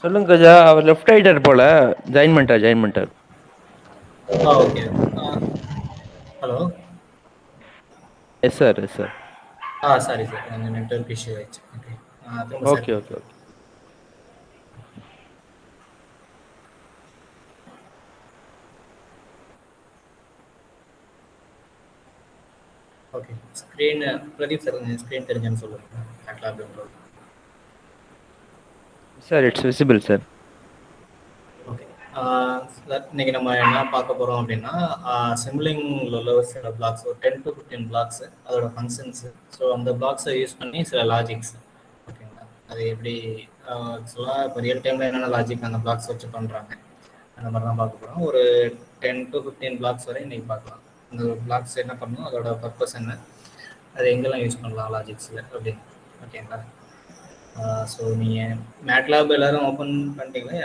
சொல்லுங்க கஜா. அவர் லெஃப்ட் ஆயிட்டார் போல. ஜாயின் பண்ணிட்டார். Okay. Hello. Yes sir. Sorry sir, கொஞ்சம் நெட்வொர்க் இஷ்யூ ஆயிடுச்சு. ஓகே, திரும்ப sir. Okay. Okay, screen Pradeep sir, கொஞ்சம் ஸ்க்ரீன் தெரிஞ்சுன்னு சொல்லுங்கள். மேட்லாப் இன்ட்ரோல். Sir it's visible sir. Okay, இன்னைக்கு நம்ம என்ன பார்க்க போகிறோம் அப்படின்னா, சிம்லிங்கில் உள்ள ஒரு சில பிளாக்ஸ், ஒரு 10 to 15 பிளாக்ஸு, அதோட ஃபங்க்ஷன்ஸு. ஸோ அந்த பிளாக்ஸை யூஸ் பண்ணி சில லாஜிக்ஸ், ஓகேங்களா, அது எப்படி ஆக்சுவலாக இப்போ ரியல் டைமில் என்னென்ன லாஜிக் அந்த பிளாக்ஸ் வச்சு பண்ணுறாங்க, அந்த மாதிரி தான் பார்க்க போகிறோம். ஒரு 10 to 15 பிளாக்ஸ் வரை இன்றைக்கி பார்க்கலாம். அந்த பிளாக்ஸ் என்ன பண்ணணும், அதோட பர்பஸ் என்ன, அது எங்கெல்லாம் யூஸ் பண்ணலாம் லாஜிக்ஸில் அப்படின்னு. ஓகேங்களா. ஸோ நீங்கள் மேட்லாப் எல்லோரும் ஓப்பன் பண்ணிட்டீங்களா?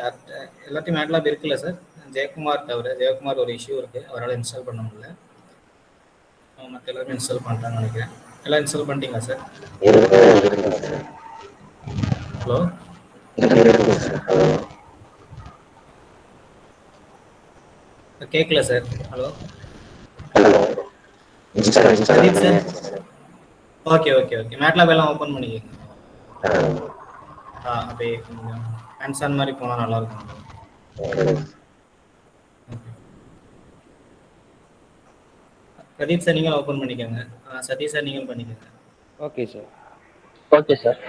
எல்லாத்தையும் மேட்லாப் இருக்குல்ல சார்? ஜெயக்குமார் தவிர, ஜெயக்குமார் ஒரு இஷ்யூ இருக்குது, அவரால் இன்ஸ்டால் பண்ண முடியல. மற்ற எல்லாருமே இன்ஸ்டால் பண்ணிட்டாங்கன்னு நினைக்கிறேன். எல்லாம் இன்ஸ்டால் பண்ணிட்டீங்களா சார்? ஹலோ. கேட்கல sir. Hello Pradeep sir. Okay. MATLAB எல்லாம் ஓப்பன் பண்ணிக்கோங்க. அப்படியே கொஞ்சம் ஹேண்ட்ஸ் மாதிரி போனால் நல்லாயிருக்கும். பிரதீப் சார் நீங்கள் ஓப்பன் பண்ணிக்கோங்க. சதீஷ் சார் நீங்கள் பண்ணிக்கோங்க. Okay sir.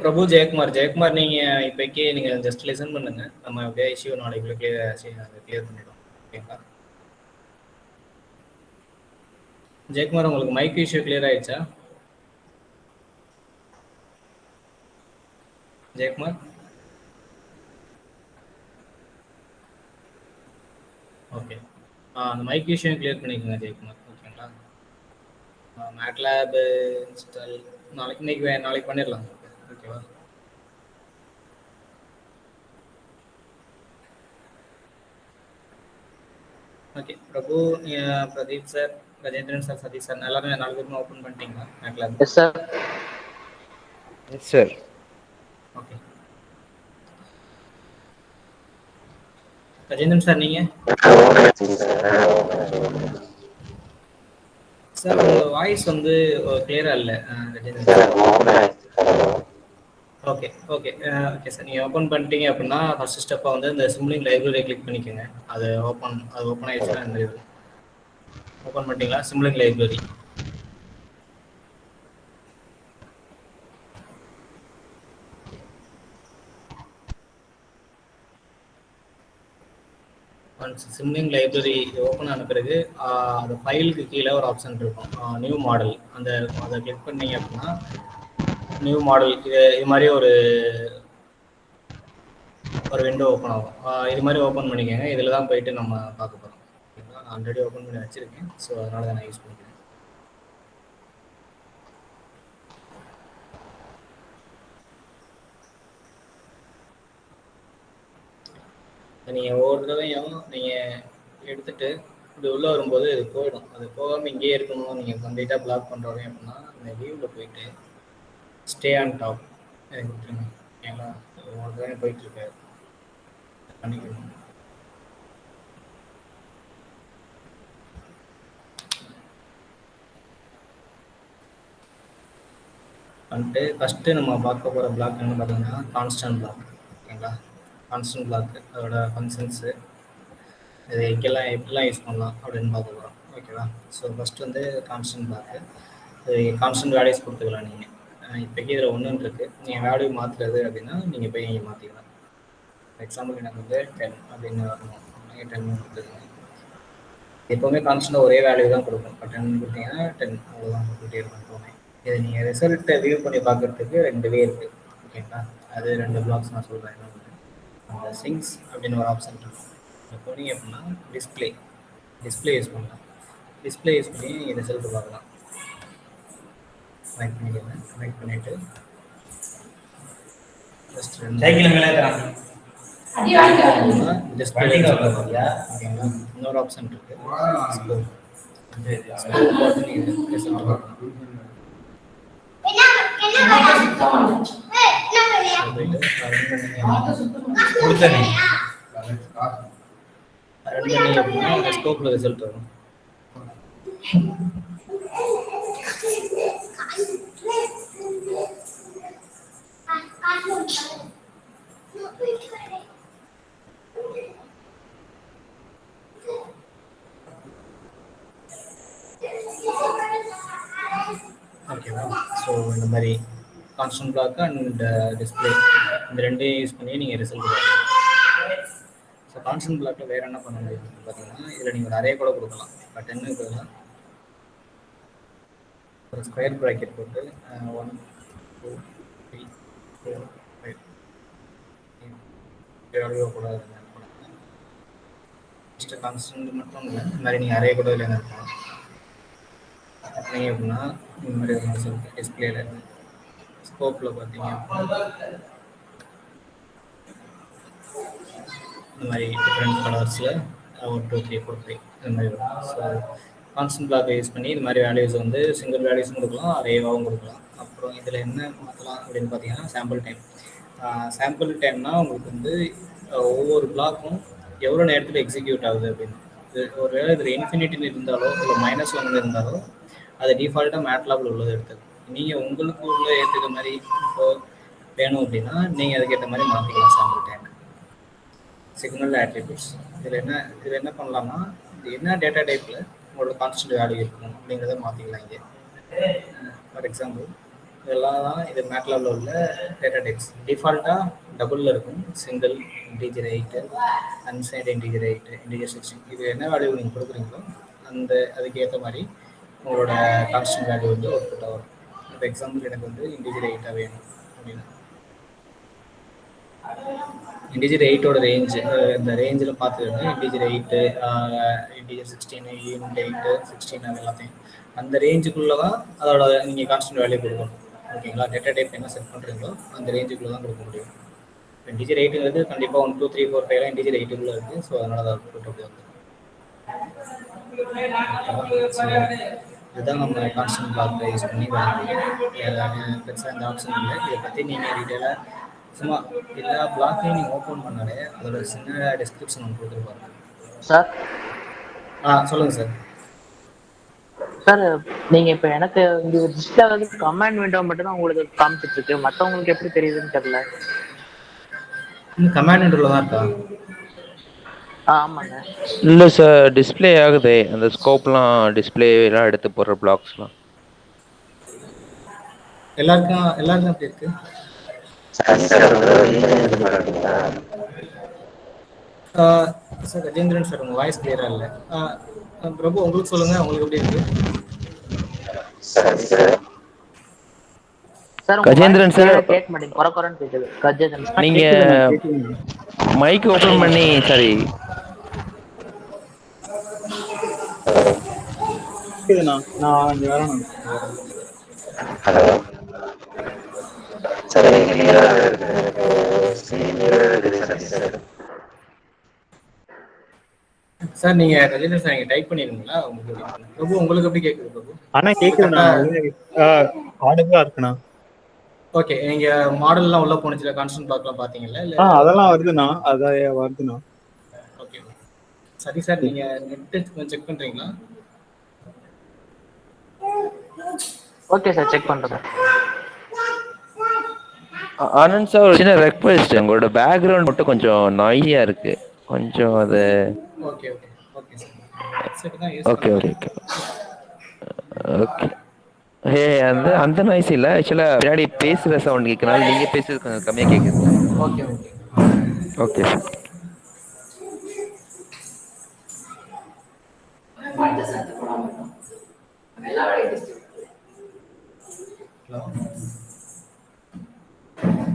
பிரபு ஜெயக்குமார் நீங்கள் இப்போக்கே நீங்கள் ஜஸ்ட் லிசன் பண்ணுங்கள். நம்ம அப்படியே இஷ்யூ நாளைக்குள்ளே கிளியர் பண்ணிவிடும். ஓகேங்களா. ஜெயக்குமார், உங்களுக்கு மைக் இஷ்யூ கிளியர் ஆயிடுச்சா? ஜெயக்குமார். ஓகே, அந்த மைக் இஷ்யூ கிளியர் பண்ணிக்கோங்க ஜெயக்குமார். ஓகேங்களா. மேட்லாப் இன்ஸ்டால் நாளைக்கு பண்ணிடலாம். ஓகேவா. Okay, Prabhu, Pradeep sir, Gajendran sir, Satish sir, எல்லாருமே 4 பேருமே ஓப்பன் பண்ணிட்டீங்களா MATLAB? Yes sir. Okay, Gajendran sir நீங்கள்? சார் உங்கள் வாய்ஸ் வந்து கிளியராக இல்லை கஜேந்திரன் சார். ஓகே சார், நீங்கள் ஓப்பன் பண்ணிட்டீங்க அப்படின்னா ஃபர்ஸ்ட் ஸ்டெப்பாக வந்து இந்த சிம்லிங் லைப்ரரியை கிளிக் பண்ணிக்கோங்க. அது ஓப்பன் ஆயிடுச்சுன்னா இந்த இது ஓப்பன் பண்ணிட்டீங்களா? சிம்லிங் லைப்ரரி. சிம்லிங் லைப்ரரி ஓப்பன் ஆன பிறகு அந்த ஃபைலுக்கு கீழே ஒரு ஆப்ஷன் இருக்கும், நியூ மாடல். அதை கிளிக் பண்ணீங்க அப்படின்னா நியூ மாடல் இது மாதிரி ஒரு விண்டோ ஓப்பன் ஆகும். இது மாதிரி ஓப்பன் பண்ணிக்கோங்க. இதில் தான் போயிட்டு நம்ம பார்க்க போகிறோம். நான் ஆல்ரெடி ஓப்பன் பண்ணி வச்சுருக்கேன், ஸோ அதனால தான் நான் யூஸ் பண்ணிக்கிறேன். நீங்கள் ஒவ்வொரு தடவையும் நீங்கள் எடுத்துகிட்டு இப்படி உள்ளே வரும்போது இது போயிடும். அது போகாமல் இங்கேயே இருக்கணும், நீங்கள் கம்ப்ளீட்டாக பிளாக் பண்ணுறோம் அப்படின்னா இந்த வியூவில் போயிட்டு ஸ்டே ஆன் டாப் கொடுத்துருங்க. ஓகேங்களா. ஒவ்வொரு தடவையும் போயிட்டுருக்காரு பண்ணிக்கணும். வந்துட்டு ஃபஸ்ட்டு நம்ம பார்க்க போகிற பிளாக் என்ன பார்த்தீங்கன்னா கான்ஸ்டன்ட் பிளாக். ஓகேங்களா. கான்ஸ்டன்ட் பிளாக் அதோட ஃபங்க்ஷன்ஸு, இது எப்படிலாம் யூஸ் பண்ணலாம் அப்படின்னு பார்க்க போகிறோம். ஓகேவா. ஸோ ஃபஸ்ட்டு வந்து கான்ஸ்டன்ட் பிளாக்கு, கான்ஸ்டன்ட் வேல்யூஸ் கொடுத்துக்கலாம். நீங்கள் இப்போக்கி இதில் 1 இருக்குது. நீங்கள் வேல்யூ மாற்றுறது அப்படின்னா நீங்கள் போய் நீங்கள் மாற்றிக்கலாம். எக்ஸாம்பிள் எனக்கு வந்து 10 அப்படின்னு வரணும். நீங்கள் 10 கொடுத்துருங்க. எப்போவுமே கான்ஸ்டன்ட் ஒரே வேல்யூ தான் கொடுக்கும். இப்போ 10 கொடுத்தீங்கன்னா 10 அவ்வளோதான் கொடுத்துட்டே இருக்கும் எப்போவுமே. இதை நீங்கள் ரிசல்ட்டை வியூ பண்ணி பார்க்குறதுக்கு 2 வே இருக்குது. ஓகேங்களா. அது 2 பிளாக்ஸ் நான் சொல்கிறேன். என்ன அந்த சிங்ஸ் அப்படின்னு ஒரு ஆப்ஷன் இருக்கும். இப்போ போனீங்க அப்படின்னா டிஸ்பிளே யூஸ் பண்ணலாம். டிஸ்பிளே யூஸ் பண்ணி நீங்கள் ரிசல்ட் பார்க்கலாம். கனெக்ட் பண்ணிக்கிறேன். கனெக்ட் பண்ணிவிட்டு ஜஸ்ட் டிஸ்பிளே ஓகேங்களா. இன்னொரு ஆப்ஷன் இருக்குது, ஸ்கோப். ஸ்கோப் போட்டு நீங்கள் ரிசல்ட் பார்க்கலாம். போயிட்டு கொடுத்தேன் ரன் பண்ணி அப்படின்னா அந்த ஸ்கோப்பில் ரிசல்ட் வரும். ஓகேவா? ஸோ இந்த மாதிரி கான்ஸ்டன்ட் பிளாக் அண்ட் டிஸ்பிளே இந்த ரெண்டையும் யூஸ் பண்ணி நீங்கள் ரிசல்ட் பார்க்கலாம். ஸோ கான்ஸ்டன்ட் பிளாக்ல வேறு என்ன பண்ண முடியும் பார்த்தீங்கன்னா, இதில் நீங்கள் ஒரு அரே கூட கொடுக்கலாம். இப்போ 10 இருக்குதுன்னா ஒரு ஸ்கொயர் ப்ராக்கெட் போட்டு 1 2 3 4 5 எவ்வளோ கூட ஜஸ்ட் கான்ஸ்டன்ட் மட்டும் இல்லை, இந்த மாதிரி நீங்கள் அரே கூட இதில் என்ன இருக்கலாம் பார்த்தீங்க அப்படின்னா இந்த மாதிரி ஒரு ரிசல்ட் டிஸ்பிளேல ஸ்கோப்பில் பார்த்தீங்க இந்த மாதிரி டிஃப்ரெண்ட் கலர்ஸில் 1 2 3 4 5 இந்த மாதிரி வரும். ஸோ கான்ஸ்டன்ட் பிளாக்கை யூஸ் பண்ணி இந்த மாதிரி வேல்யூஸ் வந்து சிங்கிள் வேல்யூஸும் கொடுக்கலாம், அரேவாகவும் கொடுக்கலாம். அப்புறம் இதில் என்ன மாற்றலாம் அப்படின்னு பார்த்தீங்கன்னா சாம்பிள் டைம். சாம்பிள் டைம்னா உங்களுக்கு வந்து ஒவ்வொரு பிளாக்கும் எவ்வளோ நேரத்தில் எக்ஸிக்யூட் ஆகுது அப்படின்னு. ஒரு வேளை இதில் இன்ஃபினிட்டின்னு இருந்தாலோ இல்லை -1 இருந்தாலோ அது டிஃபால்ட்டாக மேட்லாபில் உள்ளது எடுத்துக்கும். நீங்கள் உங்களுக்கு உள்ள ஏற்றுக்க மாதிரி இப்போ வேணும் அப்படின்னா நீங்கள் அதுக்கேற்ற மாதிரி மாற்றிக்கலாம் சாம்பிள் டைம். சிக்னல் ஆட்ரிபியூட்ஸ் இதில் என்ன பண்ணலாம்னா, இது என்ன டேட்டா டைப்பில் உங்களோட கான்ஸ்டன்ட் வேல்யூ இருக்கும் அப்படிங்கிறத மாற்றிக்கலாம். இங்கே ஃபார் எக்ஸாம்பிள் இதெல்லாம் தான் இது மேட்லாபில் உள்ள டேட்டா டைப்ஸ். டிஃபால்ட்டாக டபுளில் இருக்கும், single, integer 8, unsigned integer 8, integer 16. இது என்ன வேல்யூ நீங்கள் கொடுக்குறீங்களோ அதுக்கு ஏற்ற மாதிரி உங்களோட கான்ஸ்டன்ட் வேல்யூ வந்து அவுட்புட்டாக வரும். இப்போ எக்ஸாம்பிள் எனக்கு வந்து இன்டீஜர் 8 வேணும் அப்படின்னா இன்டீஜர் 8ஓட ரேஞ்சு இந்த ரேஞ்சில் பார்த்துக்கிட்டு இன்டீஜர் 8, இன்டீஜர் 16, யூனிட் 8, 16 அது எல்லாத்தையும் அந்த ரேஞ்சுக்குள்ளே தான் அதோட நீங்கள் கான்ஸ்டன்ட் வேல்யூ கொடுக்கணும். ஓகேங்களா? டேட்டா டைப் என்ன செட் பண்ணுறீங்களோ அந்த ரேஞ்சுக்குள்ளே தான் கொடுக்க முடியும். இன்டீஜர் 8ங்கிறது கண்டிப்பாக 1 2 3 4 5 இன்டீஜர் 8க்குள்ளே இருக்குது. ஸோ அதனால தான் அவுட்புட் அப்படி வந்து இதுதான் நம்ம கான்ஸ்டன்ட் பிளாக்கை யூஸ் பண்ணி பெருசாக இந்த ஆப்ஷன் இல்லை. இதை பற்றி நீங்கள் டீட்டெயிலாக சும்மா எல்லா பிளாக்கையும் நீங்கள் ஓப்பன் பண்ணாலே அதோட சின்ன டிஸ்கிரிப்ஷன் ஒன்று கொடுத்துருப்பாங்க சார். சொல்லுங்கள் சார். சார் நீங்கள் இப்போ எனக்கு இங்கே டிஸ்பிளே வந்து கமாண்ட் விண்டோ மட்டும் தான் உங்களுக்கு காமிச்சிட்டு இருக்கு, மற்றவங்களுக்கு எப்படி தெரியுதுன்னு தெரியல. கமாண்ட் விண்டோவில் தான் இருக்கா? ஆமாங்க. இல்லை சார், டிஸ்பிளே ஆகுதே அந்த ஸ்கோப்லாம், டிஸ்பிளேலாம் எடுத்து போடுற பிளாக்ஸ்லாம் எல்லாருக்கும் அப்படி இருக்கு. சார் கஜேந்திரன் சார், உங்கள் வாய்ஸ் கிளியரா இல்லை. பிரபு உங்களுக்கு சொல்லுங்க, உங்களுக்கு எப்படி இருக்கு? சார் கஜேந்திரன் சார் கேட்க மாட்டேங்குது, குறைன்னு கேட்குது. கஜேந்திரன் நீங்க மைக் ஓபன் பண்ணி சாரி நான் இங்க வரணும். சார் நீங்க கஜேந்திரன் சார் நீங்க டைப் பண்ணிருங்களா? பிரபு உங்களுக்கு எப்படி கேக்குது? பிரபு ஆனா கேக்குதுண்ணா, ஆடுகளா இருக்குண்ணா. ஓகே, நீங்க மாடல்லாம் உள்ள போனுச்சுல, கான்ஸ்டன்ட் பிளாக்லாம் பாத்தீங்கல்ல? இல்ல அதெல்லாம் வருதுண்ணா, அதான் வருதுண்ணா. ஓகே சரி சார், நீங்க நெட் செக் பண்றீங்களா? ஓகே சார், செக் பண்றேன். ஆனந்த் சார், ஒரு சின்ன ரெக்வெஸ்ட், உங்களோட பேக்ரவுண்ட் மட்டும் கொஞ்சம் நாய்ஸியா இருக்கு, கொஞ்சம் அது. Okay okay okay sir. Okay okay okay. அந்த நாய்ஸ் இல்ல, ஆக்சுவலா பின்னாடி பேசுற சவுண்ட் கேட்கறனால நீங்க பேசுறது கொஞ்சம் கம்மியா கேக்குது. Okay okay okay sir.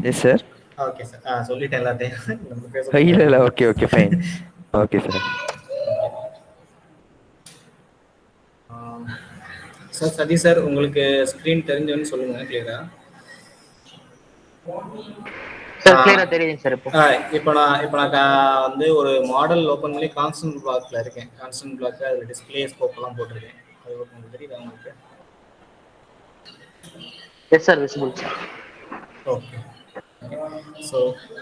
Yes sir. Okay sir, சொல்லிட்டேன் எல்லாத்தையும். இல்ல okay okay fine. Okay sir. Sir Satish sir, உங்களுக்கு ஸ்க்ரீன் தெரிஞ்சவன்னு சொல்லுங்க கிளியரா. சார் கிளியரா தெரியுதுங்க சார். இப்போ நான் வந்து ஒரு மாடல் ஓப்பன் பண்ணி கான்ஸ்டன்ட் பிளாக்ல இருக்கேன். கான்ஸ்டன்ட் பிளாக்ல அதில் டிஸ்பிளே ஸ்கோப் எல்லாம் போட்டிருக்கேன். அது உங்களுக்கு தெரியுதா உங்களுக்கு? Yes sir, visible sir. Okay. So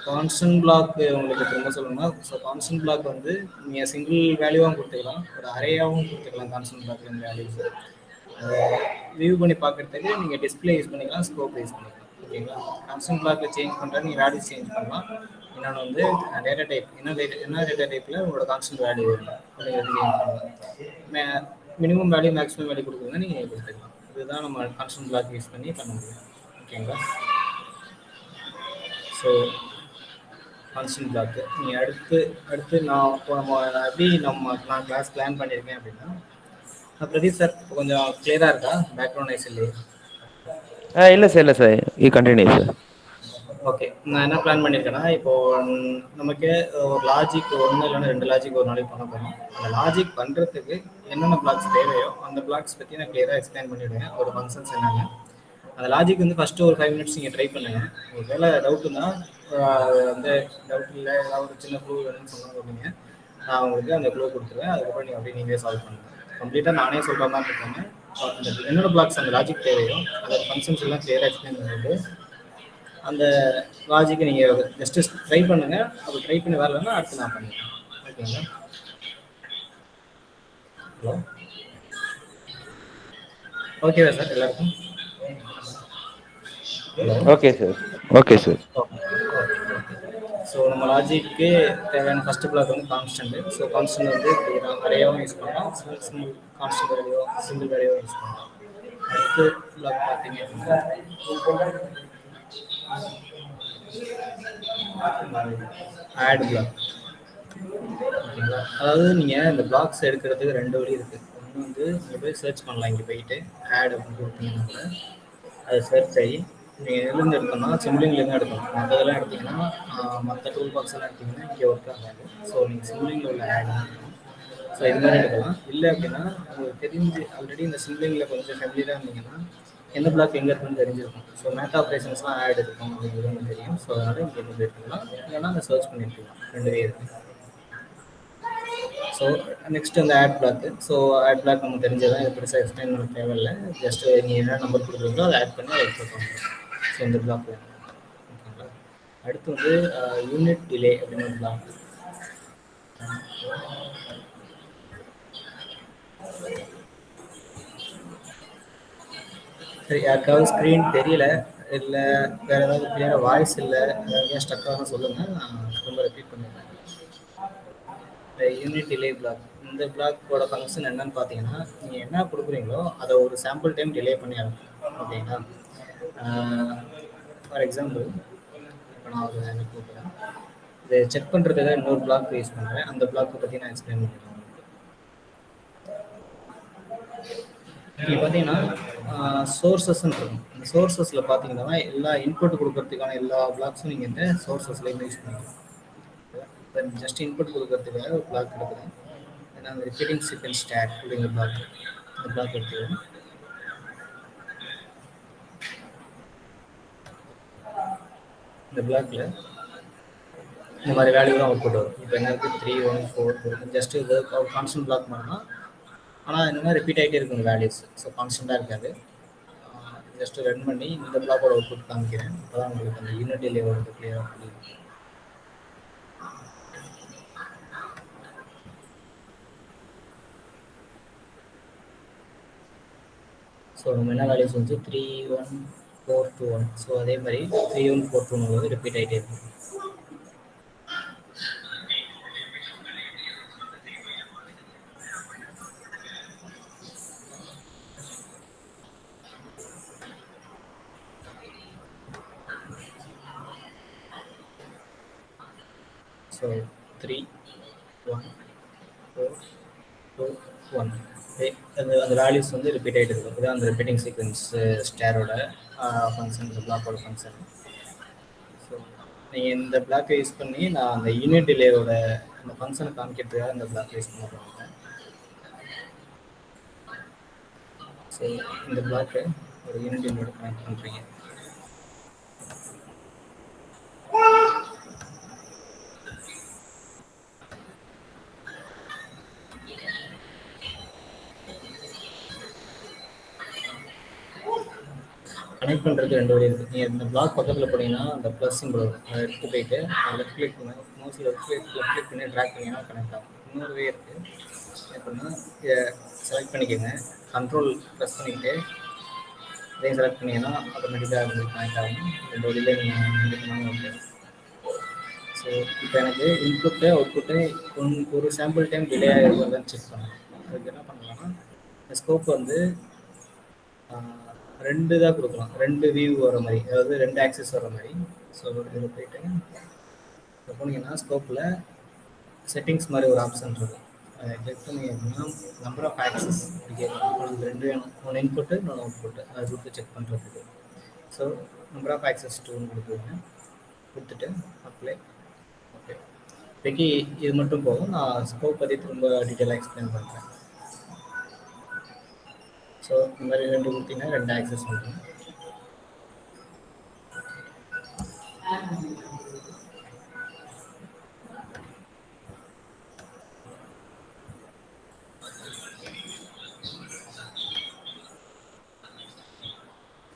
constant block உங்களுக்கு திரும்ப சொல்லணும்னா, ஸோ கான்ஸ்டன்ட் பிளாக் வந்து நீங்கள் சிங்கிள் வேல்யூவாகவும் கொடுத்துக்கலாம், ஒரு அரேயாகவும் கொடுத்துக்கலாம். கான்ஸ்டன்ட் பிளாக் வேல்யூஸ் அதை வியூ பண்ணி பார்க்குறதுக்கு நீங்கள் டிஸ்பிளே யூஸ் பண்ணிக்கலாம், ஸ்கோப் யூஸ் பண்ணிக்கலாம். ஓகேங்களா? கான்ஸ்டன்ட் பிளாக்ல சேஞ்ச் பண்ணுறது நீங்கள் வேல்யூஸ் சேஞ்ச் பண்ணலாம். இன்னொன்று வந்து டேட்டா டைப், என்ன டேட்டா டைப்பில் உங்களோட கான்ஸ்டன்ட் வேல்யூ வேணும் அப்படிங்கிறது சேஞ்ச் பண்ணலாம். மினிமம் வேல்யூ மேக்ஸிமம் வேல்யூ கொடுக்குறதுனா நீங்கள் கொடுத்துக்கலாம். இதுதான் நம்ம கான்ஸ்டன்ட் பிளாக் யூஸ் பண்ணி பண்ண முடியும். ஓகேங்களா? ஸோ கான்ஸ்டன்ட் பிளாக்கு நீங்கள் அடுத்து நான் இப்போ நான் கிளாஸ் பிளான் பண்ணியிருக்கேன் அப்படின்னா, பிரதீப் சார் இப்போ கொஞ்சம் கிளியராக இருக்கா? பேக்ரவுண்ட் நாய்ஸ் இல்லையே? இல்லை சார், இல்லை sir, you continue sir. Okay. நான் என்ன பிளான் பண்ணியிருக்கேன்னா, இப்போ நமக்கு ஒரு லாஜிக் ஒன்று இல்லைன்னா 2 லாஜிக் ஒரு நாளைக்கு பண்ண போகிறோம். அந்த லாஜிக் பண்ணுறதுக்கு என்னென்ன பிளாக்ஸ் தேவையோ அந்த பிளாக்ஸ் பற்றி நான் கிளியராக எக்ஸ்பிளைன் பண்ணிவிடுவேன். ஒரு ஃபங்க்ஷன்ஸ் என்னென்ன அந்த லாஜிக் வந்து ஃபஸ்ட்டு ஒரு 5 மினிட்ஸ் நீங்கள் ட்ரை பண்ணுங்கள். ஒரு வேலை டவுட்டுன்னா வந்து டவுட் இல்லை, ஏதாவது ஒரு சின்ன க்ளூ வேணும்னு சொன்னாங்க அப்படிங்க, நான் உங்களுக்கு அந்த க்ளூ கொடுத்துருவேன். அதுக்கப்புறம் நீங்கள் அப்படியே நீங்களே சால்வ் பண்ணுங்கள். கம்ப்ளீட்டாக நானே சொல்கிற மாதிரி இருக்காங்க. அந்த என்னோட பிளாக்ஸ் அந்த லாஜிக் தேவையோ அந்த ஃபங்க்ஷன்ஸ் எல்லாம் கிளியராக எக்ஸ்பிளைன் பண்ணிட்டு அந்த லாஜிக்கை நீங்கள் ஜஸ்ட்டு ட்ரை பண்ணுங்கள். அப்படி ட்ரை பண்ணி வரலன்னா அடுத்து நான் பண்ணிக்கிறேன். ஓகேங்களா? ஹலோ, ஓகேவா சார் எல்லாருக்கும்? Okay sir, okay sir. So நம்ம லாஜிக்கு தேவையான ஃபஸ்ட்டு பிளாக் வந்து கான்ஸ்டன்ட். ஸோ கான்ஸ்டன்ட் வந்து நிறையாவும் யூஸ் பண்ணலாம், சிங்கிள் கான்ஸ்டன்ட் வேல்யூ சிங்கிள் வேல்யூவும் யூஸ் பண்ணலாம். அடுத்து பிளாக் பார்த்தீங்க அப்படின்னா ஆட் பிளாக். ஓகேங்களா? அதாவது நீங்கள் இந்த பிளாக்ஸ் எடுக்கிறதுக்கு 2 வழி இருக்குது. ஒன்று வந்து நீங்கள் போய் சர்ச் பண்ணலாம், இங்கே போயிட்டு ஆட் அப்படின்னு கொடுத்தீங்கன்னா அது சர்ச் ஆகி நீங்கள் எதுலேருந்து எடுக்கணும்னா சிம்லிங்லேருந்து எடுக்கணும். மற்றதெல்லாம் எடுத்திங்கன்னா மற்ற டூல் பாக்ஸ் எல்லாம் எடுத்திங்கன்னா இங்கே ஒர்க் ஆகாது. ஸோ நீங்கள் சிம்லிங்கில் உள்ள ஆட் ஸோ இது மாதிரி எடுக்கலாம். இல்லை அப்படின்னா உங்களுக்கு தெரிஞ்சு ஆல்ரெடி இந்த சிம்லிங்கில் கொஞ்சம் ஃபெமிலியராக இருந்தீங்கன்னா எந்த பிளாக் எங்கே இருக்குன்னு தெரிஞ்சிருக்கும். ஸோ மேத் ஆப்ரேஷன்ஸ்லாம் ஆட் இருக்கும் அப்படிங்கிறது உங்களுக்கு தெரியும். ஸோ அதனால் இங்கே இருந்து எடுத்துக்கலாம், இல்லைன்னா அந்த சர்ச் பண்ணிட்டுருக்கலாம். 2 வே இருக்குது. ஸோ நெக்ஸ்ட் அந்த add block. So add block நமக்கு தெரிஞ்சதான், இது பெருசாக எக்ஸ்பிளைன் பண்ண தேவையில்லை. ஜஸ்ட் நீங்கள் என்ன நம்பர் கொடுக்குறீங்களோ அதை ஆட் பண்ணி அதை எக்ஸ்போர்ட் பண்ணுறோம். ஸோ இந்த பிளாக் வேணும். ஓகேங்களா? அடுத்து வந்து யூனிட் டிலே அப்படின்னு ஒரு பிளாக். சரி, யாருக்காவது ஸ்க்ரீன் தெரியல இல்லை வேறு ஏதாவது கிளியராக வாய்ஸ் இல்லை, ஏதாவது ஸ்டக்காக சொல்லுங்கள், நான் ரொம்ப ரிப்பீட் பண்ணிடுறேன். இந்த யூனிட் டிலே பிளாக், இந்த பிளாக்கோட ஃபங்க்ஷன் என்னன்னு பார்த்தீங்கன்னா, நீங்கள் என்ன கொடுக்குறீங்களோ அதை ஒரு சாம்பிள் டைம் டிலே பண்ணி அனுப்பும். ஓகேங்களா? ஃபார் எக்ஸாம்பிள் இப்போ நான் ஒரு எனக்கு கொடுக்குறேன், இதை செக் பண்ணுறதுக்காக இன்னொரு பிளாக் யூஸ் பண்ணுறேன். அந்த பிளாக்கை பற்றி நான் எக்ஸ்பிளைன் பண்ணிடுறேன். இங்கே பார்த்தீங்கன்னா சோர்ஸஸ்ன்னு இருக்கும். இந்த சோர்ஸஸில் பார்த்தீங்கன்னா எல்லா இன்புட் கொடுக்கறதுக்கான எல்லா பிளாக்ஸும் நீங்கள் இந்த சோர்ஸஸ்லேருந்து யூஸ் பண்ணிக்கலாம். இப்போ ஜஸ்ட் இன்புட் கொடுக்கறதுக்காக ஒரு பிளாக் எடுக்கிறேன். ஏன்னா அந்த ரிப்பீட்டிங் சீக்வென்ஸ் ஸ்டாக் அப்படிங்கிற பிளாக், இந்த பிளாக் எடுத்துக்கிறேன். இந்த பிளாக்ல இந்த மாதிரி வேல்யூ தான் அவுட்புட் வரும். இப்போ என்ன இருக்குது 3 1 4 ஜஸ்ட் இது கான்ஸ்டன்ட் பிளாக் பண்ணால், ஆனால் இந்த மாதிரி ரிப்பீட் ஆகிட்டே இருக்கும் வேல்யூஸ். ஸோ கான்ஸ்டண்ட்டாக இருக்காது. ஜஸ்ட் ரன் பண்ணி இந்த பிளாக்கோட அவுட்புட் காமிக்கிறேன். அப்போ தான் உங்களுக்கு அந்த யூனிட் டிலே வந்து கிளியராக புரியும். ஸோ நம்ம என்ன வேல்யூஸ் வந்து 3 1 4 2 1. ஸோ அதே மாதிரி 3 1 4 2 வந்து ரிப்பீட் ஆகிட்டே இருக்கும். ஸோ 3 1 4 2 1 அந்த வேல்யூஸ் வந்து ரிப்பீட் ஆகிட்டு இருக்கும். இதுதான் அந்த ரிப்பீட்டிங் சீக்வன்ஸ் ஸ்டாரோட ஃபங்க்ஷன், இந்த பிளாக்கோட ஃபங்க்ஷன். ஸோ நீங்கள் இந்த பிளாக்கை யூஸ் பண்ணி நான் அந்த யூனிட் டிலேயோட அந்த ஃபங்க்ஷனை காமிக்கிறதுக்காக இந்த பிளாக்கை யூஸ் பண்ண போகிறேன். ஸோ இந்த பிளாக்கை ஒரு யூனிட் டிலேயோட கனெக்ட் பண்ணுறீங்க. கனெக்ட் பண்ணுறதுக்கு 2 வழி இருக்குது. நீங்கள் இந்த பிளாக் பக்கத்தில் போனீங்கன்னா அந்த ப்ளஸ் சிம்பிள் வரும். அதை எடுத்து போயிட்டு லெஃப்ட் கிளிக் பண்ணி மோஸ்ட்லி லெஃப்ட் கிளிக் பண்ணி ட்ராக் பண்ணிங்கன்னா கனெக்ட் ஆகும். இன்னொரு வே இருக்குது. எப்படின்னா இதை செலக்ட் பண்ணிக்கோங்க, கண்ட்ரோல் ப்ரெஸ் பண்ணிக்கிட்டு இதையும் செலக்ட் பண்ணிங்கன்னா ஆட்டோமேட்டிக்காக அது கனெக்ட் ஆகும். 2 வழியிலே நீங்கள் எடுக்கணும்னு ஓகே. ஸோ இப்போ எனக்கு இன்புட்டு அவுட்புட்டு ஒரு சாம்பிள் டைம் டிலே ஆகிருக்கிறதான்னு செக் பண்ணலாம். அதுக்கு என்ன பண்ணலாம்னா இந்த ஸ்கோப் வந்து 2 இதாக கொடுக்கலாம், 2 வியூ வர மாதிரி, அதாவது 2 ஆக்சஸ் வர மாதிரி. ஸோ இதில் போயிட்டு இப்போ போனீங்கன்னா ஸ்கோப்பில் செட்டிங்ஸ் மாதிரி ஒரு ஆப்ஷன் இருக்கும். அதை கிளிக் பண்ணி அப்படின்னா நம்பர் ஆஃப் ஆக்சஸ் கேட்கும். 2 வேணும், ஒன்று இன்புட்டு இன்னொன்று அவுட்புட்டு, அதை கொடுத்து செக் பண்ணுறதுக்கு. ஸோ நம்பர் ஆஃப் ஆக்சஸ் 2ன்னு கொடுத்துருங்க, கொடுத்துட்டு அப்ளை. ஓகே, இப்போக்கி இது மட்டும் போகும். நான் ஸ்கோப் பற்றி திரும்ப டீட்டெயிலாக எக்ஸ்பிளைன் பண்ணுறேன். ஸோ இந்த மாதிரி 2 கொடுத்தீங்கன்னா 2 ஆக்சஸ் வந்துடும்.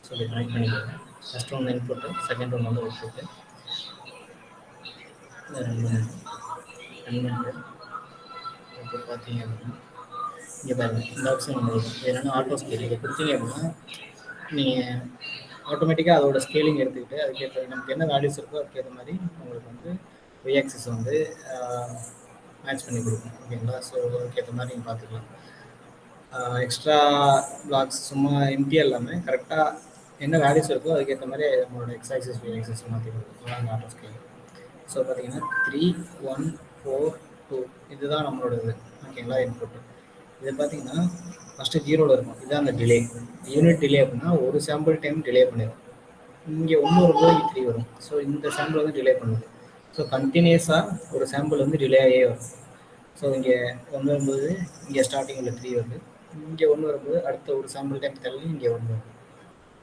ஸோ இதை கனெக்ட் பண்ணிக்கோங்க. ஃபஸ்ட் ஒன்று இன்புட்டு, செகண்ட் ஒன்று வந்து அவுட்புட்டு. கன்வெர்ட்டு இப்போ பார்த்தீங்க அப்படின்னா இங்கே பாருங்கள் இந்த ஆப்ஷன் ஒன்று இருக்கும். என்னென்னா ஆட்டோ ஸ்கேல். இதை கொடுத்தீங்க அப்படின்னா நீங்கள் ஆட்டோமேட்டிக்காக அதோட ஸ்கேலிங் எடுத்துக்கிட்டு அதுக்கேற்ற நமக்கு என்ன வேல்யூஸ் இருக்கோ அதுக்கேற்ற மாதிரி உங்களுக்கு வந்து ஒய் ஆக்சிஸ் வந்து மேட்ச் பண்ணி கொடுக்கும். ஓகேங்களா? ஸோ அதுக்கேற்ற மாதிரி நீங்கள் பார்த்துக்கலாம். எக்ஸ்ட்ரா பிளாக்ஸ் சும்மா எம்டியாக இல்லாமல் கரெக்டாக என்ன வேல்யூஸ் இருக்கோ அதுக்கேற்ற மாதிரி நம்மளோட எக்ஸ் ஆக்சிஸ் ஒய் ஆக்சிஸ் மாற்றி கொடுக்கும் அந்த ஆட்டோ ஸ்கேல். ஸோ பார்த்தீங்கன்னா 3, 1, 4, 2 இதுதான் நம்மளோட இது. ஓகேங்களா? இன்புட்டு இது பார்த்தீங்கன்னா ஃபஸ்ட்டு 0ல் இருக்கும். இதுதான் அந்த டிலே. யூனிட் டிலே அப்படின்னா ஒரு சாம்பிள் டைம் டிலே பண்ணிடும். இங்கே 1 வரும்போது 3 வரும். ஸோ இந்த சாம்பிள் வந்து டிலே பண்ணுது. ஸோ கண்டினியூஸாக ஒரு சாம்பிள் வந்து டிலே ஆகியே வரும். ஸோ இங்கே 1 வரும்போது இங்கே ஸ்டார்டிங்கில் 3 வருது, இங்கே 1 வரும்போது அடுத்த ஒரு சாம்பிள் டைம் தள்ளி இங்கே 1 வருது.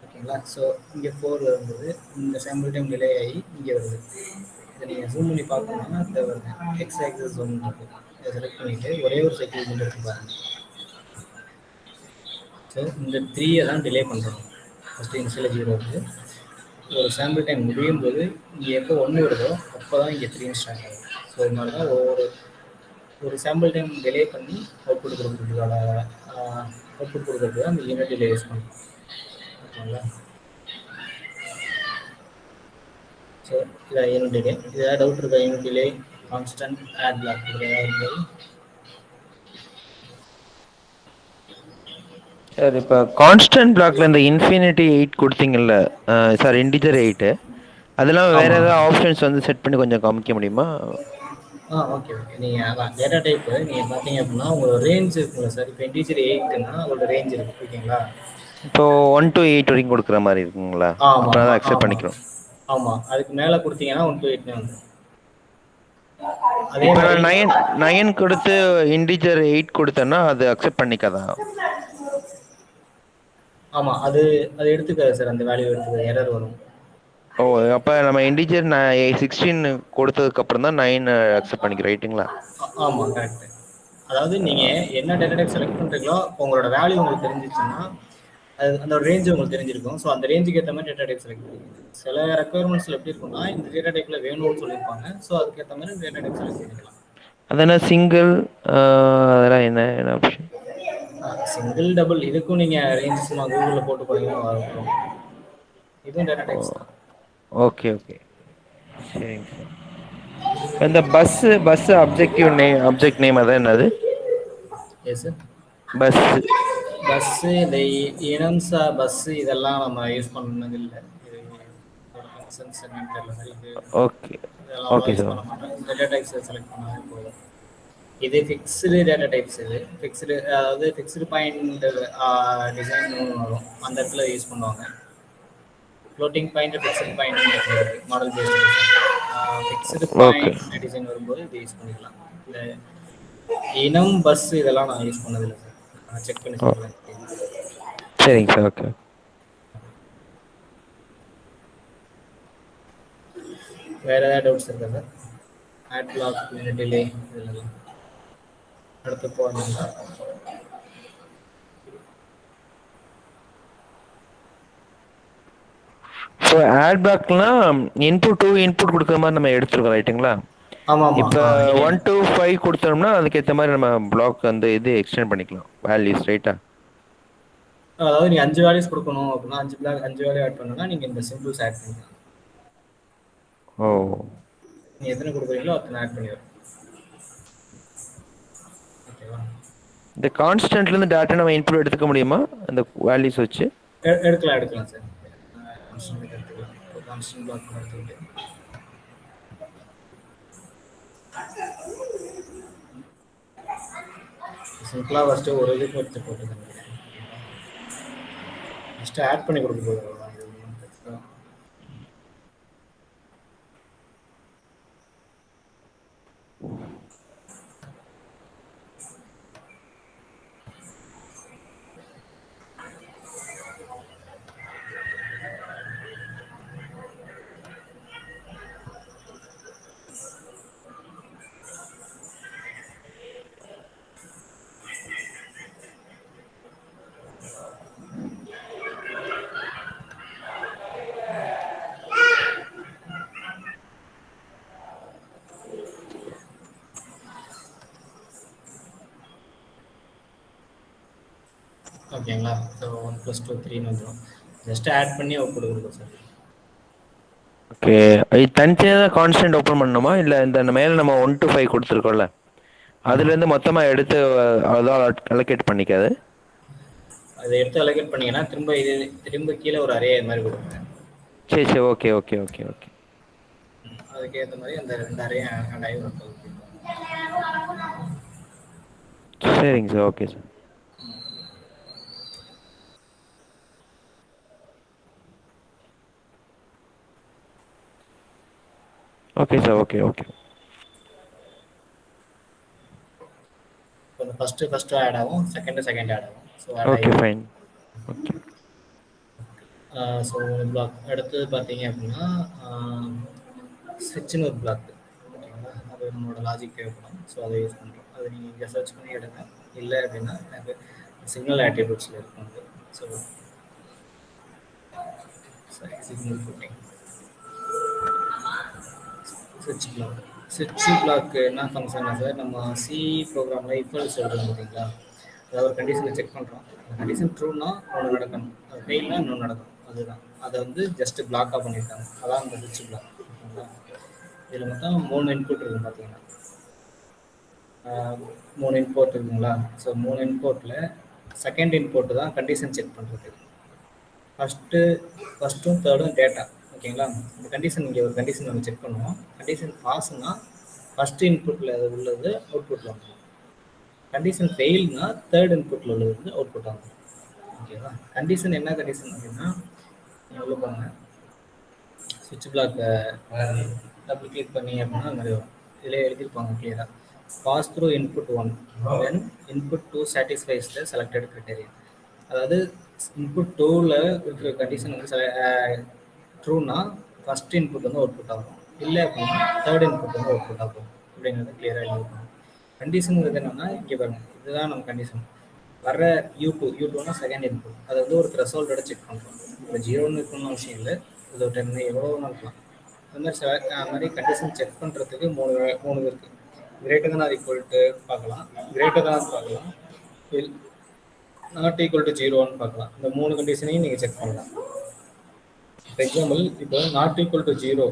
ஓகேங்களா? ஸோ இங்கே 4 வரும்போது இந்த சாம்பிள் டைம் டிலே ஆகி இங்கே வருது. இதை நீங்கள் ஜூம் பண்ணி பார்க்கணுன்னா இந்த வருது எக்ஸ் ஆக்சஸ் ஜூம் இருக்குது. இதை செலக்ட் பண்ணிவிட்டு ஒரே ஒரு சைக்கிள் மட்டும் எடுத்து பாருங்கள். ஸோ இந்த 3 தான் டிலே பண்ணுறோம். ஃபஸ்ட்டு இன்சியல் 0 இருக்குது. ஒரு சாம்பிள் டைம் முடியும் போது இங்கே எப்போ 1 வருதோ அப்போ தான் இங்கே 3 ஸ்டார்ட் ஆகும். ஸோ இது மாதிரி தான் ஒரு சாம்பிள் டைம் டிலே பண்ணி அவுட்புட் கொடுக்குறதுக்கான அவுட்புட் கொடுக்குறது அந்த யூனிட் டிலே யூஸ் பண்ணுறோம். ஓகேங்களா? ஸோ இதான் யூனிட் டிலே. இது ஏதாவது டவுட் இருக்கா? Unit delay, constant, add block இது ஏதாவது இருக்குது? சார் இப்போ கான்ஸ்டன்ட் பிளாக்ல இந்த இன்ஃபினிட்டி 8 கொடுத்தீங்கல்ல, சார் இன்டிஜர் 8, அதெல்லாம் வேற ஏதாவது ஆப்ஷன்ஸ் வந்து செட் பண்ணி கொஞ்சம் காமிக்க முடியுமா? Okay okay. நீங்கள் அதான் டேட்டா டைப்பு நீங்கள் பார்த்தீங்க அப்படின்னா உங்களோட ரேஞ்ச் இருக்குல்ல சார். இப்போ இன்டிஜர் 8னா அதோட ரேஞ்ச் இருக்குது. ஓகேங்களா? இப்போ 1 to 8 வரைக்கும் கொடுக்குற மாதிரி இருக்குங்களா? அப்புறம் தான் அக்செப்ட் பண்ணிக்கிறோம். ஆமாம், அதுக்கு மேலே கொடுத்தீங்கன்னா 1 to 8 வந்து அதே மாதிரி 9 கொடுத்து இன்டிஜர் 8 கொடுத்தேன்னா அது அக்செப்ட் பண்ணிக்காதா? ஆமாம், அது எடுத்துக்காது சார். அந்த வேல்யூ எடுத்துக்காது, எரர் வரும். ஓ, அப்போ நம்ம இன்டிஜர் 16 கொடுத்ததுக்கு அப்புறம் தான் 9 அக்செப்ட் பண்ணிக்கிறோம், ரைட்டுங்களா? ஆமாம், கரெக்ட். அதாவது நீங்கள் என்ன டேட்டா டைப் செலக்ட் பண்ணுறீங்களோ உங்களோட வேல்யூ உங்களுக்கு தெரிஞ்சிச்சுன்னா அது அந்த ரேஞ்சு உங்களுக்கு தெரிஞ்சிருக்கும். ஸோ அந்த ரேஞ்சுக்கு ஏற்ற மாதிரி டேட்டா டைப் செலக்ட் பண்ணிக்கணும். சில ரெக்குயர்மெண்ட்ஸில் எப்படி இருக்கும்னா இந்த டேட்டா டைப்பில் வேணும்னு சொல்லியிருப்பாங்க. ஸோ அதுக்கேற்ற மாதிரி டேட்டா டைப் செலக்ட் பண்ணிக்கலாம். அதெல்லாம் சிங்கிள், அதெல்லாம் என்ன ஆப்ஷன்? சிங்கிள், டபுள் இதுக்கும் நீங்கள் ரேஞ்ச் சும்மா கூகுளில் போட்டு போனீங்கன்னா வரும். இதுவும் டேட்டா டைப்ஸ் தான். ஓகே ஓகே, சரிங்க சார். இந்த பஸ் அப்ஜெக்ட் நேம் அதான் என்னது? Yes sir. பஸ்ஸு இந்த இனம்ஸா பஸ்ஸு இதெல்லாம் நம்ம யூஸ் பண்ணது இல்லை. இது ஃபங்க்ஷன்ஸ் என்னன்னு தெரியல சார். இது ஓகே இதெல்லாம் ஓகே யூஸ் சார். பண்ண மாட்டோம். இந்த டேட்டா டைப்ஸ் செலக்ட் பண்ணாலே போதும். இது ஃபிக்ஸ்டு டேட்டா டைப்ஸ். இது ஃபிக்ஸ்டு, அதாவது ஃபிக்ஸ்டு பாயிண்ட் டிசைன் வரும், அந்த இடத்துல யூஸ் பண்ணுவாங்க. Floating point, fixed point model based fixed point design வரும்போது இது யூஸ் பண்ணிக்கலாம். இந்த இனம் பஸ் இதெல்லாம் நான் யூஸ் பண்ணதில்லை சார். நான் செக் பண்ணி சொல்கிறேன். சரிங்க சார். ஓகே. வேறு ஏதாவது டவுட்ஸ் இருக்கா சார்? ஆட் பிளாக், டிலே இதெல்லாம் அடுத்து போகணுங்களா? ஸோ ஆட் பிளாக்னா இன்புட் 2 இன்புட் கொடுக்குற மாதிரி நம்ம எடுத்துருக்கோம் ரைட்டுங்களா? ஆமாம் ஆமாம். இப்போ 1 to 5 கொடுத்தோம்னா அதுக்கேற்ற மாதிரி நம்ம பிளாக் வந்து இது எக்ஸ்டெண்ட் பண்ணிக்கலாம் வேல்யூஸ் ரைட்டா? அதாவது நீ 5 வேல்யூஸ் கொடுக்கணும் அப்படின்னா 5 வேல்யூ ஆட் பண்ணணும்னா நீங்கள் இந்த சிம்பிள்ஸ் ஆட் பண்ணிக்கலாம். ஓ நீ எத்தனை கொடுக்குறீங்களோ அத்தனை ஆட் பண்ணிடுறோம். ஓகேவா? இந்த கான்ஸ்டன்ட்லேருந்து டேட்டா நம்ம இன்புட் எடுத்துக்க முடியுமா அந்த வேல்யூஸ் வச்சு? எடுக்கலாம் சார். கான்ஸ்டன்ட் எடுத்துக்கலாம். இப்போ கான்ஸ்டன்ட் பிளாக் எடுத்துக்கிட்டு சிம்பிளாக ஃபஸ்ட்டு ஒரு இதுக்கு எடுத்து போட்டுக்கோங்க. ஃபஸ்ட்டு ஆட் பண்ணி கொடுக்க போதும். ஓகேங்களா? ஸோ 1 + 2 3ன்னு வந்துடும். ஜஸ்ட் ஆட் பண்ணி அவுட்புட் கொடுக்கும் சார். ஓகே, இது தனித்தனியாக தான் கான்ஸ்டன்ட் ஓப்பன் பண்ணணுமா இல்லை இந்த மேலே நம்ம 1 to 5 கொடுத்துருக்கோம்ல அதுலேருந்து மொத்தமாக எடுத்து அதான் அலோகேட் பண்ணிக்காது? அதை எடுத்து அலோகேட் பண்ணிங்கன்னா திரும்ப கீழே ஒரு அரே மாதிரி கொடுக்குங்க. சரி ஓகே ஓகே ஓகே ஓகே. அதுக்கேற்ற மாதிரி அந்த 2 அரே ஆட் ஆகி வரும். சரிங்க sir. Okay sir. Okay sir. Okay okay. இப்போ ஃபஸ்ட்டு ஆட் ஆகும், செகண்ட் ஆட் ஆகும். So okay fine. Okay. So block அடுத்தது பார்த்தீங்க அப்படின்னா ஸ்விட்ச்னு ஒரு பிளாக். ஓகேங்களா? அது நம்மளோட லாஜிக் தேவைப்படும். ஸோ அதை யூஸ் பண்ணுறோம். அது நீங்கள் இங்கே சர்ச் பண்ணி எடுங்க. இல்லை அப்படின்னா எனக்கு சிக்னல் ஆட்ரிபியூட்ஸில் இருக்கும். ஸோ சரி, சிக்னல் ஃபுட்டிங் ஸ்விட்ச் பிளாக் என்ன ஃபங்க்ஷன்னா சார், நம்ம சி ப்ரோக்ராமில் இஃபல்ஸ் எழுதுறோம் பார்த்தீங்களா? அதாவது ஒரு கண்டிஷனை செக் பண்ணுறோம். அந்த கண்டிஷன் ட்ரூனா ஒன்று நடக்கணும், அது ஃபெயில்னா இன்னொன்று நடக்கும். அதுதான் அதை வந்து ஜஸ்ட் பிளாக்காக பண்ணியிருக்காங்க. அதான் அந்த ஸ்விட்ச் பிளாக். ஓகேங்களா? இதில் மொத்தம் 3 இன்புட் இருக்கும் பார்த்தீங்கன்னா. 3 இன்புட் இருக்குங்களா? ஸோ 3 இன்புட்டில் செகண்ட் இன்புட்டு தான் கண்டிஷன் செக் பண்ணுறது. ஃபஸ்ட்டும் தேர்டும் டேட்டா. ஓகேங்களா? இந்த கண்டிஷன் இங்கே ஒரு கண்டிஷன் நம்ம செக் பண்ணுவோம். கண்டிஷன் பாஸ்னா ஃபஸ்ட்டு இன்புட்டில் அது உள்ளது அவுட்புட்டில் வந்துடும். கண்டிஷன் ஃபெயில்னா தேர்ட் இன்புட்டில் உள்ளது வந்து அவுட்புட் ஆகும். ஓகேவா? கண்டிஷன் என்ன கண்டிஷன் அப்படின்னா, நீங்கள் உள்ள போங்க, ஸ்விட்ச் பிளாக்கை டபுள் கிளிக் பண்ணி அப்படின்னா அந்த மாதிரி வரும். இதிலே எழுதியிருப்பாங்க கிளியராக. Pass through input 1 then input 2 satisfies the selected criteria. அதாவது இன்புட் 2ல் இருக்கிற கண்டிஷன் வந்து ட்ரூனா ஃபஸ்ட் இன்புட் வந்து அவுட்புட் ஆகும், இல்லை அப்படின்னா தேர்ட் இன்புட் வந்து அவுட்புட் ஆகும் அப்படிங்கிறது கிளியராக எழுதியிருப்பாங்க. கண்டிஷனுங்கிறது என்னென்னா இங்கே பாருங்க, இதுதான் நம்ம கண்டிஷன். வர யூ2னா செகண்ட் இன்புட். அதை வந்து ஒரு த்ரெஷோல்டோட செக் பண்ணுறோம். இப்போ 0ன்னு இருக்கணும்னு அவசியம் இல்லை, இது ஒரு 10 எவ்வளோன்னு இருக்கலாம். அது மாதிரி கண்டிஷன் செக் பண்ணுறதுக்கு மூணு இருக்குது. கிரேட்டர் தான் ஈக்குவல் டு பார்க்கலாம், கிரேட்டர் தான் பார்க்கலாம், நாட் ஈக்குவல் டு 0ன்னு பார்க்கலாம். இந்த 3 கண்டிஷனையும் நீங்கள் செக் பண்ணலாம். ஃபார் எக்ஸாம்பிள், இப்போ நாட் ஈக்குவல் டு 0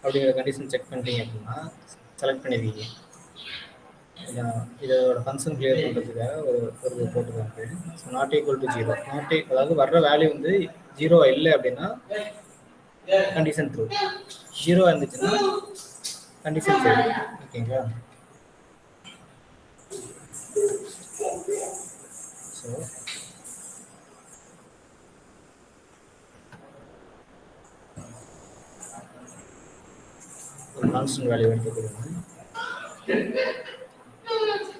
அப்படிங்கிற கண்டிஷன் செக் பண்ணிட்டீங்க அப்படின்னா செலக்ட் பண்ணியிருக்கீங்க. இதோட ஃபங்க்ஷன் கிளியர் பண்ணுறதுக்காக ஒரு போட்டுருக்காங்க. ஸோ நாட் ஈக்குவல் டு 0, அதாவது வர்ற வேல்யூ வந்து 0 இல்லை அப்படின்னா கண்டிஷன் ட்ரூ, 0 இருந்துச்சுன்னா கண்டிஷன் ஃபெயில். ஓகேங்களா? ஸோ ஒரு கான்ஸ்டன்ட் வேல்யூ எடுத்து கொடுங்க,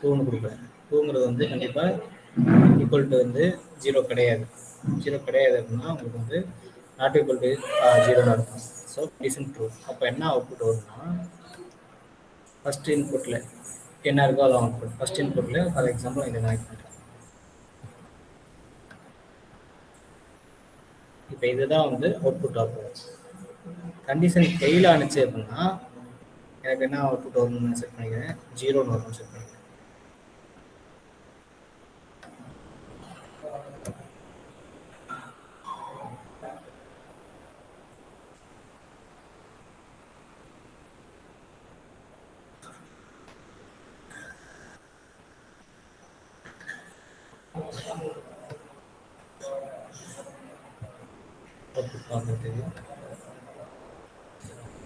2ன்னு கொடுக்குறேன். 2ங்கிறது வந்து கண்டிப்பாக ஈக்குவல் டு வந்து 0 கிடையாது. 0 கிடையாது அப்படின்னா உங்களுக்கு வந்து நாட் ஈக்குவல் டு 0ன்னு இருக்கும். So condition true. அப்போ என்ன அவுட்புட் வரும்னா, ஃபஸ்ட் இன்புட்டில் என்ன இருக்கோ அது அவுட்புட். ஃபஸ்ட் இன்புட்டில் ஃபார் எக்ஸாம்பிள் இதை கனெக்ட் பண்ணுறேன். இப்போ இதுதான் வந்து அவுட்புட் ஆகும். கண்டிஷன் ஃபெயில் ஆனிச்சு அப்படின்னா எனக்கு என்ன அவுட்புட் வரும்னு செட் பண்ணிக்கிறேன், 0ன்னு வரும்னு செட் பண்ணிக்கிறேன். அவுட்புட் பார்க்குறதுக்கு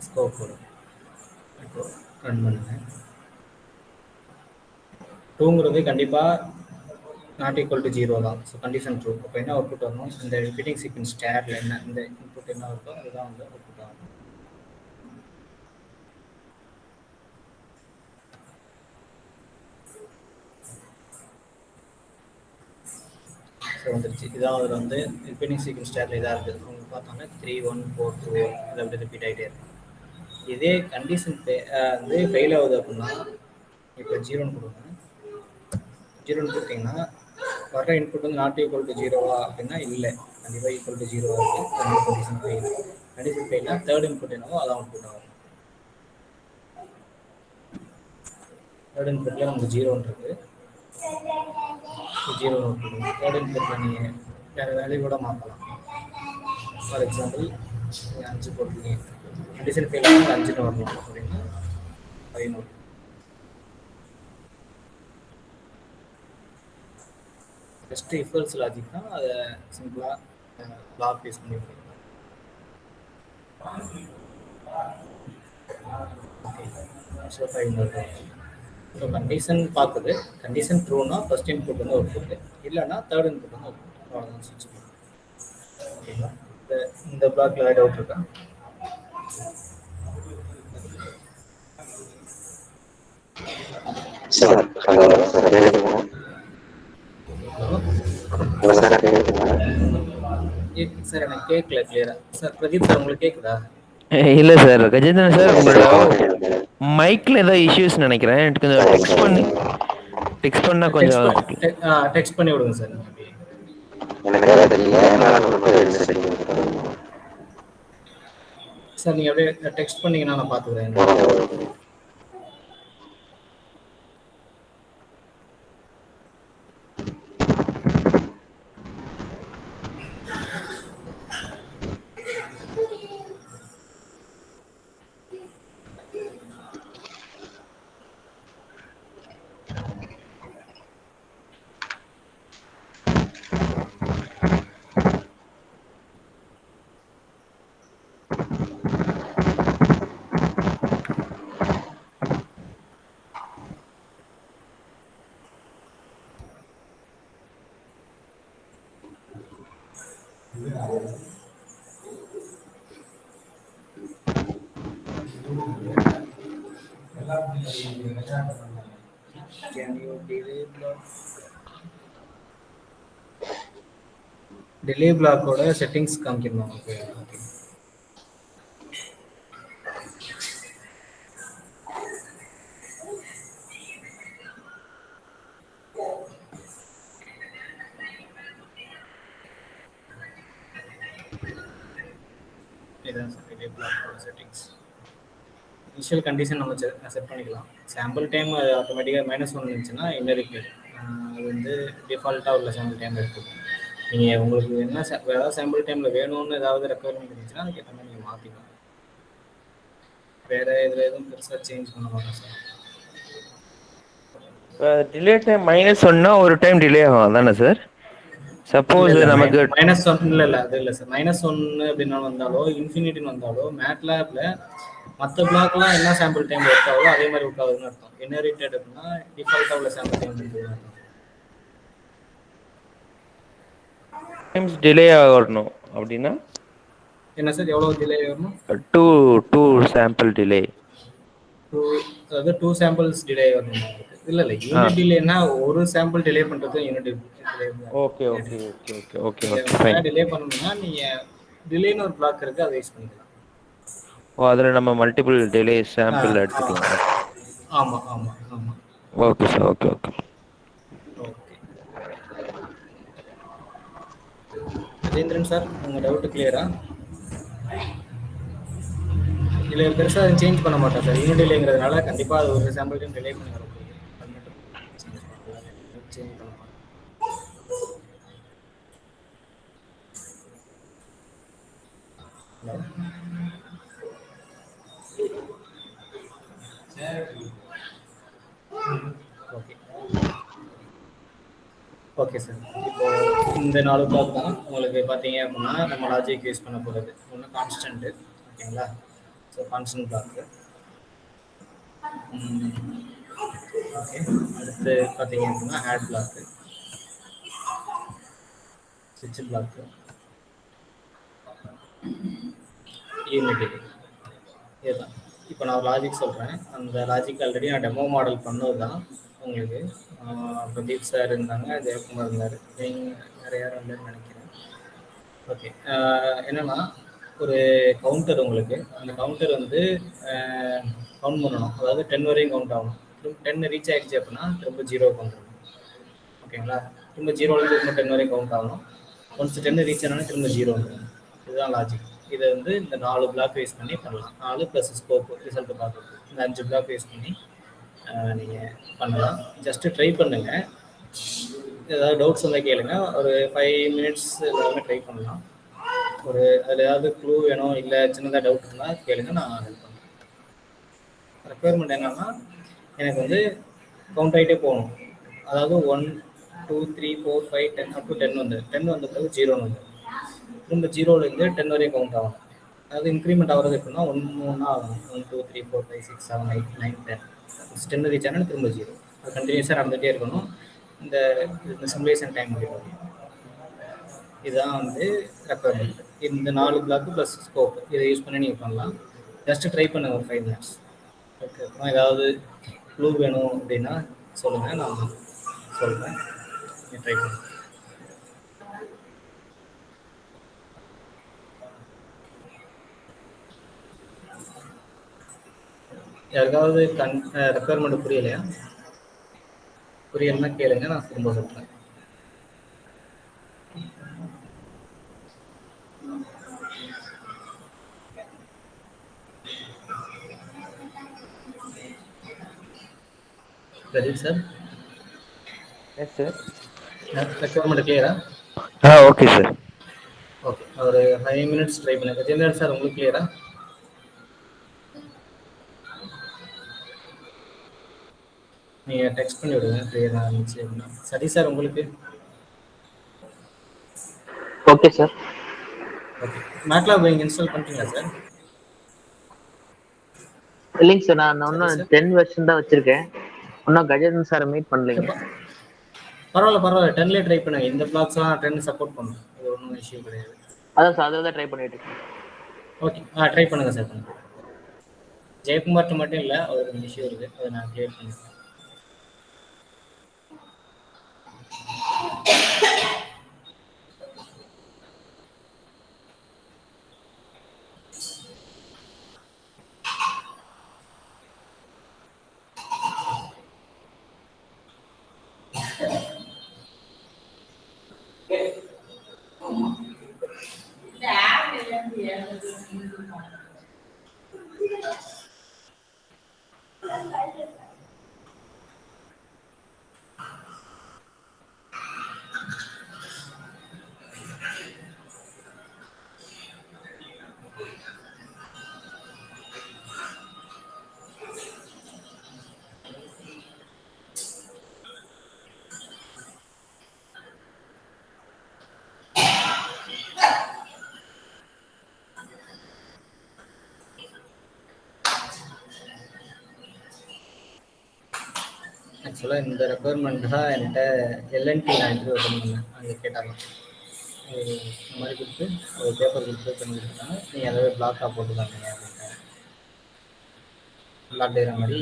ஸ்கோப் வரும். இப்போ ரன் பண்ணுங்க. 2ங்கிறது கண்டிப்பாக நாட் ஈக்குவல் டு 0 தான். So condition true. அப்போ என்ன அவுட்புட் வரணும், இந்த ரிப்பீட்டிங் சீக்வன்ஸ் ஸ்டேரில் என்ன இந்த இன்புட் என்ன இருக்கோ அதுதான் வந்து அவுட்புட் ஆகும். ஸோ வந்துருச்சு. இதான் அதில் வந்து ரிப்பீட்டிங் சீக்வன்ஸ் ஸ்டேரில் இதாக இருக்குது. அவங்க பார்த்தோன்னா 3 1 4 2 1 இது அப்படி ரிப்பீட் ஆகிட்டே இருக்கும். இதே கண்டிஷன் வந்து ஃபெயில் ஆகுது அப்படின்னா இப்போ 0ன்னு கொடுங்க. 0ன்னு கொடுத்தீங்கன்னா வர இன்புட் வந்து நாட் ஈக்குவல் டு 0வா அப்படின்னா இல்லை, கண்டிப்பாக ஈக்குவல் டு 0 இருக்குது. Condition fail. கண்டிஷன் ஃபெயில்னா தேர்ட் இன்புட் என்னவோ அதான் அவுட்புட் ஆகும். தேர்ட் இன்புட்டில் நமக்கு 0ன்னு இருக்குது. 0 அவுட்புட். தேர்ட் இன்புட்டில் நீங்கள் வேறு வேல்யூ கூட மாற்றலாம். ஃபார் எக்ஸாம்பிள் 5 போட்டுருக்கீங்க, கண்டிஷன் ஃபெயில் ஆனால் 5ன்னு வரணும் அப்படின்னா 5 ஜஸ்ட் இஃபல்ஸ் லாஜிக் தான். அதை சிம்பிளாக பிளாக் யூஸ் பண்ணி பண்ணிக்கலாம். ஓகே, ஸோ 5 ஸோ கண்டிஷன் பார்க்குது. கண்டிஷன் ட்ரூனா ஃபர்ஸ்ட் இன்புட் வந்து அவுட்புட், இல்லைன்னா தேர்ட் இன்புட் வந்து அவுட்புட். அவ்வளோதான் சுவிட்ச். ஓகேங்களா? இந்த பிளாக்ல ஏதாவது டவுட் இருக்கா? சார் எனக்கு கேட்கல கிளியரா. சார் பிரதீப் சார் உங்களுக்கு கேட்குதா? இல்லை சார், கஜேந்திரன் சார் உங்களோட மைக்கில் ஏதோ இஷ்யூஸ் நினைக்கிறேன். எனக்கு கொஞ்சம் டெக்ஸ்ட் பண்ணால் கொஞ்சம் டெக்ஸ்ட் பண்ணி விடுங்க சார். சார் நீங்கள் அப்படியே டெக்ஸ்ட் பண்ணீங்கன்னா நான் பார்த்துக்கிறேன். டிலே பிளாக்கோட செட்டிங்ஸ் காமிக்கணும் நமக்கு. இதுதான் சார் டிலே பிளாக்கோட செட்டிங்ஸ். இனிஷியல் கண்டிஷன் நம்ம செட் பண்ணிக்கலாம். சாம்பிள் டைம் ஆட்டோமேட்டிக்காக -1 இருந்துச்சுன்னா இன்னருக்கு அது வந்து டிஃபால்ட்டாக உள்ள சாம்பிள் டைம் எடுத்துக்கும். நீங்கள் உங்களுக்கு என்ன ஏதாவது சாம்பிள் டைமில் வேணும்னு ஏதாவது ரெக்குவயர்மெண்ட் இருந்துச்சுன்னா அதுக்கேற்ற மாதிரி நீங்கள் மாற்றிக்கலாம். வேறு இதில் எதுவும் பெருசாக சேஞ்ச் பண்ண மாட்டோம் சார். டிலே டைம் -1னா ஒரு டைம் டிலே ஆகும் தானே சார்? சப்போஸ் நமக்கு -1 இல்லை அது இல்லை சார். -1 அப்படின்னா வந்தாலோ இன்ஃபினிட்டின்னு வந்தாலோ மேட்லேப்ல மற்ற பிளாக்லாம் என்ன சாம்பிள் டைம் ஒர்க் ஆகுதோ அதே மாதிரி ஒர்க் ஆகுதுன்னு அர்த்தம். இன்ஹெரிட்டட் அப்படின்னா டிஃபால்ட்டாக உள்ள சாம்பிள் டைம் இருக்குதுன்னு அர்த்தம். டைம்ஸ் டிலே ஆகணும் அப்படின்னா என்ன சார் எவ்வளோ டிலே வரணும்? 2 சாம்பிள் டிலே. அதாவது 2 சாம்பிள்ஸ் டிலே வரணும். இல்லை யூனிட் டிலேனா ஒரு சாம்பிள் டிலே பண்ணுறது unit delay. Okay okay okay okay okay okay fine. Delay பண்ணணும்னா நீங்கள் டிலேன்னு ஒரு பிளாக் இருக்குது, அதை யூஸ் பண்ணிக்கலாம். ஓ, அதில் நம்ம மல்டிபிள் டிலே சாம்பிள் எடுத்துக்கலாம். ஆமாம் ஆமாம் ஆமாம். Okay sir, okay okay okay. Gajendran sir, உங்கள் டவுட்டு கிளியரா? இல்லை பெருசாக அதை சேஞ்ச் பண்ண மாட்டோம் சார். யூனிட் டிலேங்கிறதுனால கண்டிப்பாக அது ஒரு சாம்பிள் டிலே பண்ணி வரப்போகுது. அது மட்டும் சேஞ்ச் பண்ணலாம், சேஞ்ச் பண்ண மாட்டோம். Okay okay sir. இப்போ இந்த 4 பிளாக் தான் உங்களுக்கு பார்த்தீங்க அப்படின்னா நம்ம லாஜிக் யூஸ் பண்ண போகிறது. ஒன்று கான்ஸ்டன்ட்டு, ஓகேங்களா? So constant block. ஓகே, அடுத்து பார்த்தீங்க அப்படின்னா ஆட் பிளாக்கு, ஸ்விட்ச் பிளாக்கு, யூனிட்டி. இதுதான். இப்போ நான் ஒரு லாஜிக் சொல்கிறேன். அந்த லாஜிக் ஆல்ரெடி நான் டெமோ மாடல் பண்ணது தான் உங்களுக்கு. பிரதீப் சார் இருந்தாங்க, ஜெயக்குமார் இருந்தார், நீங்கள் வேறு யாரும் இல்லைன்னு நினைக்கிறேன். ஓகே, என்னென்னா ஒரு கவுண்டர் உங்களுக்கு, அந்த கவுண்டர் வந்து கவுண்ட் பண்ணணும். அதாவது 10 வரையும் கவுண்ட் ஆகணும். திரும்ப 10 ரீச் ஆகிடுச்சு அப்படின்னா திரும்ப 0க்கு வந்துடணும். ஓகேங்களா? திரும்ப 0லேருந்து திரும்ப 10 வரையும் கவுண்ட் ஆகணும். ஒன்ஸ் 10 ரீச் ஆனாலும் திரும்ப 0 வந்துடும். இதுதான் லாஜிக். இதை வந்து இந்த 4 பிளாக் யூஸ் பண்ணி பண்ணலாம். 4 ப்ளஸ் ஸ்கோப் ரிசல்ட் பார்க்குறது, இந்த 5 பிளாக் யூஸ் பண்ணி நீங்கள் பண்ணலாம். ஜஸ்ட்டு ட்ரை பண்ணுங்கள். ஏதாவது டவுட்ஸ் வந்தால் கேளுங்க. ஒரு 5 மினிட்ஸ் எல்லாமே ட்ரை பண்ணலாம். ஒரு அதில் ஏதாவது க்ளூ வேணும், இல்லை சின்னதாக டவுட் இருந்தால் கேளுங்க, நான் ஹெல்ப் பண்ணுறேன். ரெக்குயர்மெண்ட் என்னன்னா, எனக்கு வந்து கவுண்ட் ஆகிட்டே போகணும். அதாவது 1 2 3 4 5 10 அப் டு 10 வந்து 10 வந்த பிறகு 0 வந்து திரும்ப 0லேருந்து 10 வரையும் கவுண்ட் ஆகும். அதாவது இன்க்ரிமெண்ட் ஆகிறது எப்படின்னா 1 ஆகும். 1 2 3 4 5 6 7 8 9 10 10 ரீச் ஆனால் திரும்ப 0. அது கண்டினியூஸாக நடந்துகிட்டே இருக்கணும். இந்த சிமுலேஷன் டைம் முடியும். இதுதான் வந்து ரெக்குயர்மெண்ட். இந்த 4 பிளாக்கு ப்ளஸ் ஸ்கோப் இதை யூஸ் பண்ணி நீங்கள் பண்ணலாம். ஜஸ்ட்டு ட்ரை பண்ணுங்கள் ஒரு 5 மினிட்ஸ். ஓகே, அப்புறம் ஏதாவது க்ளூ வேணும் அப்படின்னா சொல்லுங்கள், நான் சொல்கிறேன். நீங்கள் ட்ரை பண்ணுங்கள். யாருக்காவது ரெக்குயர்மெண்ட் புரியலையா? புரியலைன்னா கேளுங்க, நான் திரும்ப சொல்கிறேன். Pradeep sir, yes sir. Requirement கிளியரா? Okay sir. ஓகே, ஒரு 5 மினிட்ஸ் ட்ரை பண்ணுங்க. ஜெனரல் சார், உங்களுக்கு கிளியரா? நீங்கள் டெக்ஸ்ட் பண்ணி விடுங்க கிளியராக இருந்துச்சு அப்படின்னா. சரி சார், உங்களுக்கு? Okay sir. ஓகே, மேட்லாப் நீங்கள் இன்ஸ்டால் பண்ணிட்டீங்களா சார்? இல்லைங்க சார், நான் இன்னும் 10 வெர்ஷன் தான் வச்சிருக்கேன். இன்னும் கஜேந்திரன் சாரை மீட் பண்ணலைங்க. பரவாயில்ல 10லேயே ட்ரை பண்ணுங்க. இந்த பிளாக்ஸ்லாம் 10 சப்போர்ட் பண்ணும், அது ஒன்றும் இஷ்யூ கிடையாது. அதான் சார், அதை தான் ட்ரை பண்ணிட்டு இருக்கேன். ஓகே, ட்ரை பண்ணுங்கள் சார். பண்ணுங்கள். ஜெயக்குமார்ட்ட மட்டும் இல்லை, அவருக்கு ஒரு இஷ்யூ இருக்குது, அதை நான் கிளியர் பண்ணிக்கிறேன். ஆக்சுவலாக இந்த ரெக்குயர்மெண்ட் தான் என்கிட்ட எல்என்டி நான் இன்டர்வியூ பண்ணேன். அங்கே கேட்டாங்க, இந்த மாதிரி கொடுத்து ஒரு பேப்பர் கொடுத்து பண்ணி கொடுத்துருக்காங்க, நீங்கள் அதாவது பிளாக்காக போட்டுக்காங்க அப்படின்ட்டு பிளாக் டேகிற மாதிரி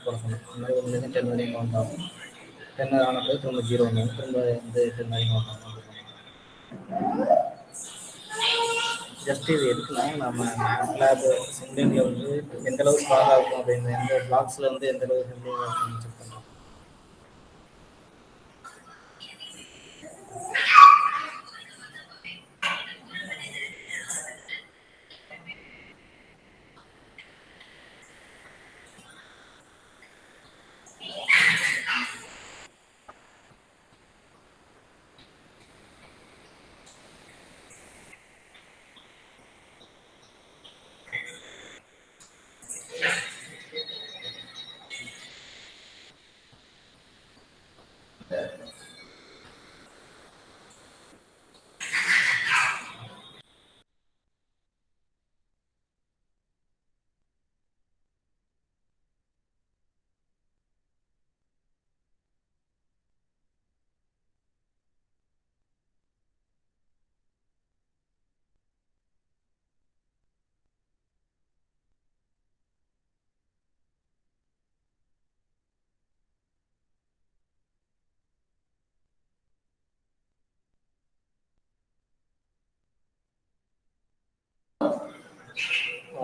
போட சொன்னேன். இந்த மாதிரி 1லேருந்து 10 வரையும் கவுண்ட் ஆகும். 10 ஆன பிறகு திரும்ப 0 வந்து திரும்ப வந்து 10 வரையும் கவுண்ட் ஆகும். ஜஸ்ட் இது எதுக்குன்னா, நம்ம மேட்லாப் சிம்லிங்கில் வந்து எந்தளவு ஸ்ட்ராங்காக இருக்கும் அப்படின்னு, எந்த பிளாக்ஸில் வந்து எந்தளவு சிம்லிங்காக இருக்கும்னு செக் பண்ணுறோம்.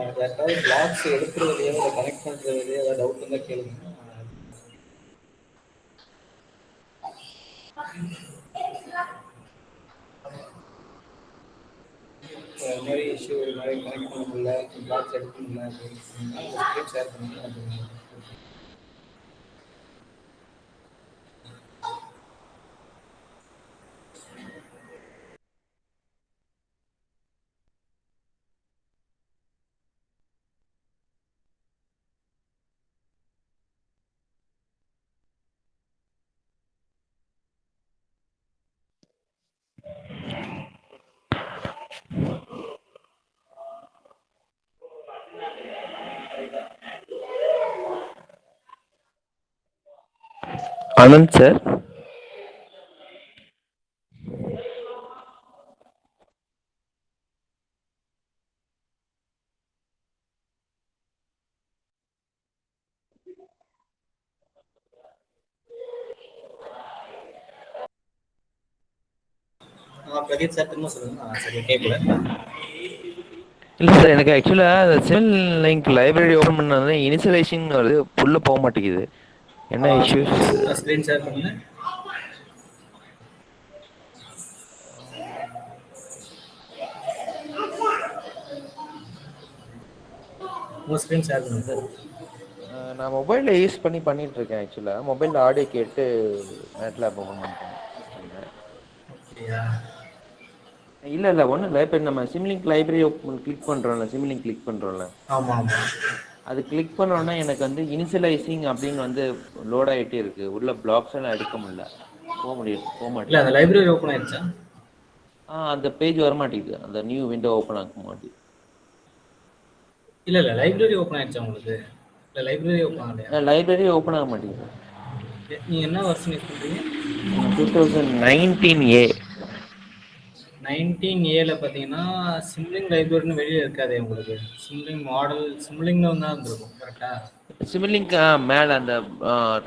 யாருக்காவது பிளாக்ஸ் எடுக்கிறதுலையோ இல்லை கனெக்ட் பண்ணுறதுலையோ ஏதாவது டவுட் இருந்தால் கேளுங்க. இது மாதிரி இஷ்யூ இது மாதிரி கனெக்ட் பண்ண முடியல, பிளாக்ஸ் எடுக்க முடியல அப்படின்னு சொன்னீங்கன்னா ஸ்க்ரீன் ஷேர் பண்ணி அப்படின்னு. Anand sir. பிரதீப் சார் திரும்ப சொல்லுங்க. சரி, கேட்கல. இல்லை சார், எனக்கு ஆக்சுவலாக சிவில் லிங்க் லைப்ரரி ஓப்பன் பண்ணாலே இனிஷியலைசிங் வருது, உள்ளே போக மாட்டேங்குது. என்ன இஷ்யூஸ்? ஸ்க்ரீன் ஷேர் பண்ணுங்க. உங்கள் ஸ்க்ரீன் ஷேர் பண்ணுங்க சார். நான் மொபைலில் யூஸ் பண்ணிட்டு இருக்கேன். ஆக்சுவலாக மொபைலில் ஆடியோ கேட்டு மேட்லேப் ஓப்பன் பண்ணிட்டேன் சிஸ்டமில். அப்படியா? இல்லை ஒன்றும் இல்லை. இப்போ நம்ம சிம்லிங்க் லைப்ரரி கிளிக் பண்ணுறோம்ல, சிம்லிங்க் கிளிக் பண்ணுறோம்ல, ஆமாம் ஆமாம். அது கிளிக் பண்ணோன்னா எனக்கு வந்து இனிஷியலைசிங் அப்படின்னு வந்து லோட் ஆகிட்டே இருக்கு. உள்ள பிளாக்ஸ் எல்லாம் எடுக்க முடியல, போக இல்லை, மாட்டேங்குது. அந்த லைப்ரரி ஓப்பன் ஆயிடுச்சா? அந்த பேஜ் வர மாட்டேங்குது, அந்த நியூ விண்டோ ஓப்பன் ஆக மாட்டேங்குது. இல்லை லைப்ரரி ஓப்பன் ஆயிடுச்சா உங்களுக்கு? இல்லை லைப்ரரி ஓப்பன் ஆகலையா? லைப்ரரி ஓப்பன் ஆக மாட்டேங்குது. நீங்கள் என்ன வெர்ஷன் யூஸ் பண்ணுறீங்க? 2019A. 19Aல பார்த்தீங்கன்னா சிம்லிங் லைப்ரரின்னு வெளியே இருக்காதே உங்களுக்கு. சிம்லிங் மாடல் சிம்லிங்னு தான் இருந்திருக்கும், கரெக்டா? சிமிலிங்க் மேலே அந்த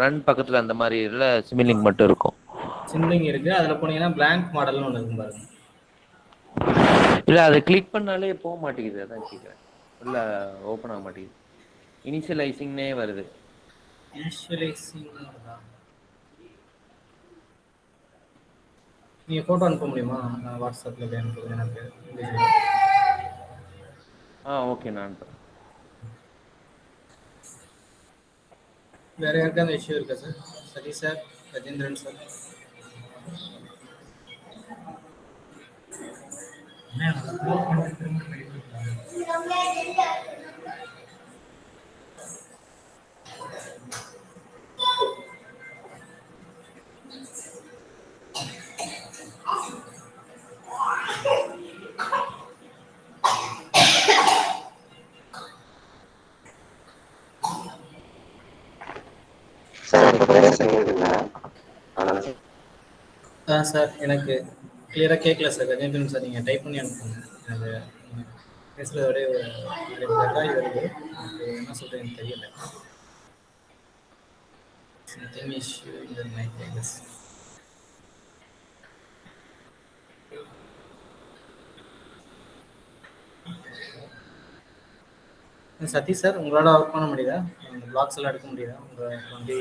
ரன் பக்கத்தில் அந்த மாதிரி இல்லை, சிமிலிங்க் மட்டும் இருக்கும். சிம்லிங் இருக்கு, அதில் போனீங்கன்னா பிளாங்க் மாடல்னு ஒன்று இருக்கும் பாருங்க. இல்லை, அதை கிளிக் பண்ணாலே போக மாட்டேங்குது. அதான் கேட்குறேன், உள்ள ஓப்பன் ஆக மாட்டேங்குது. இனிஷியலைசிங்னே வருது. இனிஷியலைசிங் வருதா? நீங்கள் ஃபோட்டோ அனுப்ப முடியுமா? வாட்ஸ்அப்பில் போய் அனுப்புங்க எனக்கு. ஓகே, நான் வேறு யாருக்காவது இஷ்யூ இருக்கா sir? Satish sir, Gajendran sir. Sir எனக்கு கிளியராக கேட்கல சார். கஜேந்திரன் சார், நீங்கள் டைப் பண்ணி அனுப்புங்க. எனக்கு பேசுகிறதோட வருது, என்ன சொல்கிறேன்னு தெரியல. சம்திங் இஷ்யூ இந்த mic, I guess. Satish sir, உங்களால் ஒர்க் பண்ண முடியுதா? அந்த பிளாக்ஸ் எல்லாம் எடுக்க முடியுதா உங்கள் 20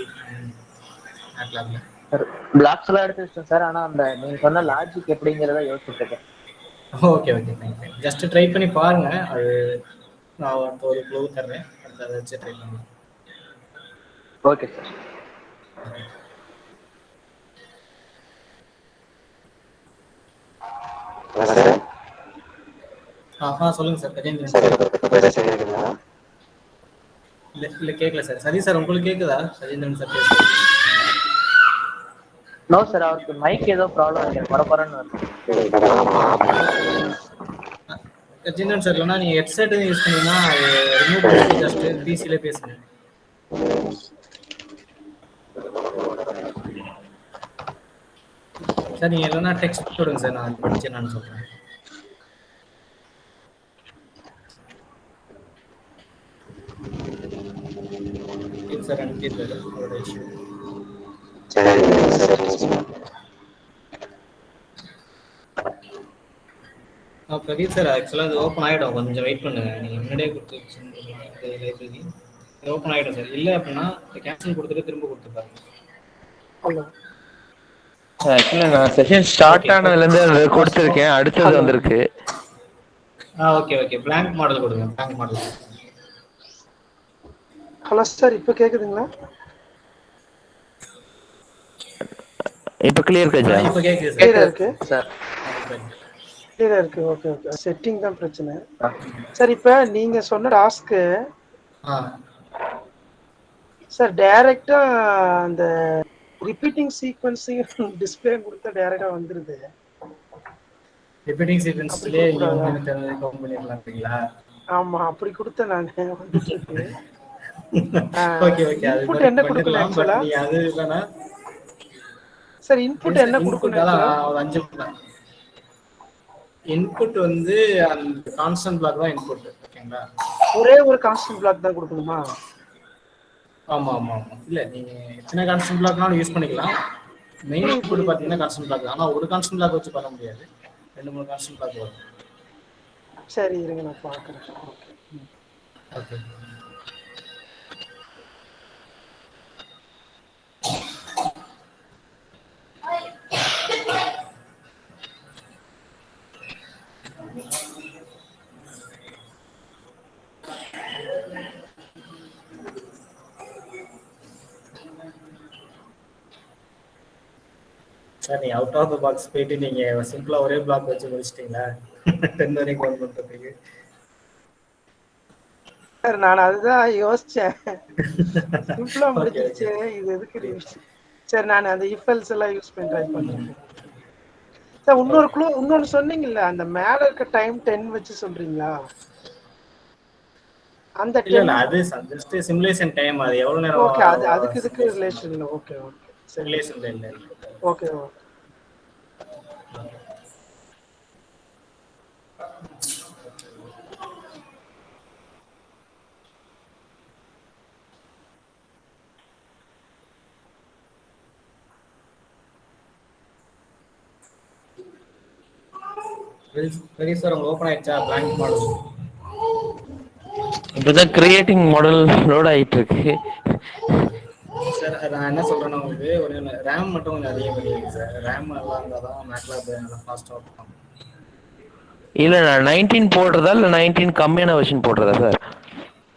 மேட்லாப்ல? சார் பிளாக்ஸ் எல்லாம் எடுத்து வச்சிட்டேன் சார். ஆனால் அந்த நீங்கள் சொன்ன லாஜிக் எப்படிங்கிறத யோசிச்சுட்டு இருக்கேன். Okay thank you. ஜஸ்ட் ட்ரை பண்ணி பாருங்க. அது நான் ஒரு க்ளூ தர்றேன், அதை வச்சு ட்ரை பண்ணலாம். Okay sir. சொல்லுங்க சார். கஜேந்திரன் சார். இல்லை கேட்கல சார். சதீஷ் சார், உங்களுக்கு கேட்குதா? கஜேந்திரன் சார் பேசுறது. நோ சார், அவருக்கு மைக் ஏதோ ப்ராப்ளம் இருக்கு, பரபரன்னு வருது. கஜேந்திரன் சார், இல்லைன்னா நீங்கள் ஹெட்செட் யூஸ் பண்ணீங்கன்னா ரிமூவ் பண்ணிட்டு ஜஸ்ட் பிசியிலே பேசுங்க. சார் நீங்கள் இல்லைன்னா டெக்ஸ்ட் போடுங்க சார், நான் படிச்சு என்னன்னு சொல்கிறேன். சார் அனுப்பிடுறது அவரோட இஷ்யூ. பிரதீப் சார் ஆக்சுவலாக அது ஓப்பன் ஆகிடும், கொஞ்சம் வெயிட் பண்ணுங்க. நீங்கள் முன்னாடியே கொடுத்து வச்சுருந்தீங்க லைப்ரரி, அது ஓப்பன் ஆகிடும் சார். இல்லை அப்படின்னா கேன்சல் கொடுத்துட்டு திரும்ப கொடுத்து பாருங்க. ஹலோ ஆக்சுவலா நான் செஷன் ஸ்டார்ட் ஓகே ஆனதுலேருந்து அது கொடுத்துருக்கேன், அடுத்தது ஹலோ வந்திருக்கு. ஓகே ஓகே, பிளாங்க் மாடல் கொடுங்க, பிளாங்க் மாடல். ஹலோ சார், இப்போ கேக்குதுங்களா? இப்போ கிளியர் கஜா? இப்போ கேட்குது சார். கிளியரா இருக்கு சார். கிளியரா இருக்கு. ஓகே ஓகே, செட்டிங் தான் பிரச்சனை. சார் இப்போ நீங்க சொன்ன டாஸ்க்கு ஆ சார் டைரக்டா அந்த ரிப்பீட்டிங் சீக்வன்ஸையும் டிஸ்பிளே கொடுத்தா டைரக்டா வந்துருது. ரிப்பீட்டிங் அப்படி சீக்வன்ஸ்லேயே இங்கே கொடுக்கூடாதா? வந்து கவுண்ட் பண்ணிடலாம்ங்களா? ஆமா, அப்படி கொடுத்தேன் நான் வந்துட்டு இருக்கு. ஓகே ஓகே, அது இன்புட் என்ன கொடுக்கணும் பண்ணிடலாம். பட் ஆக்சுவலா? நீ அது வேணா சார் இன்புட் என்ன இன்புட் கொடுக்கணும் அதான் ஆக்சுவலா? ஒரு 5 இன்புட் வந்து அந்த கான்ஸ்டன்ட் பிளாக் தான் இன்புட். ஓகேங்களா? ஒரே ஒரு கான்ஸ்டன்ட் பிளாக் தான் கொடுக்கணுமா? ஆமா ஆமா ஆமா, இல்ல நீங்க எத்தனை கான்ஸ்டன்ட் பிளாக்னாலும் யூஸ் பண்ணிக்கலாம். மெயின் இன்புட் பாத்தீங்கன்னா கான்ஸ்டன்ட் பிளாக் தான். ஆனா ஒரு கான்ஸ்டன்ட் பிளாக் வச்சு பண்ண முடியாது, 2-3 கான்ஸ்டன்ட் பிளாக் வரும். சரி இருங்க, நான் பார்க்குறேன். ஓகே சார், நீங்க அவுட் ஆஃப் த பாக்ஸ் போயிட்டு நீங்க சிம்பிளா ஒரே பிளாக் வச்சு முடிச்சிட்டீங்களா 10 வரைக்கும் கவுண்ட் பண்றதுக்கு? சார் நான் அதுதான் யோசிச்சேன். சிம்பிளா முடிஞ்சிருச்சு, இது எதுக்கு ரிவிஷன்? சரி, நான் அந்த இஃபெல்ஸ் எல்லாம் யூஸ் பண்ணி ட்ரை பண்றேன். சார் இன்னொன்னு சொன்னீங்கல்ல, அந்த மேல இருக்க டைம் 10 வச்சு சொல்றீங்களா? அந்த இல்ல அது ஜஸ்ட் சிமுலேஷன் டைம், அது எவ்வளவு நேரம். ஓகே, அதுக்கு இதுக்கு ரிலேஷன் இல்ல. ஓகே ஓகே, சரி சிமுலேஷன்ல இல்ல. Okay okay. சரி சார், உங்க ஓபன் ஆயிடுச்சா பிளாங்க் மாடல்? இப்போதான் கிரியேட்டிங் மாடல் லோட் ஆயிட்டு இருக்கு. சார் நான் என்ன சொல்றேன்னா, உங்களுக்கு ஒரு ரேம் மட்டும் கொஞ்சம் அதிகம் பண்ணிடுங்க சார். ரேம் நல்லா இருந்தால் தான் மேட்லாப் நல்லா ஃபாஸ்ட்டாக இருக்கும். இல்ல நான் 19 போடுறதா இல்ல 19 கம்மியான வெர்ஷன் போடுறதா சார்?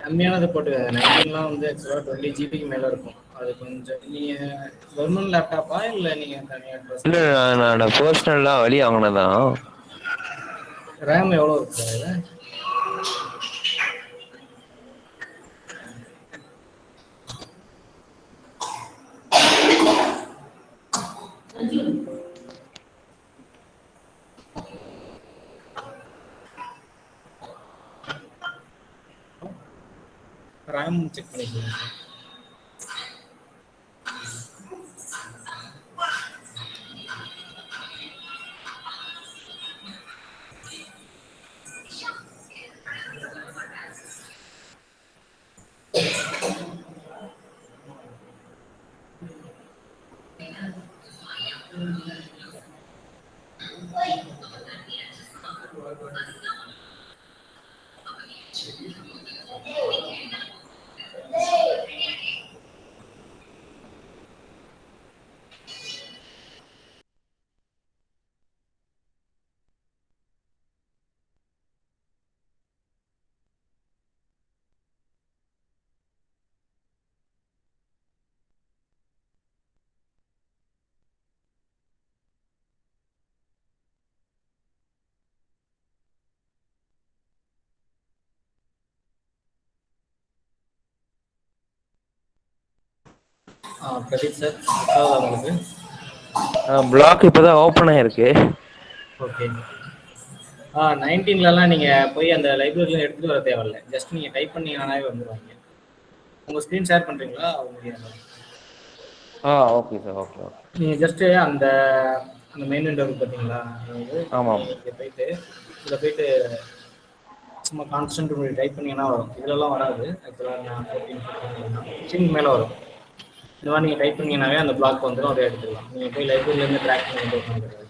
கம்மியானது போட்டு 19லாம் வந்து ஆக்சுவலாக 20 ஜிபிக்கு மேலே இருக்கும். அது கொஞ்சம் நீங்கள் கவர்மெண்ட் லேப்டாப்பா இல்லை நீங்கள் தனியாக? இல்ல நான் பர்சனல்லாம் வெளியே வாங்கினதான். ரேம் எவ்வளோ இருக்கு சார் இது? ரேம் செக் பண்ணிக்கலாம் சார். பிரதீப் சார், உங்களுக்கு பிளாக் இப்போதான் ஓப்பன் ஆயிருக்கு. ஓகே. 19லலாம் நீங்கள் போய் அந்த லைப்ரரியில் எடுத்துகிட்டு வர தேவையில்லை. ஜஸ்ட் நீங்கள் டைப் பண்ணீங்கன்னாவே வந்துடுவாங்க. உங்கள் ஸ்க்ரீன் ஷேர் பண்ணுறீங்களா? உங்களுக்கு ஓகே சார், ஓகே ஓகே. நீங்கள் ஜஸ்ட்டு அந்த அந்த மெயின் விண்டோ பார்த்தீங்களா? ஆமாம். இங்கே போயிட்டு இதில் போயிட்டு சும்மா கான்ஸ்டன்ட் டைப் பண்ணிங்கன்னா வரும். இதிலலாம் வராது ஆக்சுவலாக. நான் 15 மேலே வரும். இந்த மாதிரி நீங்கள் டைப் பண்ணீங்கன்னாவே அந்த பிளாக் வந்துடும், அதே எடுத்துக்கலாம். நீங்கள் போய் லைப்ரரியிலேருந்து ட்ராக் பண்ணி கொண்டு வரணும்.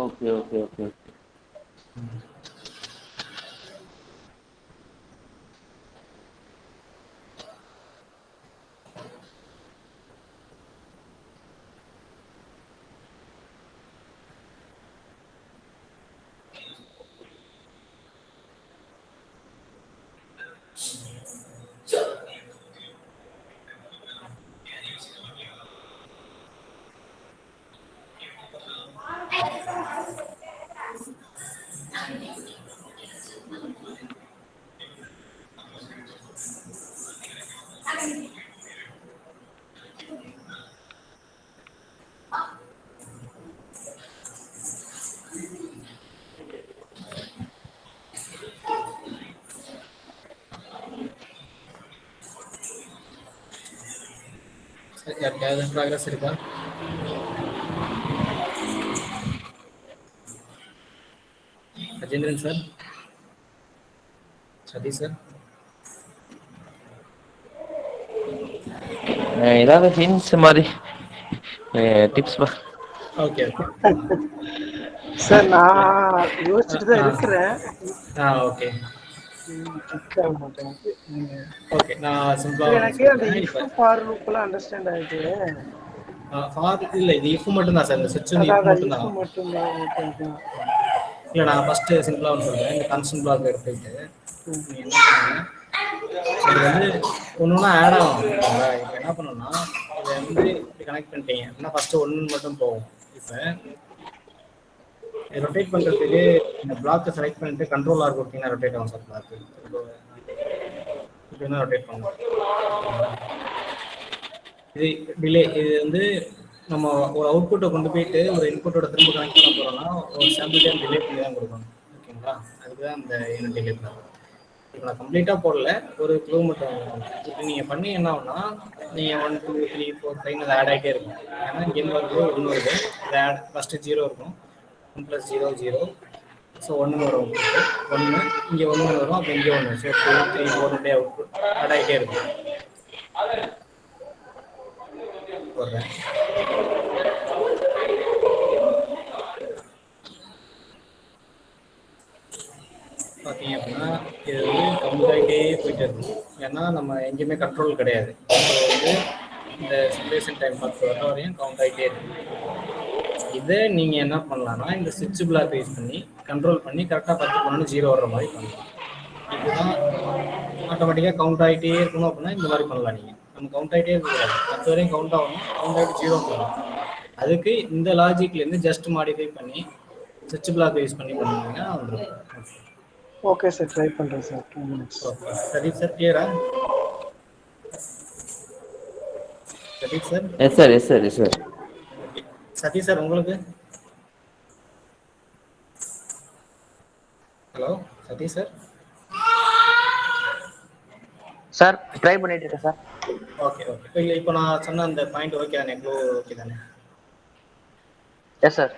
Okay okay okay. சரி, யாருக்காவது ப்ராக்ரஸ் இருக்கா? Ajendran sir, Satish sir. ஏதாவது ஹிண்ட்ஸ் மாதிரி டிப்ஸ் பா. Okay okay. சார் நான் யோசிச்சுட்டு தான் இருக்கிறேன். ஓகே கிளிக் ஆக மாட்டேங்குது. ஓகே. நான் சிம்பிளா எனக்கு அந்த சொல்றேன். இஃப் இப்போ ஃபார் லூப்லாம் அண்டர்ஸ்டாண்ட் ஆகுது. ஃபார் இல்லை, இது இஃப் மட்டும் தான் சார். இந்த சுவிட்ச் வந்து இஃப் அதான் மட்டும் இஃப் தான். மட்டும் தான். Okay okay. இல்லை, நான் ஃபஸ்ட்டு சிம்பிளாக ஒன்று சொல்கிறேன். இந்த கான்ஸ்டன்ட் பிளாக் எடுத்துக்கிட்டு நீங்கள் என்ன பண்ணுங்க, இது வந்து ஒன்று ஒன்றா ஆட் ஆகும். ஓகேங்களா? இப்போ என்ன பண்ணணும்னா, இதை வந்து இப்படி கனெக்ட் பண்ணிட்டீங்க அப்படின்னா ஃபஸ்ட்டு ஒன்று மட்டும் போகும். இப்போ ரொட்டேட் பண்ணுறதுக்கு இந்த பிளாக்கை செலக்ட் பண்ணிட்டு கண்ட்ரோல் ஆர் கொடுத்தீங்கன்னா ரொட்டேட் ஆகும் சார். பிளாக்கு இப்படி தான் ரொட்டேட் பண்ணுவோம். ஓகேங்களா? இது டிலே. இது வந்து நம்ம ஒரு அவுட்புட்டை கொண்டு போயிட்டு ஒரு இன்புட்டோட திரும்ப கனெக்ட் பண்ண போகிறோம்னா ஒரு சாம்பிள் டைம் டிலே பண்ணி தான் கொடுக்கணும். ஓகேங்களா? அதுதான் இந்த யூனிட் டிலே பிளாக். இப்போ நான் கம்ப்ளீட்டாக போடல, ஒரு க்ளூ மட்டும். இப்போ நீங்கள் பண்ணி என்ன ஆகுனா, நீங்கள் 1 2 3 4 5 அது ஆட் ஆகிட்டே இருக்கும். ஏன்னா இங்கேருந்து வருது 1 வருது, இது ஆட் ஃபஸ்ட்டு 0 இருக்கும். 1 + 0 0. ஸோ 1 வரும், 1 இங்கே 1 வரும், அப்போ இங்கே 1. ஸோ 2 3 4 அவுட்புட் ஆட் ஆகிட்டே இருக்கும். போடுறேன். பார்த்தீங்க அப்படின்னா இது வந்து கவுண்ட் ஆகிட்டே போயிட்டு இருக்கும். ஏன்னா நம்ம எங்கேயுமே கண்ட்ரோல் கிடையாது. ஸோ வந்து இந்த சிமுலேஷன் டைம் 10 வர வரையும் கவுண்ட் ஆகிட்டே இருக்கும். இதை நீங்கள் என்ன பண்ணலாம்னா, இந்த சுவிட்ச் பிளாக் யூஸ் பண்ணி கண்ட்ரோல் பண்ணி கரெக்டாக 10 பண்ணணும் 0 வர்ற மாதிரி பண்ணலாம். இதுதான் ஆட்டோமேட்டிக்காக கவுண்ட் ஆகிட்டே இருக்கணும். அப்படின்னா இந்த மாதிரி பண்ணலாம். நீங்கள் நம்ம கவுண்ட் ஆகிட்டே இருக்கக்கூடாது, 10 வரையும் கவுண்ட் ஆகணும், கவுண்ட் ஆகிட்டு 0 பண்ணணும். அதுக்கு இந்த லாஜிக்லேருந்து ஜஸ்ட் மாடிஃபை பண்ணி சுவிட்ச் பிளாக் யூஸ் பண்ணி பண்ணிங்கன்னா வந்துடும். ஓகே சார், ட்ரை பண்றேன் sir. 2 minutes. Okay. Satish sir கிளியரா? Satish sir. Yes sir, yes sir, yes sir. Okay. Satish sir உங்களுக்கு? Hello Satish sir. Sir try பண்ணிட்டு இருக்கேன் சார். Okay okay. இல்லை, இப்போ நான் சொன்ன அந்த பாயிண்ட் ஓகே தானே? க்ளூ ஓகே தானே? Yes sir.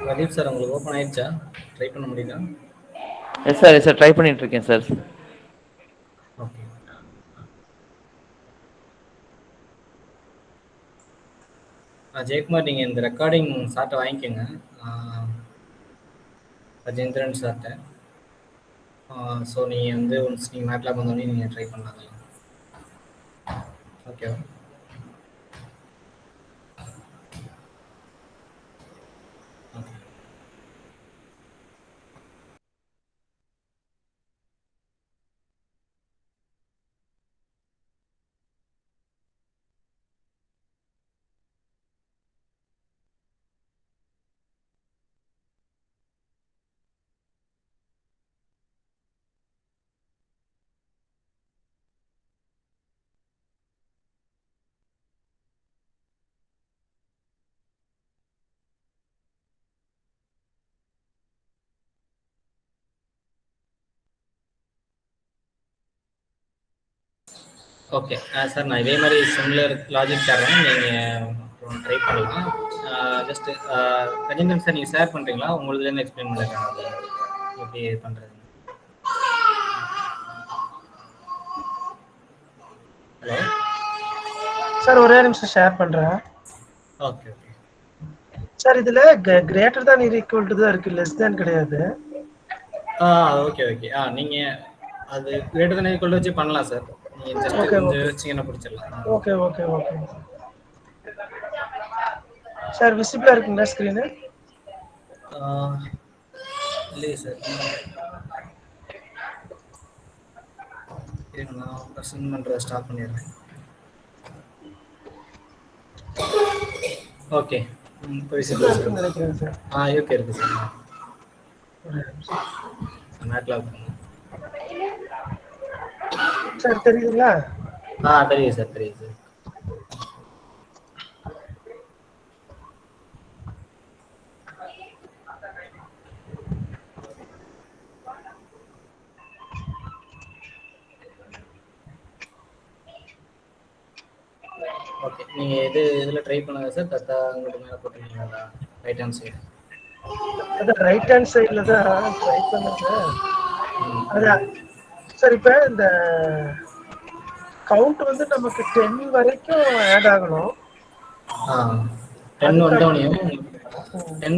பிரதீப் சார் உங்களுக்கு ஓப்பன் ஆயிடுச்சா? ட்ரை பண்ண முடியுதா? Yes sir, yes sir, try பண்ணிட்டு இருக்கேன் சார். ஓகே. ஜெயக்குமார், நீங்கள் இந்த ரெக்கார்டிங் சார்ட்டை வாங்கிக்கோங்க, ரஜேந்திரன் சார்ட்ட. ஸோ நீங்கள் வந்து ஒன்ஸ் நீங்கள் மேட்லாப் வந்தோடனே நீங்கள் ட்ரை பண்ணலாம். ஓகேவா? ஓகே. ஓகே சார், நான் இதே மாதிரி சிமிலர் லாஜிக் தரேன், நீங்கள் ட்ரை பண்ணலாம். ஜஸ்ட்டு ரஜேந்திரன் சார், நீங்கள் ஷேர் பண்ணுறீங்களா? உங்களுதுலேருந்து எக்ஸ்பிளைன் பண்ணிருக்கேன் அது எப்படி பண்ணுறது. ஹலோ சார், ஒரே நிமிஷம் ஷேர் பண்றேன். ஓகே ஓகே சார், இதுல கிரேட்டர் தான் ஈக்குவல் டு தான் இருக்கு, லெஸ் தான் கிடையாது. Okay okay. நீங்கள் அது கிரேட்டர் தான் ஈக்குவல் வச்சு பண்ணலாம் சார். நீங்கள் ஜஸ்ட் கொஞ்சம் வச்சிங்கன்னா பிடிச்சிடலாம். ஓகே ஓகே ஓகே சார், விசிபிளா இருக்குங்களா ஸ்க்ரீனு? இல்லையே சார், நான் ப்ரெசென்ட் பண்ணுறத ஸ்டாப் பண்ணிடுறேன். ஓகே, இப்போ விசிபிளா இருக்குன்னு நினைக்கிறேன் சார். ஓகே இருக்கு சார். மேட்லாப் சார் தெரியுதுங்களா? தெரியுது சார், தெரியுது சார். ஓகே, நீங்கள் இதில் ட்ரை பண்ணுங்க சார். தத்தா அங்கிட்டு மேலே போட்டுருக்கீங்களா? Right hand side. அதான் ரைட் ஹேண்ட் சைடில் தான் ட்ரை பண்ணுங்க. அதான் சார், இப்போ இந்த கவுண்ட் வந்து நமக்கு 10 வரைக்கும் ஆட் ஆகணும். 10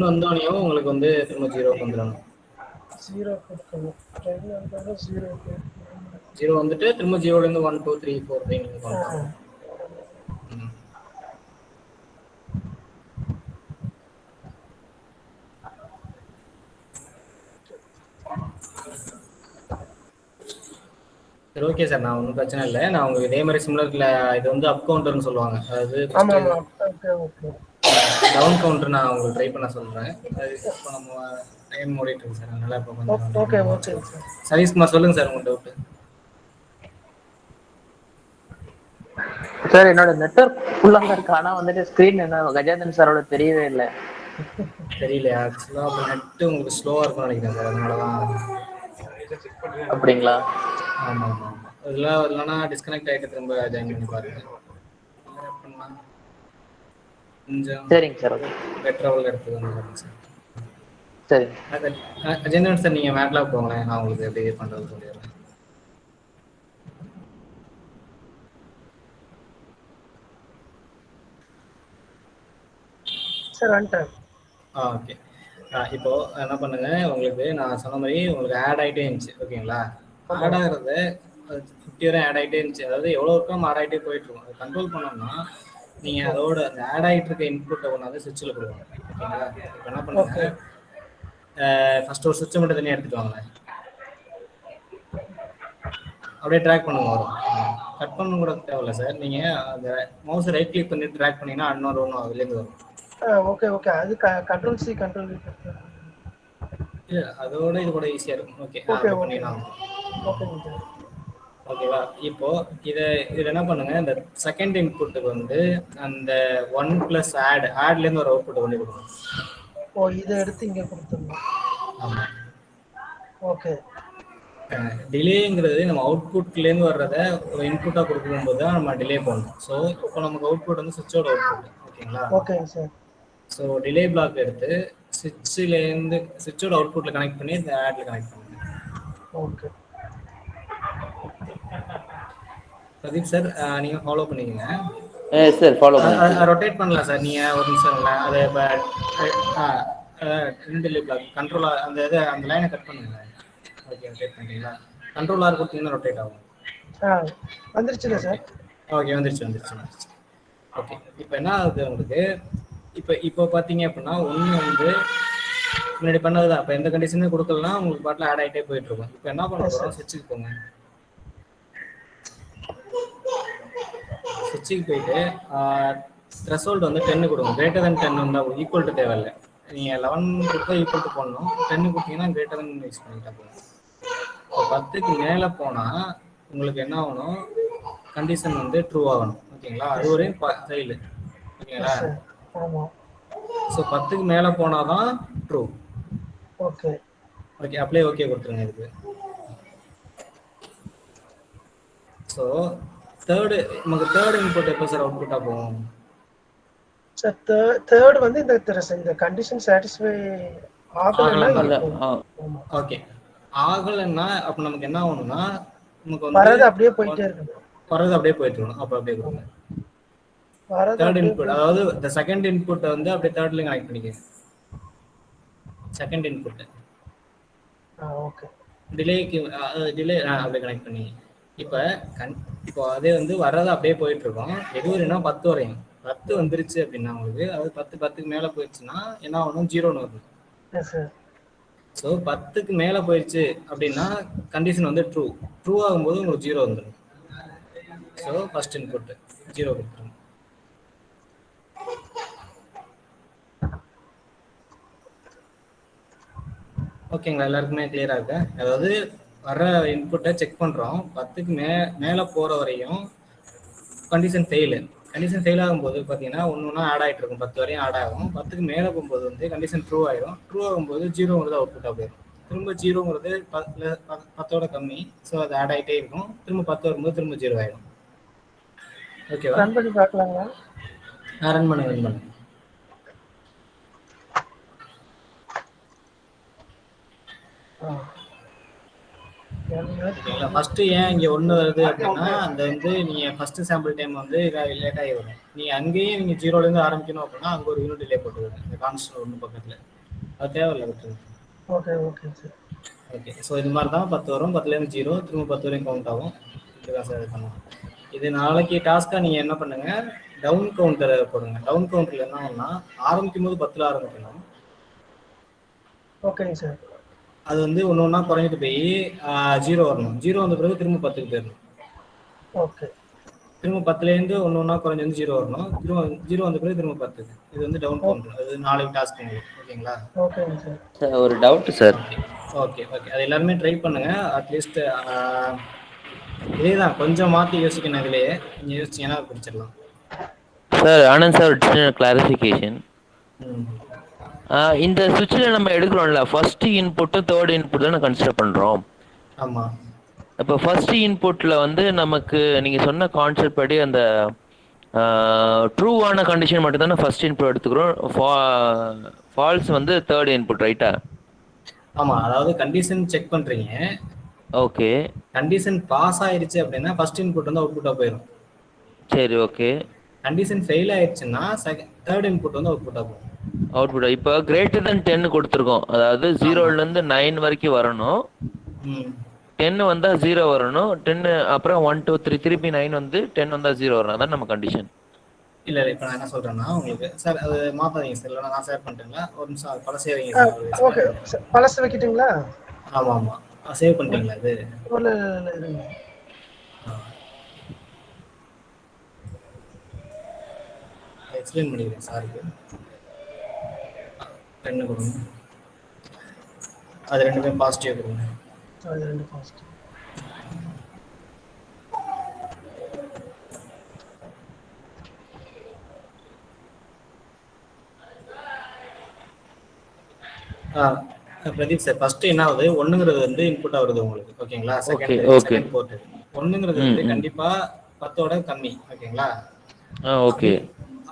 வந்தோடனையும் உங்களுக்கு வந்து திரும்ப 0 வந்துடணும். 0 கொடுக்கணும். 10 வந்தாலும் 0 0 வந்துட்டு திரும்ப 0லேருந்து 1 2 3 4 5 பண்ணலாம். சரி, ஓகே சார், நான் ஒன்றும் பிரச்சனை இல்லை. நான் உங்களுக்கு இதே மாதிரி சிமிலர்ல இது வந்து அப் கவுண்டர்னு சொல்லுவாங்க. அதாவது டவுன் கவுண்டர் நான் உங்களுக்கு ட்ரை பண்ண சொல்கிறேன். இப்போ நம்ம டைம் ஓடிட்டு இருக்கு சார், அதனால இப்போ கொஞ்சம். Okay okay sir. சதீஷ்குமார், சொல்லுங்கள் சார் உங்கள் டவுட்டு. சார், என்னோட நெட்வொர்க் ஃபுல்லாக இருக்கு, ஆனால் வந்துட்டு ஸ்க்ரீன் என்ன கஜேந்திரன் சாரோட தெரியவே இல்லை. தெரியலையா? ஆக்சுவலாக அப்போ நெட்டு உங்களுக்கு ஸ்லோவாக இருக்கும்னு நினைக்கிறேன் சார், அதனால தான். அப்படிங்களா? ஆமாம் ஆமாம் ஆமாம். இதெல்லாம் இல்லைன்னா டிஸ்கனெக்ட் ஆகிட்டு திரும்ப ஜாயின் பண்ணி பாருங்க. கொஞ்சம் சரிங்க சார். ஓகே, பெட்டராக எடுத்து வந்து பாருங்க சார். சரிங்க. அஜேந்திரன் சார், நீங்கள் மேட்லாப் போங்களேன், நான் உங்களுக்கு எப்படி பண்ணுறது சொல்லிடுறேன். சார் வந்துட்டேன். ஓகே. இப்போ என்ன பண்ணுங்க, உங்களுக்கு நான் சொன்ன மாதிரி உங்களுக்கு ஆட் ஆகிட்டே இருந்துச்சு, ஓகேங்களா? ஆட் ஆகிறது 50 வரை ஆட் ஆகிட்டே இருந்துச்சு. அதாவது எவ்வளோ இருக்கும் ஆட் ஆகிட்டே போயிட்டு இருக்கும். அதை கண்ட்ரோல் பண்ணோம்னா நீங்கள் அதோட அந்த ஆட் ஆகிட்டு இருக்க இன்புட்டை கொண்டாந்து சுவிட்சில் கொடுக்கணும், ஓகேங்களா? இப்போ என்ன பண்ணுங்க, ஃபர்ஸ்ட் ஒரு சுவிட்சை மட்டும் தனியாக எடுத்துட்டு வாங்க. அப்படியே ட்ராக் பண்ணுங்க, வரும். கட் பண்ண கூட தேவையில்ல சார். நீங்கள் அந்த மவுஸை ரைட் கிளிக் பண்ணி ட்ராக் பண்ணிங்கன்னா இன்னொரு ஒன்றும் அதுலேருந்து வரும். Okay okay. அது கண்ட்ரோல் சி கண்ட்ரோல் வி. இல்லை, அதோட இது கூட ஈஸியாக இருக்கும். ஓகே பண்ணிடலாம். ஓகேவா? இப்போ இதில் என்ன பண்ணுங்க, இந்த செகண்ட் இன்புட்டுக்கு வந்து அந்த 1 + ஆட்லேருந்து ஒரு அவுட்புட் கொண்டு கொடுக்கணும். இதை எடுத்து இங்கே கொடுத்துடணும். ஆமாம். ஓகே. டிலேங்கிறது நம்ம அவுட்புட்லேருந்து வர்றத ஒரு இன்புட்டாக கொடுக்கும்போது தான் நம்ம டிலே பண்ணணும். ஸோ இப்போ நமக்கு அவுட்புட் வந்து சுவிட்சோட அவுட்புட், ஓகேங்களா? ஓகேங்க சார். ஸோ டிலே பிளாக் எடுத்து சுவிட்சிலேருந்து சுவிட்சோட அவுட்புட்டில் கனெக்ட் பண்ணி இந்த ஆட்ல கனெக்ட் பண்ணுங்க. ஓகே பிரதீப் சார் நீங்கள் ஃபாலோ பண்ணிக்கங்க. சார் ஃபாலோ பண்ணி ரொட்டேட் பண்ணலாம் சார். நீங்கள் ஒரு நிமிஷம் இல்லை அதை இப்போ இன்பில்லி பிளாக் கண்ட்ரோலாக அந்த இதை அந்த லைனை கட் பண்ணுங்க. ஓகே ரொட்டேட் பண்ணிட்டீங்களா? கண்ட்ரோலாக கொடுத்தீங்கன்னா ரொட்டேட் ஆகும். வந்துருச்சுல சார்? ஓகே வந்துருச்சு. ஓகே இப்போ என்ன ஆகுது உங்களுக்கு? இப்போ பார்த்தீங்க அப்படின்னா ஒன்று வந்து முன்னாடி பண்ணது தான். இப்போ எந்த கண்டிஷனும் கொடுக்கலாம், உங்களுக்கு பாட்டில் ஆட் ஆகிட்டே போயிட்டு இருக்கும். இப்போ என்ன பண்ண போகிறோம், சுவிட்சுக்கு போங்க. சுவிட்சுக்கு போயிட்டு த்ரெஷோல்டு வந்து 10 கொடுங்க. கிரேட்டர் தென் 10 இருந்தால் ஈக்குவல் டு தேவையில்லை. நீங்கள் 11 கொடுத்தா ஈக்குவல் டு போடணும். 10 கொடுத்தீங்கன்னா கிரேட்டர் தென் யூஸ் பண்ணிட்டா போதும். இப்போ 10க்கு மேலே போனால் உங்களுக்கு என்ன ஆகணும், கண்டிஷன் வந்து ட்ரூ ஆகணும். ஓகேங்களா? அது ஒரு ஃபெயில். ஓகேங்களா? ஸோ 10க்கு மேலே போனால் தான் ட்ரூ. ஓகே அப்படியே ஓகே கொடுத்துருங்க இதுக்கு. ஸோ நமக்கு தேர்ட் இன்புட் எப்போ சார் அவுட்புட்டாக போகும் சார்? தேர்ட் வந்து இந்த கண்டிஷன் சாட்டிஸ்ஃபை ஆகலைன்னா ஓகே ஆகலைன்னா அப்போ நமக்கு என்ன ஆகணும்னா நமக்கு வந்து வரது அப்படியே போயிட்டே இருக்கணும். அப்போ அப்படியே கொடுங்க. தேர்ட் இன்புட் அதாவது இந்த செகண்ட் இன்புட்டை வந்து அப்படியே தேர்ட்லையும் கனெக்ட் பண்ணிக்க. செகண்ட் இன்புட்டு ஓகே டிலே அப்படியே கனெக்ட் பண்ணி இப்போ அதே வந்து வர்றது அப்படியே போயிட்டு இருக்கோம். எது வரையும்னா 10 வரையும். 10 வந்துருச்சு அப்படின்னா உங்களுக்கு அது 10க்கு மேலே போயிடுச்சுன்னா என்ன ஆகணும், 0ன்னு வரும். ஸோ 10க்கு மேலே போயிடுச்சு அப்படின்னா கண்டிஷன் வந்து ட்ரூ ஆகும்போது உங்களுக்கு 0 வந்துடும். ஸோ ஃபர்ஸ்ட் இன்புட் 0 கொடுத்துருங்க. ஓகேங்களா? எல்லாருக்குமே கிளியரா இருக்கு? அதாவது வர இன்புட்டை செக் பண்ணுறோம். 10க்கு மேலே போகிற வரையும் கண்டிஷன் ஃபெயில் ஆகும்போது பார்த்தீங்கன்னா ஒன்று ஆட் ஆகிட்டு இருக்கும். 10 வரையும் ஆட் ஆகும். 10க்கு மேலே போகும்போது வந்து கண்டிஷன் ட்ரூ ஆகிடும். ட்ரூ ஆகும்போது 0ங்கிறது அவுட்புட்டாக போயிடும். திரும்ப 0ங்கிறது 10ஓட கம்மி. ஸோ அது ஆட் ஆகிட்டே இருக்கும். திரும்ப 10 வரும்போது திரும்ப 0 ஆகிடும். ஓகேவா? ரன் பண்ணி பார்க்கலாங்களா? ரன் பண்ணுங்க. ஃபர்ஸ்ட் ஏன் இங்க 1 வருது அப்படின்னா அந்த வந்து நீங்க ஃபர்ஸ்ட் சாம்பிள் டைம் வந்து லேட் ஆகி வரும். நீங்க அங்கேயே நீங்க 0ல இருந்து ஆரம்பிக்கணும் அப்படின்னா அங்க ஒரு யூனிட் டிலே போட்டுருங்க. இந்த கான்ஸ்டன்ட் 1 பக்கத்துல அது தேவையில்லை விட்டுருங்க. Okay sir. ஓகே ஸோ இது மாதிரி தான் 10 வரும். 10லேருந்து 0 திரும்ப 10 வரையும் கவுண்ட் ஆகும். இதுதான் சார் இது பண்ணுவோம். இது நாளைக்கு டாஸ்க்காக நீங்கள் என்ன பண்ணுங்க, டவுன் கவுண்டரை போடுங்க. டவுன் கவுண்டரில் என்ன ஆகும்னா ஆரம்பிக்கும் போது 10ல் ஆரம்பிக்கணும். ஓகேங்க சார். அது வந்து ஒன்று ஒன்றா குறைஞ்சிட்டு போய் 0 வரணும். 0 வந்த பிறகு திரும்ப 10க்கு போயிடணும். ஓகே. திரும்ப 10லேருந்து ஒன்று ஒன்றா குறைஞ்சி வந்து 0 வரணும். திரும்ப 0 வந்த பிறகு திரும்ப 10க்கு. இது வந்து டவுன் கவுண்டர். அது நாளைக்கு டாஸ்க் உங்களுக்கு. ஓகேங்களா? ஓகேங்க சார். சார் ஒரு டவுட் சார். ஓகே அது எல்லாருமே ட்ரை பண்ணுங்க. அட்லீஸ்ட் இதே தான் கொஞ்சம் மாற்றி யோசிக்கணும். இதுலேயே நீங்கள் யோசிச்சிங்கன்னா பிடிச்சிடலாம். Sir Anand sir clarification. இந்த சுவிட்சில் நம்ம எடுக்கிறோம்ல, ஃபர்ஸ்ட் இன்புட்டு தேர்ட் இன்புட் தான் கன்சிடர் பண்ணுறோம். ஆமாம். இப்போ ஃபர்ஸ்ட் இன்புட்டில் வந்து நமக்கு நீங்கள் சொன்ன கான்செப்ட் படி அந்த ட்ரூவான கண்டிஷன் மட்டும் தானே ஃபர்ஸ்ட் இன்புட் எடுத்துக்கிறோம். ஃபால்ஸ் வந்து தேர்ட் இன்புட், ரைட்டா? ஆமாம், அதாவது கண்டிஷன் செக் பண்ணுறீங்க. ஓகே. கண்டிஷன் பாஸ் ஆயிடுச்சு அப்படின்னா ஃபர்ஸ்ட் இன்புட் வந்து அவுட்புட்டாக போயிடும். சரி, ஓகே. கண்டிஷன் ஃபெயில் ஆயிடுச்சுன்னா தேர்ட் இன்புட் வந்து அவுட்புட்டாக போகும். அவுட்புட் இப்போ கிரேட்டர் தென் 10 கொடுத்துருக்கோம். அதாவது 0லேருந்து 9 வரைக்கும் வரணும். 10 வந்தால் 0 வரணும். 10 அப்புறம் 1 2 3 திருப்பி 9 வந்து 10 வந்தால் 0 வரணும். அதான் நம்ம கண்டிஷன். இல்லை இப்போ நான் என்ன சொல்கிறேன்னா உங்களுக்கு சார் அது மாற்றாதீங்க சார். இல்லைனா நான் சேவ் பண்ணிட்டேங்களா? ஒரு நிமிஷம் அது பழசே வைங்க சார். ஓகே பழசு வைக்கிட்டுங்களா? ஆமாம் சேவ் பண்ணிட்டீங்களா? அது எக்ஸ்பிளைன் பண்ணிக்கிறேன் சாருக்கு. 10 கொடுங்க. அது ரெண்டுமே பாசிட்டிவ் கொடுங்க. அது ரெண்டு பாசிட்டிவ். பிரதீப் சார் ஃபர்ஸ்ட் என்ன ஆகுது, 1ங்கிறது வந்து இன்புட்டா வருது உங்களுக்கு. ஓகேங்களா? செகண்ட் போர்ட் 1ங்கிறது வந்து கண்டிப்பா 10ஓட கம்மி. ஓகேங்களா? ஓகே.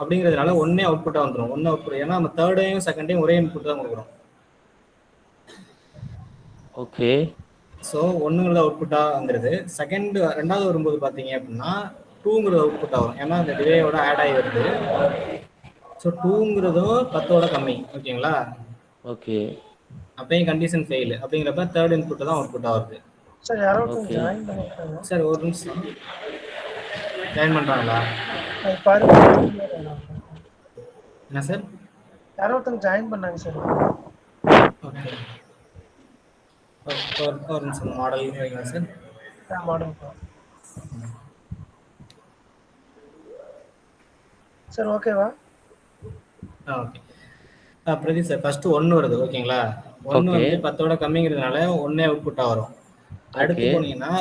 அப்படிங்கிறதுனால ஒன்னே அவுட்புட்டாக வந்துடும். ஒன்று அவுட்புட், ஏன்னா நம்ம தேர்டையும் செகண்டையும் ஒரே இன்புட் தான் கொடுக்குறோம். ஓகே. ஸோ ஒன்றுங்கிறது அவுட்புட்டாக வந்துடுது. ரெண்டாவது வரும்போது பார்த்தீங்க அப்படின்னா 2ங்கிறது அவுட்புட்டாக வரும். ஏன்னா அந்த டிலேயோட ஆட் ஆகி வருது. ஸோ 2ங்கிறதும் 10ஓட கம்மி. ஓகேங்களா? ஓகே. அப்பயும் கண்டிஷன் ஃபெயில். அப்படிங்கிறப்ப தேர்ட் இன்புட் தான் அவுட்புட்டாக வருது. சார் யாரோ ஓகே. ஜாயின் பண்ணிருக்காங்க. சார் ஒரு நிமிஷம். ஜாயின் பண்ணுறாங்களா? அது பாருங்க. என்ன சார்? யாரோ ஒருத்தங்க ஜாயின் பண்ணாங்க சார். ஓகே. ஒரு நிமிஷம் மாடல் வைங்களா சார்? Model sir. ஓகேவா? ஓகே. பிரதீப் சார், ஃபர்ஸ்ட் 1 வருது. ஓகேங்களா? 1 வந்து 10ஓட கம்மிங்கிறதுனால ஒன்னே அவுட்புட்டாக வரும். அடுத்து போனீங்கன்னா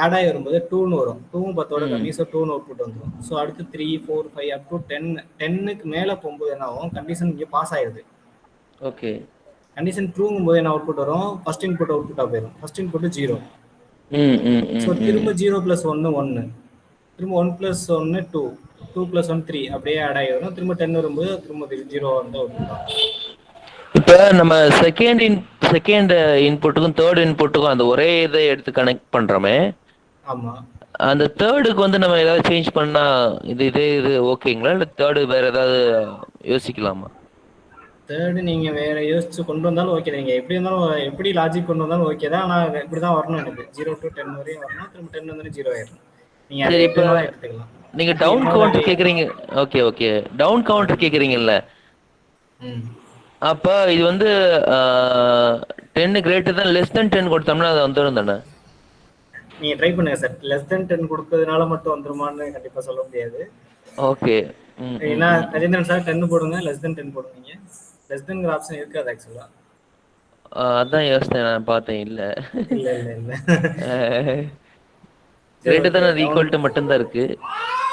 ஆட் ஆகி வரும்போது 2ன்னு வரும். 2வும் 10ஓட கம்மி. ஸோ 2ன்னு அவுட்புட் வந்துடும். ஸோ அடுத்து 3, 4, 5 அப் டு 10. 10க்கு மேலே போகும்போது என்ன ஆகும்? கண்டிஷன் இங்கே பாஸ் ஆயிடுது. ஓகே. கண்டிஷன் ட்ரூங்கும் போது என்ன அவுட்புட் வரும்? ஃபர்ஸ்ட் இன்புட் அவுட்புட்டாக போயிடும். First input 0. ஸோ திரும்ப 0 + 1 1, திரும்ப 1 + 1 2, 2 + 1 3, அப்படியே ஆட் ஆகி வரும். திரும்ப 10 வரும்போது திரும்ப 0 வந்து அவுட்புட் ஆகும். இப்போ நம்ம செகண்ட் இன்புட்டுக்கும் தேர்ட் இன்புட்டுக்கும் அந்த ஒரே இதை எடுத்து கனெக்ட் பண்றோமே, ஆமா. அந்த தேர்டுக்கு வந்து நம்ம ஏதாவது சேஞ்ச் பண்ணா இது ஓகேங்களா, இல்ல தேர்டு வேற ஏதாவது யோசிக்கலாமா? தேர்டு நீங்க வேற யோசிச்சு கொண்டு வந்தாலும் ஓகே. நீங்க எப்படி இருந்தாலும் எப்படி லாஜிக் கொண்டு வந்தாலும் ஓகே தான். ஆனால் இப்படி தான் வரணும். எனக்கு 0 to 10 வரையும் வரணும். திரும்ப 10 வந்து 0 ஆயிடும். நீங்க அதை சரி, இப்போ எப்படி வேணாலும் எடுத்துக்கலாம். நீங்க டவுன் கவுண்டர் கேக்குறீங்க. ஓகே ஓகே, டவுன் கவுண்டர் கேக்குறீங்கல்ல, அப்ப இது வந்து 10 கிரேட்டர் தான் லெஸ் தென் 10 கொடுத்தோம்னா அது வந்துடும் தானே? நீங்க ட்ரை பண்ணுங்க சார். லெஸ் தென் 10 கொடுக்கறதுனால மட்டும் வந்துருமான்னு கண்டிப்பா சொல்ல முடியாது. ஓகே. ஏன்னா கஜேந்திரன் சார் 10 போடுங்க, லெஸ் தென் 10 போடுங்க. லெஸ் தென்ங்கிற ஆப்ஷன் இருக்காது ஆக்சுவலா. அதான் யோசித்தேன், நான் பார்த்தேன். இல்ல இல்ல இல்ல இல்ல கிரேட்டர் தான் ஈக்குவல் டு மட்டும் தான் இருக்கு.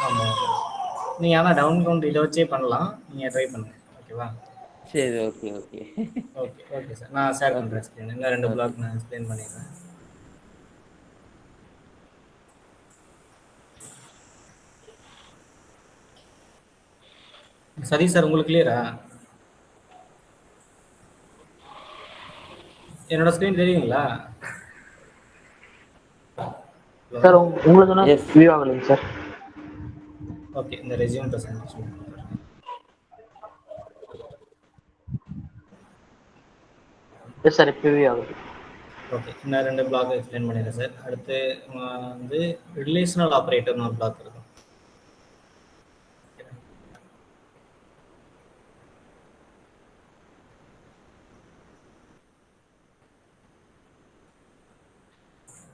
ஆமா. நீங்க ஆனா டவுன் கவுண்ட் இதை வச்சே பண்ணலாம். நீங்க ட்ரை பண்ணுங்க. ஓகேவா? சரி, okay okay okay okay sir. நான் ஷேர் பண்றேன் ஸ்கிரீன். இன்னும் 2 பிளாக் நான் எக்ஸ்பிளைன் பண்ணிடுறேன். சரி சார், உங்களுக்கு கிளியரா? என்னோட ஸ்கிரீன் தெரியுங்களா சார்? உங்களுக்கு வியூ ஆகலைங்க சார். ஓகே, இந்த ரெஸ்யூம் பிரசன்டேஷன் எஸ் சார், இப்போ வியூ ஆகுது. ஓகே, இன்னும் 2 பிளாக் எக்ஸ்பிளைன் பண்ணிடுறேன் சார். அடுத்து வந்து ரிலேஷனல் ஆப்ரேட்டர்னு ஒரு பிளாக் இருக்கும்.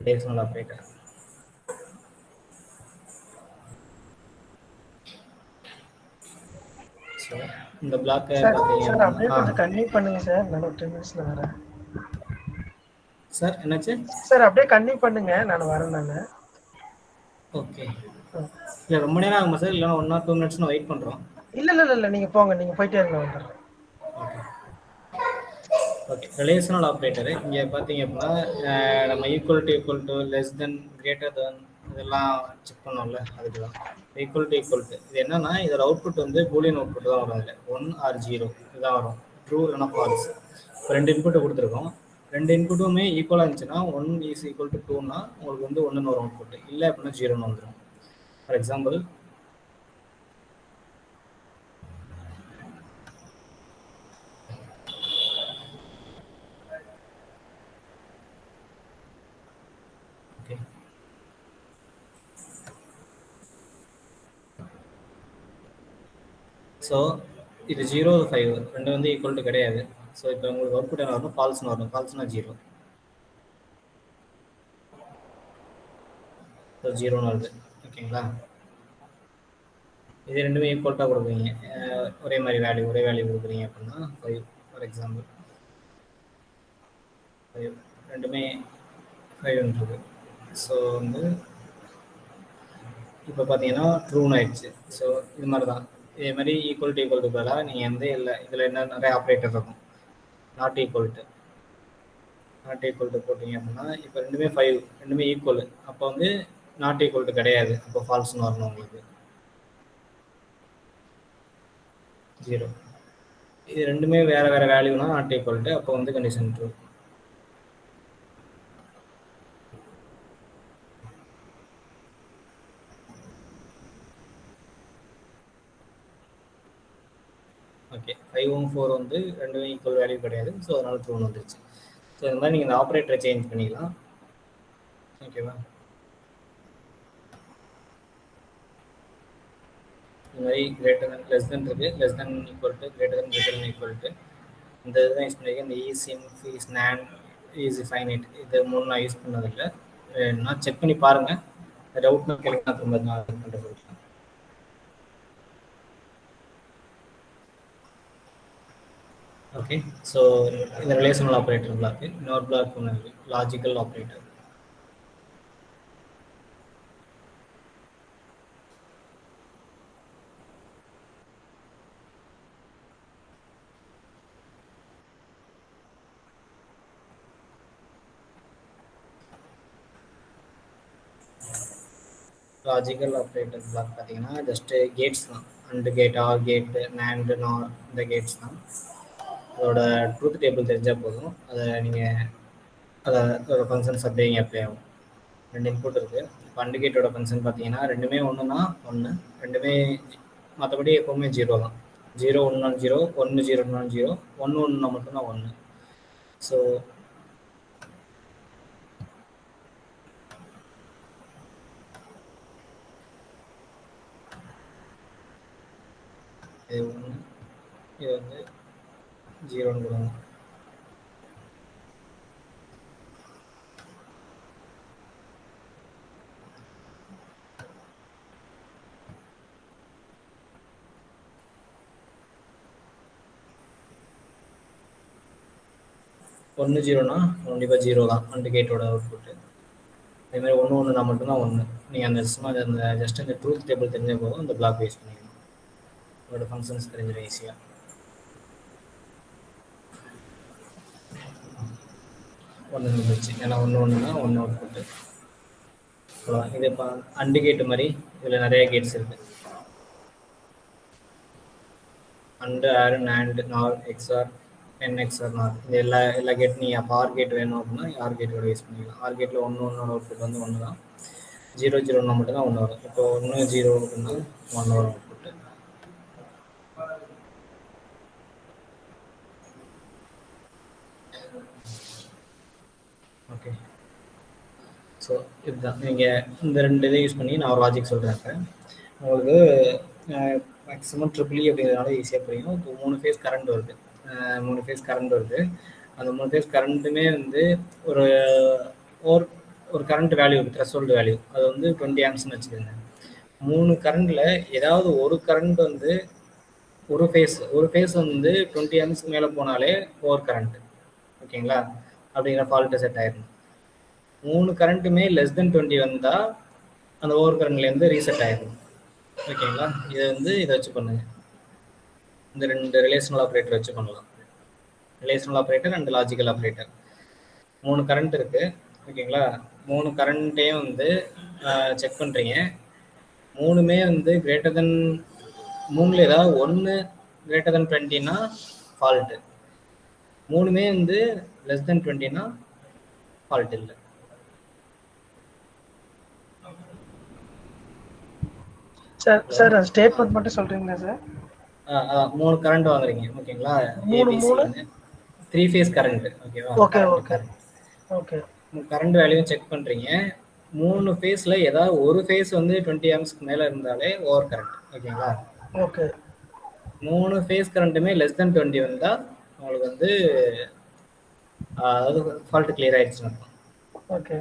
Relational operator. இந்த பிளாக் சார் அப்படியே கொஞ்சம் கன்டினியூ பண்ணுங்க சார். நான் 10 மினிட்ஸ்ல வரேன் சார். என்னாச்சு சார்? அப்படியே கன்டினியூ பண்ணுங்க, நான் வரேன். நான் ஓகே. இல்ல ரொம்ப நேரம் ஆகுமா சார்? இல்லைன்னா 1 or 2 minutes வெயிட் பண்றோம். இல்ல இல்ல இல்ல, நீங்க போங்க, நீங்க போயிட்டே இருங்க, வந்துடுறேன். ஓகே, ரிலேஷனல் ஆப்ரேட்டர் இங்கே பார்த்தீங்க அப்படின்னா நம்ம equal to less than greater than இதெல்லாம் செக் பண்ணோம்ல, அதுக்கு தான் ஈக்குவல் டு. இது என்னன்னா இதோட அவுட்புட் வந்து பூலியன் அவுட்புட் தான் வரும். அதில் 1 or 0 இதுதான் வரும். ட்ரூ இல்லைனா ஃபால்ஸ். இப்போ 2 இன்புட்டை கொடுத்துருக்கோம். 2 இன்புட்டுமே ஈக்குவலாக இருந்துச்சுன்னா 1 is equal to 2னா உங்களுக்கு வந்து 1ன்னு வரும் அவுட்புட். இல்லை அப்படின்னா 0ன்னு வந்துடும். ஃபார் எக்ஸாம்பிள் ஸோ இது 0 5 ரெண்டு வந்து ஈக்குவல் டு கிடையாது. ஸோ இப்போ உங்களுக்கு அவுட்புட் என்ன வரணும்? ஃபால்ஸ்னு வரணும். ஃபால்ஸ்னா 0. ஸோ 0ன்னு வருது. ஓகேங்களா? இது ரெண்டுமே ஈக்குவல்ட்டாக கொடுக்குறீங்க. ஒரே வேல்யூ கொடுக்குறீங்க அப்படின்னா 5 ஃபார் எக்ஸாம்பிள் 5 ரெண்டுமே 5ன்றது. ஸோ வந்து இப்போ பார்த்தீங்கன்னா ட்ரூன்னு ஆயிடுச்சு. ஸோ இது மாதிரி தான். இதே மாதிரி ஈக்குவல் டு பதிலாக நீங்கள் வந்து இதில் என்ன நிறைய ஆப்ரேட்டர் இருக்கும். நாட் ஈக்குவல் டு போட்டிங்க அப்படின்னா இப்போ ரெண்டுமே 5 ரெண்டுமே ஈக்குவல். அப்போ வந்து நாட் ஈக்குவல் டு கிடையாது. அப்போ ஃபால்ஸ்னு வரணும் உங்களுக்கு. 0. இது ரெண்டுமே வேற வேற வேல்யூனா நாட் ஈக்குவல் டு, அப்போ வந்து கண்டிஷன் ட்ரூ. ஓகே, 5 4 வந்து ரெண்டுமே ஈக்குவல் வேல்யூ கிடையாது, ஸோ அதனால ட்ரூன்னு வந்துருச்சு. ஸோ இந்த மாதிரி நீங்கள் இந்த ஆப்ரேட்டரை சேஞ்ச் பண்ணிக்கலாம். ஓகேவா? இந்த மாதிரி கிரேட்டர் தென் லெஸ் தென் இருக்குது, less then equal to, greater then equal to. இந்த இதுதான் யூஸ் பண்ணியிருக்கேன். இந்த ஈஸிம் ஃபீஸ் நேன் ஈஸி ஃபைனைட் இது மூணு நான் யூஸ் பண்ணதில்லை. நான் செக் பண்ணி பாருங்கள். டவுட்னா கேளுங்க, நான் திரும்ப நான் பண்ணுறேன் சொல்லிட்டேன். ஓகே, ஸோ இந்த ரிலேஷனல் ஆப்ரேட்டர் பிளாக். இன்னொரு பிளாக் ஒன்று இருக்குது, logical operator. Logical operator block பார்த்தீங்கன்னா ஜஸ்ட்டு கேட்ஸ் தான். And gate, or gate, nand, nor, இந்த கேட்ஸ் தான். அதோட ட்ரூத் டேபிள் தெரிஞ்சால் போதும். அதை நீங்கள் அதோட ஃபங்க்ஷன்ஸ் அப்படியே இங்கே அப்ளை ஆகும். 2 இன்புட் இருக்குது. இப்போ அண்டு கேட்டோட ஃபங்க்ஷன் பார்த்தீங்கன்னா ரெண்டுமே ஒன்றுனா 1, ரெண்டுமே மற்றபடி எப்போவுமே 0 தான். 0 1 0, 1 0 0, 1 1 மட்டும்தான் 1. ஸோ இது 1, இது வந்து 0ன்னு கொடுங்க. ஒன்று 0னா கண்டிப்பாக 0 தான் அண்டு கேட்டோட அவுட்புட்டு. அதேமாதிரி 1 1 மட்டும்தான் 1. நீங்கள் அந்த சும்மா அந்த ஜஸ்ட் அந்த ட்ரூத் டேபிள் தெரிஞ்ச போதும் இந்த பிளாக் யூஸ் பண்ணிக்கணும். அதோட ஃபங்க்ஷன்ஸ் தெரிஞ்சிடும் ஈஸியாக. ஒன்று இருந்துச்சு, ஏன்னா 1 1னா 1 அவுட்புட்டு. இது இப்போ அண்டு கேட்டு மாதிரி இதில் நிறைய கேட்ஸ் இருக்குது. அண்டு, ஆர், நேண்ட், நார், எக்ஸ்ஆர், என்எக்ஸ்ஆர், நார், இந்த எல்லா கேட் நீங்கள் அப்போ ஆர் கேட் வேணும் அப்படின்னா ஆர் கேட்டோட யூஸ் பண்ணிக்கலாம். ஆர் கேட்டில் 1 1 அவுட்புட் வந்து 1 தான். 0 0னா மட்டும் தான் 1 வரும். இப்போ 1 0 அப்படின்னா 1 வரும் அவுட்புட்டு. ஓகே, ஸோ இதுதான் நீங்கள் இந்த 2 இதை யூஸ் பண்ணி நான் ஒரு லாஜிக் சொல்கிறேன். உங்களுக்கு மேக்ஸிமம் ட்ரிபிள் அப்படிங்கிறதுனால ஈஸியாக புரியும். இப்போ 3 ஃபேஸ் கரண்ட் வருது. 3 ஃபேஸ் கரண்ட் வருது. அந்த 3 ஃபேஸ் கரண்ட்டுமே வந்து ஒரு ஒரு கரண்ட் வேல்யூ, த்ரெஷோல்டு வேல்யூ, அது வந்து 20 ஆம்ஸ்ன்னு வச்சுக்கோங்க. 3 கரண்டில் ஏதாவது ஒரு கரண்ட் வந்து ஒரு ஃபேஸ் வந்து 20 ஆம்ஸ்க்கு மேலே போனாலே ஓவர் கரண்ட். ஓகேங்களா? அப்படிங்கிற ஃபால்ட்டு செட் ஆயிடணும். 3 கரண்ட்டுமே லெஸ் தென் 20 வந்தால் அந்த ஓவர் கரண்ட்லேருந்து ரீசெட் ஆயிடணும். ஓகேங்களா? இதை வந்து இதை வச்சு பண்ணுங்க. இந்த 2 ரிலேஷனல் ஆப்ரேட்டர் வச்சு பண்ணலாம். Relational operator and logical operator. 3 current இருக்குது. ஓகேங்களா? 3 கரண்ட்டையும் வந்து செக் பண்ணுறீங்க. 3மே வந்து கிரேட்டர் தென் 3ல் ஏதாவது 1 கிரேட்டர் தென் 20னா ஃபால்ட்டு. 3மே வந்து லெஸ் தென் 20னா ஃபால்ட் இல்லை. சார் ஸ்டேட்மெண்ட் மட்டும் சொல்றீங்களா சார்? 3 கரண்ட் வாங்குறீங்க. ஓகேங்களா? 3 ஃபேஸ் கரண்ட். ஓகேவா? Okay okay okay. Current value check பண்ணுறீங்க. 3 ஃபேஸில் ஏதாவது ஒரு ஃபேஸ் வந்து 20 ஆம்ஸ்க்கு மேலே இருந்தாலே ஓவர் கரண்ட். ஓகேங்களா? ஓகே. 3 ஃபேஸ் கரண்ட்டுமே லெஸ் தென் 20 வந்தால் உங்களுக்கு வந்து அதாவது ஃபால்ட் கிளியர் ஆயிடுச்சுன்னு அர்த்தம். ஓகே.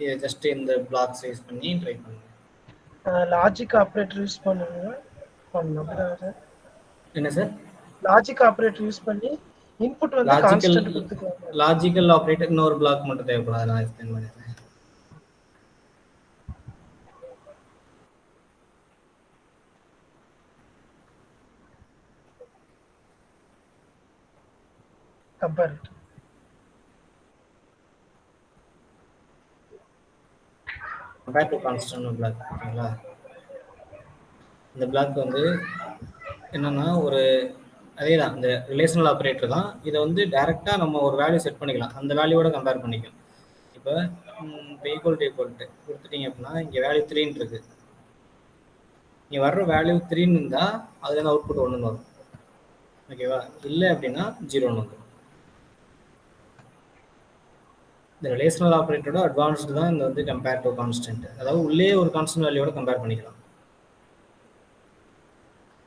இது ஜஸ்ட் இந்த பிளாக்ஸ் யூஸ் பண்ணி ட்ரை பண்ணுங்க. லாஜிக் ஆப்ரேட்டர் யூஸ் பண்ணணும் அப்படிதான் சார்? என்ன சார்? லாஜிக் ஆப்ரேட்டர் யூஸ் பண்ணி இன்புட் வந்து கான்ஸ்டன்ட் கொடுத்துக்கலாம். லாஜிக்கல் ஆப்ரேட்டர் இன்னொரு பிளாக் மட்டும் தேவைப்படாது, நான் எக்ஸ்பிளைன் பண்ணிடுறேன். Comparative compare to constant block. ஓகேங்களா? இந்த பிளாக் வந்து என்னன்னா ஒரு அதே தான் இந்த ரிலேஷனல் ஆப்ரேட்டர் தான். இதை வந்து டைரெக்டாக நம்ம ஒரு வேல்யூ செட் பண்ணிக்கலாம், அந்த வேல்யூவோட கம்பேர் பண்ணிக்கலாம். இப்போ ஈக்குவல் டு கொடுத்துட்டீங்க அப்படின்னா இங்கே வேல்யூ 3 இருக்கு. இங்கே வர்ற வேல்யூ 3 இருந்தால் அதுலேருந்து அவுட்புட் 1 வரும். ஓகேவா? இல்லை அப்படின்னா 0 வந்துடும். இந்த ரிலேஷனல் ஆப்ரேட்டரோட அட்வான்ஸ்டு தான் இந்த வந்து கம்பேர் டு கான்ஸ்டன்ட். அதாவது உள்ளே ஒரு கான்ஸ்டன்ட் வேல்யூவோட கம்பேர் பண்ணிக்கலாம்.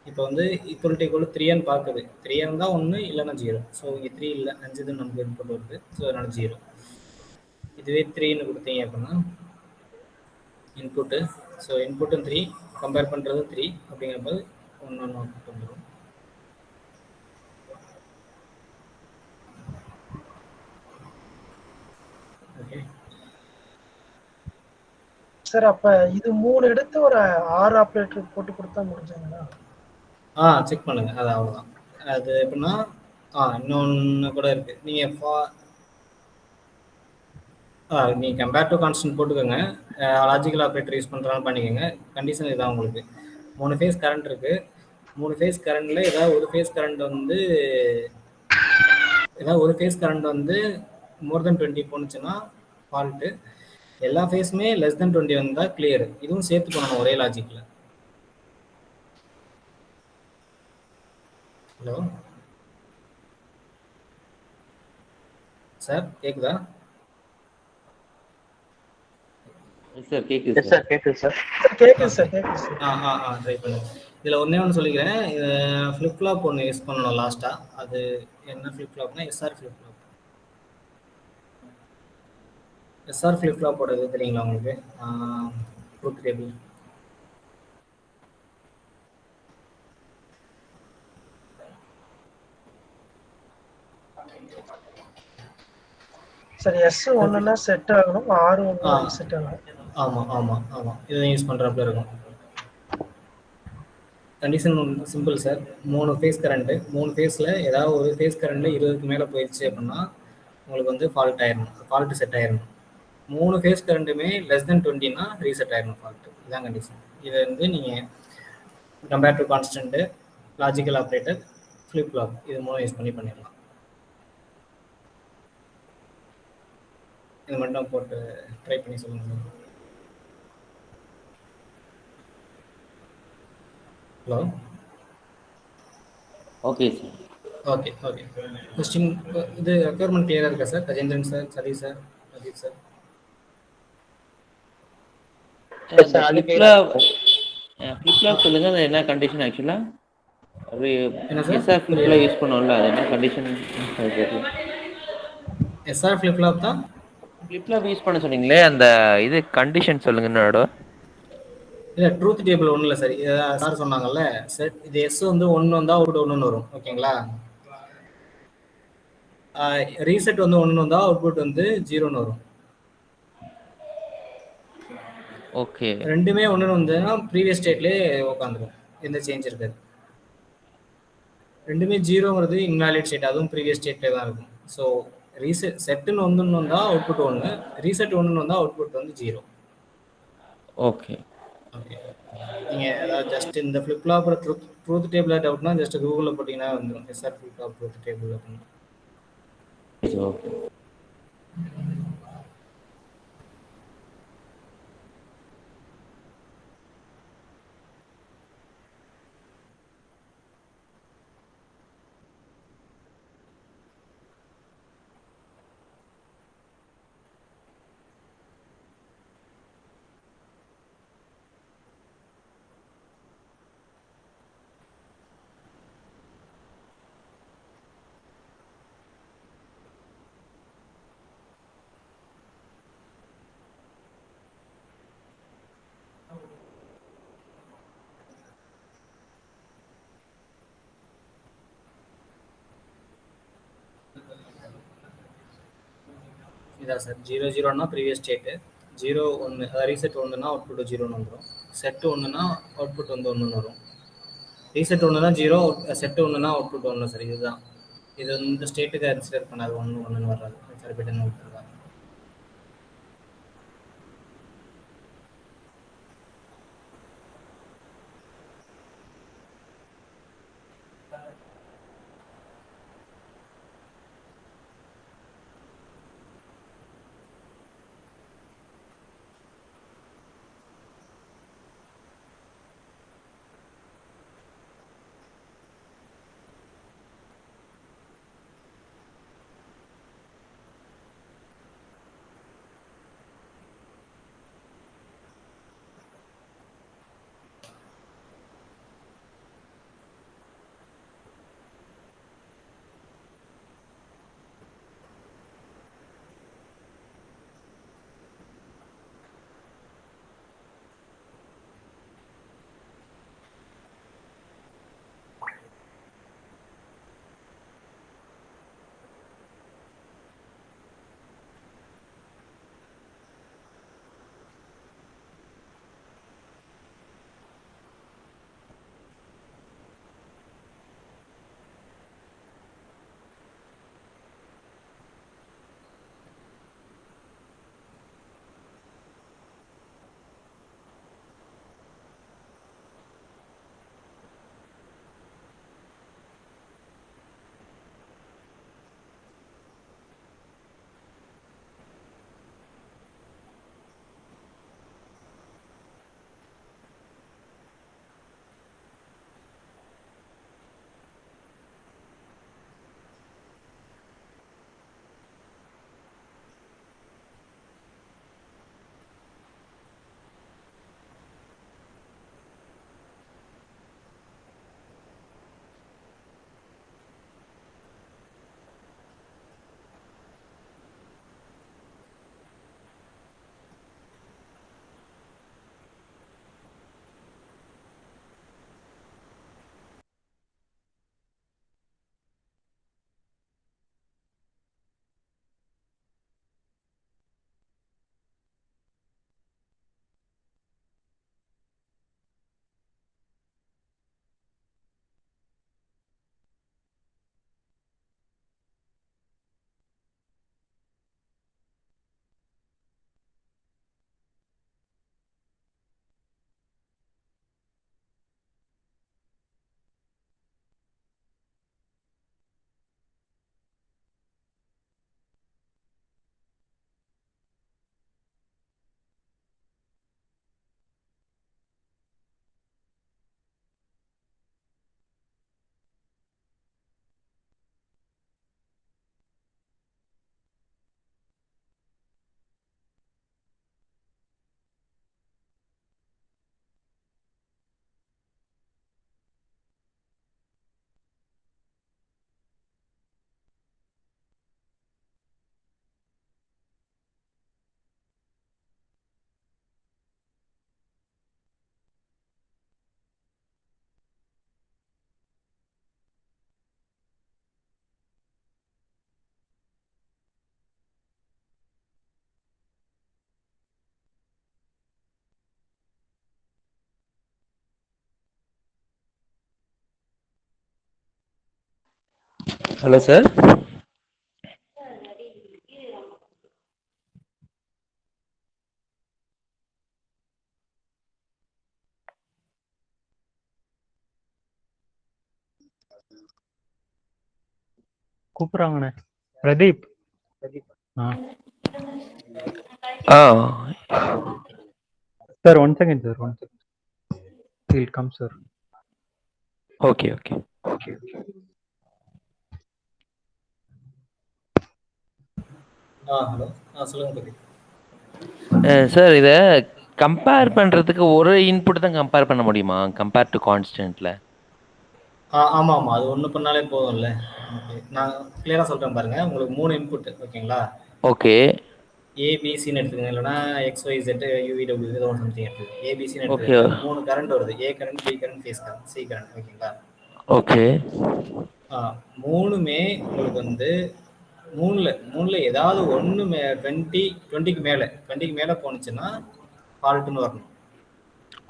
இப்போ வந்து ஈக்குவல் டு 3ன்னு பார்க்குது. 3 இருந்தால் 1 இல்லைன்னா 0. ஸோ இங்கே 3 இல்லை, 5 தான் நமக்கு இன்புட் வருது. ஸோ அதனால 0. இதுவே 3ன்னு கொடுத்தீங்க அப்படின்னா இன்புட்டு, ஸோ இன்புட்டும் 3 கம்பேர் பண்ணுறது 3 அப்படிங்கிறப்போது 1 அவுட்புட் வந்துடும். ஓகே சார் அப்ப இது 3 எடுத்து ஒரு 6 ஆப்ரேட்டர் போட்டு கொடுத்தா முடிஞ்சாங்களா? செக் பண்ணுங்க. அது அவ்வளோதான். அது எப்படின்னா இன்னொன்று கூட இருக்கு. நீங்கள் கம்பேர் டு கான்ஸ்டன்ட் போட்டுக்கோங்க. லாஜிக்கல் ஆப்ரேட்டர் யூஸ் பண்ணுறாலும் பண்ணிக்கோங்க. கண்டிஷன் இதான் உங்களுக்கு 3 ஃபேஸ் கரண்ட் இருக்கு. 3 ஃபேஸ் கரண்ட்ல ஏதாவது ஒரு ஃபேஸ் கரண்ட் வந்து மோர் தென் 20 போனுச்சுன்னா ஃபால்ட்டு. எல்லா ஃபேஸுமே லெஸ் தென் 20 வந்தால் கிளியர். இதுவும் சேர்த்து பண்ணணும் ஒரே லாஜிக்கில். ஹலோ சார், கேக்குதா? சார் கேக்குது எஸ் சார், கேக்குது சார். கேக்குது சார், கேக்குது சார். ட்ரை பண்ணுங்க. இதில் ஒன்று சொல்லிக்கிறேன். ஃப்ளிப் ஃப்ளாப் ஒன்று யூஸ் பண்ணணும் லாஸ்ட்டாக. அது என்ன ஃப்ளிப் ஃப்ளாப்னா SR flip flop. SR flip ஃப்ளாப்போட இது தெரியுங்களா உங்களுக்கு? Truth table. சரி, எஸ் ஒன்றுனா செட் ஆகணும், ஆறு ஒன்று செட் ஆகணும். ஆமாம் இதை யூஸ் பண்ணுறப்பல இருக்கும். Condition simple sir. 3 phase current, 3 ஃபேஸில் ஏதாவது ஒரு ஃபேஸ் கரண்ட்டு 20க்கு மேலே போயிடுச்சு அப்படின்னா உங்களுக்கு வந்து ஃபால்ட்டு செட் ஆயிடணும். 3 ஃபேஸ் கரண்ட்டுமே லெஸ் தென் 20னா ரீசெட் ஆயிடணும் ஃபால்ட்டு. இதுதான் கண்டிஷன். இதை வந்து நீங்கள் compare to constant, logical operator, flip flop இது மூலம் யூஸ் பண்ணிடலாம். இது மட்டும் போட்டு ட்ரை பண்ணி சொல்லுங்கள். Hello. Okay sir. Okay question இது ரெக்யர்மெண்ட் கிளியராக இருக்கா sir? Gajendran sir, Satish sir, Ajith sir. Flip flop சொல்லுங்க. அது என்ன கண்டிஷன் ஆக்சுவலா? என்ன sir? SR flip flop use பண்ணுவோம்ல, அது என்ன கண்டிஷன்? எஸ்ஆர் ஃபிளிப் ஃப்ளாப் தான் ஃபிளிப் ஃப்ளாப் யூஸ் பண்ண சொன்னீங்களே, அந்த இது கண்டிஷன் சொல்லுங்க. என்னோட இல்லை, ட்ரூத் டேபிள் ஒன்றும் இல்லை சார். சார் சொன்னாங்கல்ல சார், இது எஸ் வந்து 1 வந்தால் அவுட் 1 வரும். ஓகேங்களா? ரீசெட் வந்து 1 வந்தால் அவுட்புட் வந்து 0 வரும். ஓகே. ரெண்டுமே 1 வந்ததுன்னா ப்ரீவியஸ் ஸ்டேட்லேயே உட்காந்துரும், எந்த சேஞ்ச் இருக்காது. ரெண்டுமே 0ங்கிறது இன்வேலிட் ஸ்டேட், அதுவும் ப்ரீவியஸ் ஸ்டேட்லேயே தான் இருக்கும். ஸோ செட்டுன்னு 1 வந்தால் அவுட்புட் 1, ரீசெட் 1 வந்தால் அவுட்புட் வந்து 0. ஓகே. நீங்கள் ஏதாவது ஜஸ்ட் இந்த ஃப்ளிப் ஃப்ளாப்போட ட்ரூத் டேபிள் டவுட்னா ஜஸ்ட் கூகுளில் போட்டிங்கன்னா வந்துடும், SR flip flop truth table அப்படின்னு. ஓகே. இதான் சார். 0-0னா ப்ரீவியஸ் ஸ்டேட்டு, 0-1 அதாவது ரீசெட் 1னா அவுட்புட் 0ன்னு வந்துடும். செட் 1னா அவுட்புட் வந்து 1ன்னு வரும். ரீசெட் 1னா 0, செட் 1னா அவுட்புட் 1 சார். இதுதான். இது இந்த ஸ்டேட்டுக்கு கன்சிடர் பண்ணாது, 1-1ன்னு வர்றாது. சார் பிட்டு விட்டுருக்காங்க. Hello sir. கூப்பிடுறாங்கண்ணே. பிரதீப். ஆ sir 1 second sir, 1 second. He'll come sir. Okay okay. Hello. சொல்லுங்க பிரதீப். சார் இதை கம்பேர் பண்றதுக்கு ஒரு இன்புட் தான் கம்பேர் பண்ண முடியுமா கம்பேர் டு கான்ஸ்டன்ட்ல? ஆமாம் ஆமாம், அது ஒன்று பண்ணாலே போதும்ல. ஓகே, நான் கிளியராக சொல்கிறேன் பாருங்க. உங்களுக்கு 3 இன்புட் ஓகேங்களா? ஓகே. ஏபிசின்னு எடுத்துக்கங்க, இல்லைனா XYZ UVW ஏதோ ஒன்று சம்திங் எடுத்துக்கங்க. ஏபிசின்னு ஓகே. எடுத்துக்கங்க. 3 கரண்ட் வருது. A current, B current, phase current, C current ஓகேங்களா? ஓகே. மூணுமே உங்களுக்கு வந்து மூணுல ஏதாவது ஒன்று 20க்கு மேலே போணுச்சுன்னா ஃபால்ட்டுன்னு வரணும்.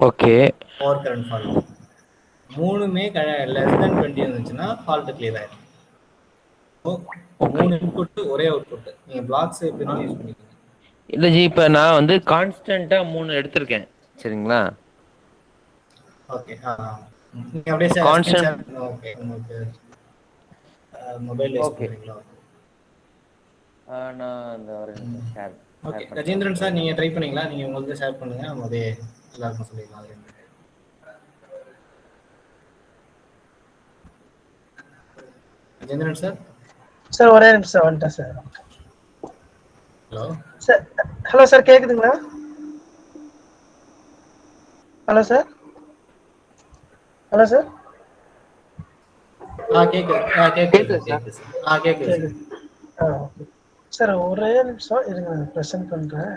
ஓகே. Over current fault. மூணுமே லெஸ் தென் 20 இருந்துச்சுன்னா ஃபால்ட் கிளியர் ஆயிடும். மூணு இன்புட் ஒரே அவுட்புட். நீங்க பிளாக்ஸ் எப்படினாலும் யூஸ் பண்ணிக்கோங்க. இல்லை ஜி, இப்போ நான் வந்து கான்ஸ்டன்ட்டா 3 எடுத்திருக்கேன் சரிங்களா? ஓகே. நீங்க அப்படியே கான்ஸ்டன்ட். ஓகே, உங்களுக்கு மொபைல் யூஸ் பண்றீங்களா? நான் இந்த ஷேர். ஓகே கஜேந்திரன் சார், நீங்க ட்ரை பண்ணீங்களா? நீங்க உங்களுக்கு ஷேர் பண்ணுங்க, நம்ம அதே எல்லாருக்கும் சொல்லிடலாம். கஜேந்திரன் சார். சார் ஒரே நிமிஷம் வந்துட்டேன் sir. Hello sir. Hello sir, கேக்குதுங்களா? Hello sir. Hello sir. கேக்குது சார் ஒரே நிமிஷம் இருங்க, நான் ப்ரெசென்ட் பண்றேன்.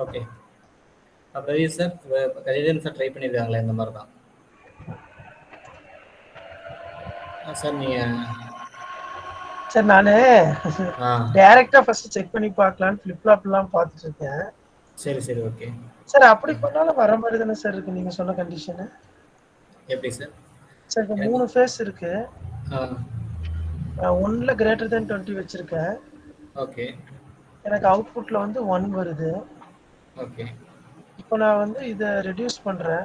Okay. Pradeep sir, Gajendran sir try பண்ணியிருக்காங்களே இந்த மாதிரி தான் சார். நீங்க சார் நானு டைரக்டா ஃபர்ஸ்ட் செக் பண்ணி பார்க்கலாம்னு ஃபிளிப் ஃப்ளாப் எல்லாம் பார்த்துட்டு இருக்கேன். சரி ஓகே சார். அப்படி பண்ணாலும் வர மாதிரி தானே சார் இருக்கு நீங்க சொன்ன கண்டிஷன்? எப்படி சார்? சார் இப்போ 3 ஃபேஸ் இருக்கு. ஒன்ல கிரேட்டர் தென் 20 வச்சிருக்கேன். ஓகே. எனக்கு அவுட்புட்ல வந்து 1 வருது. ஓகே. இப்போ நான் வந்து இதை ரெடியூஸ் பண்றேன்.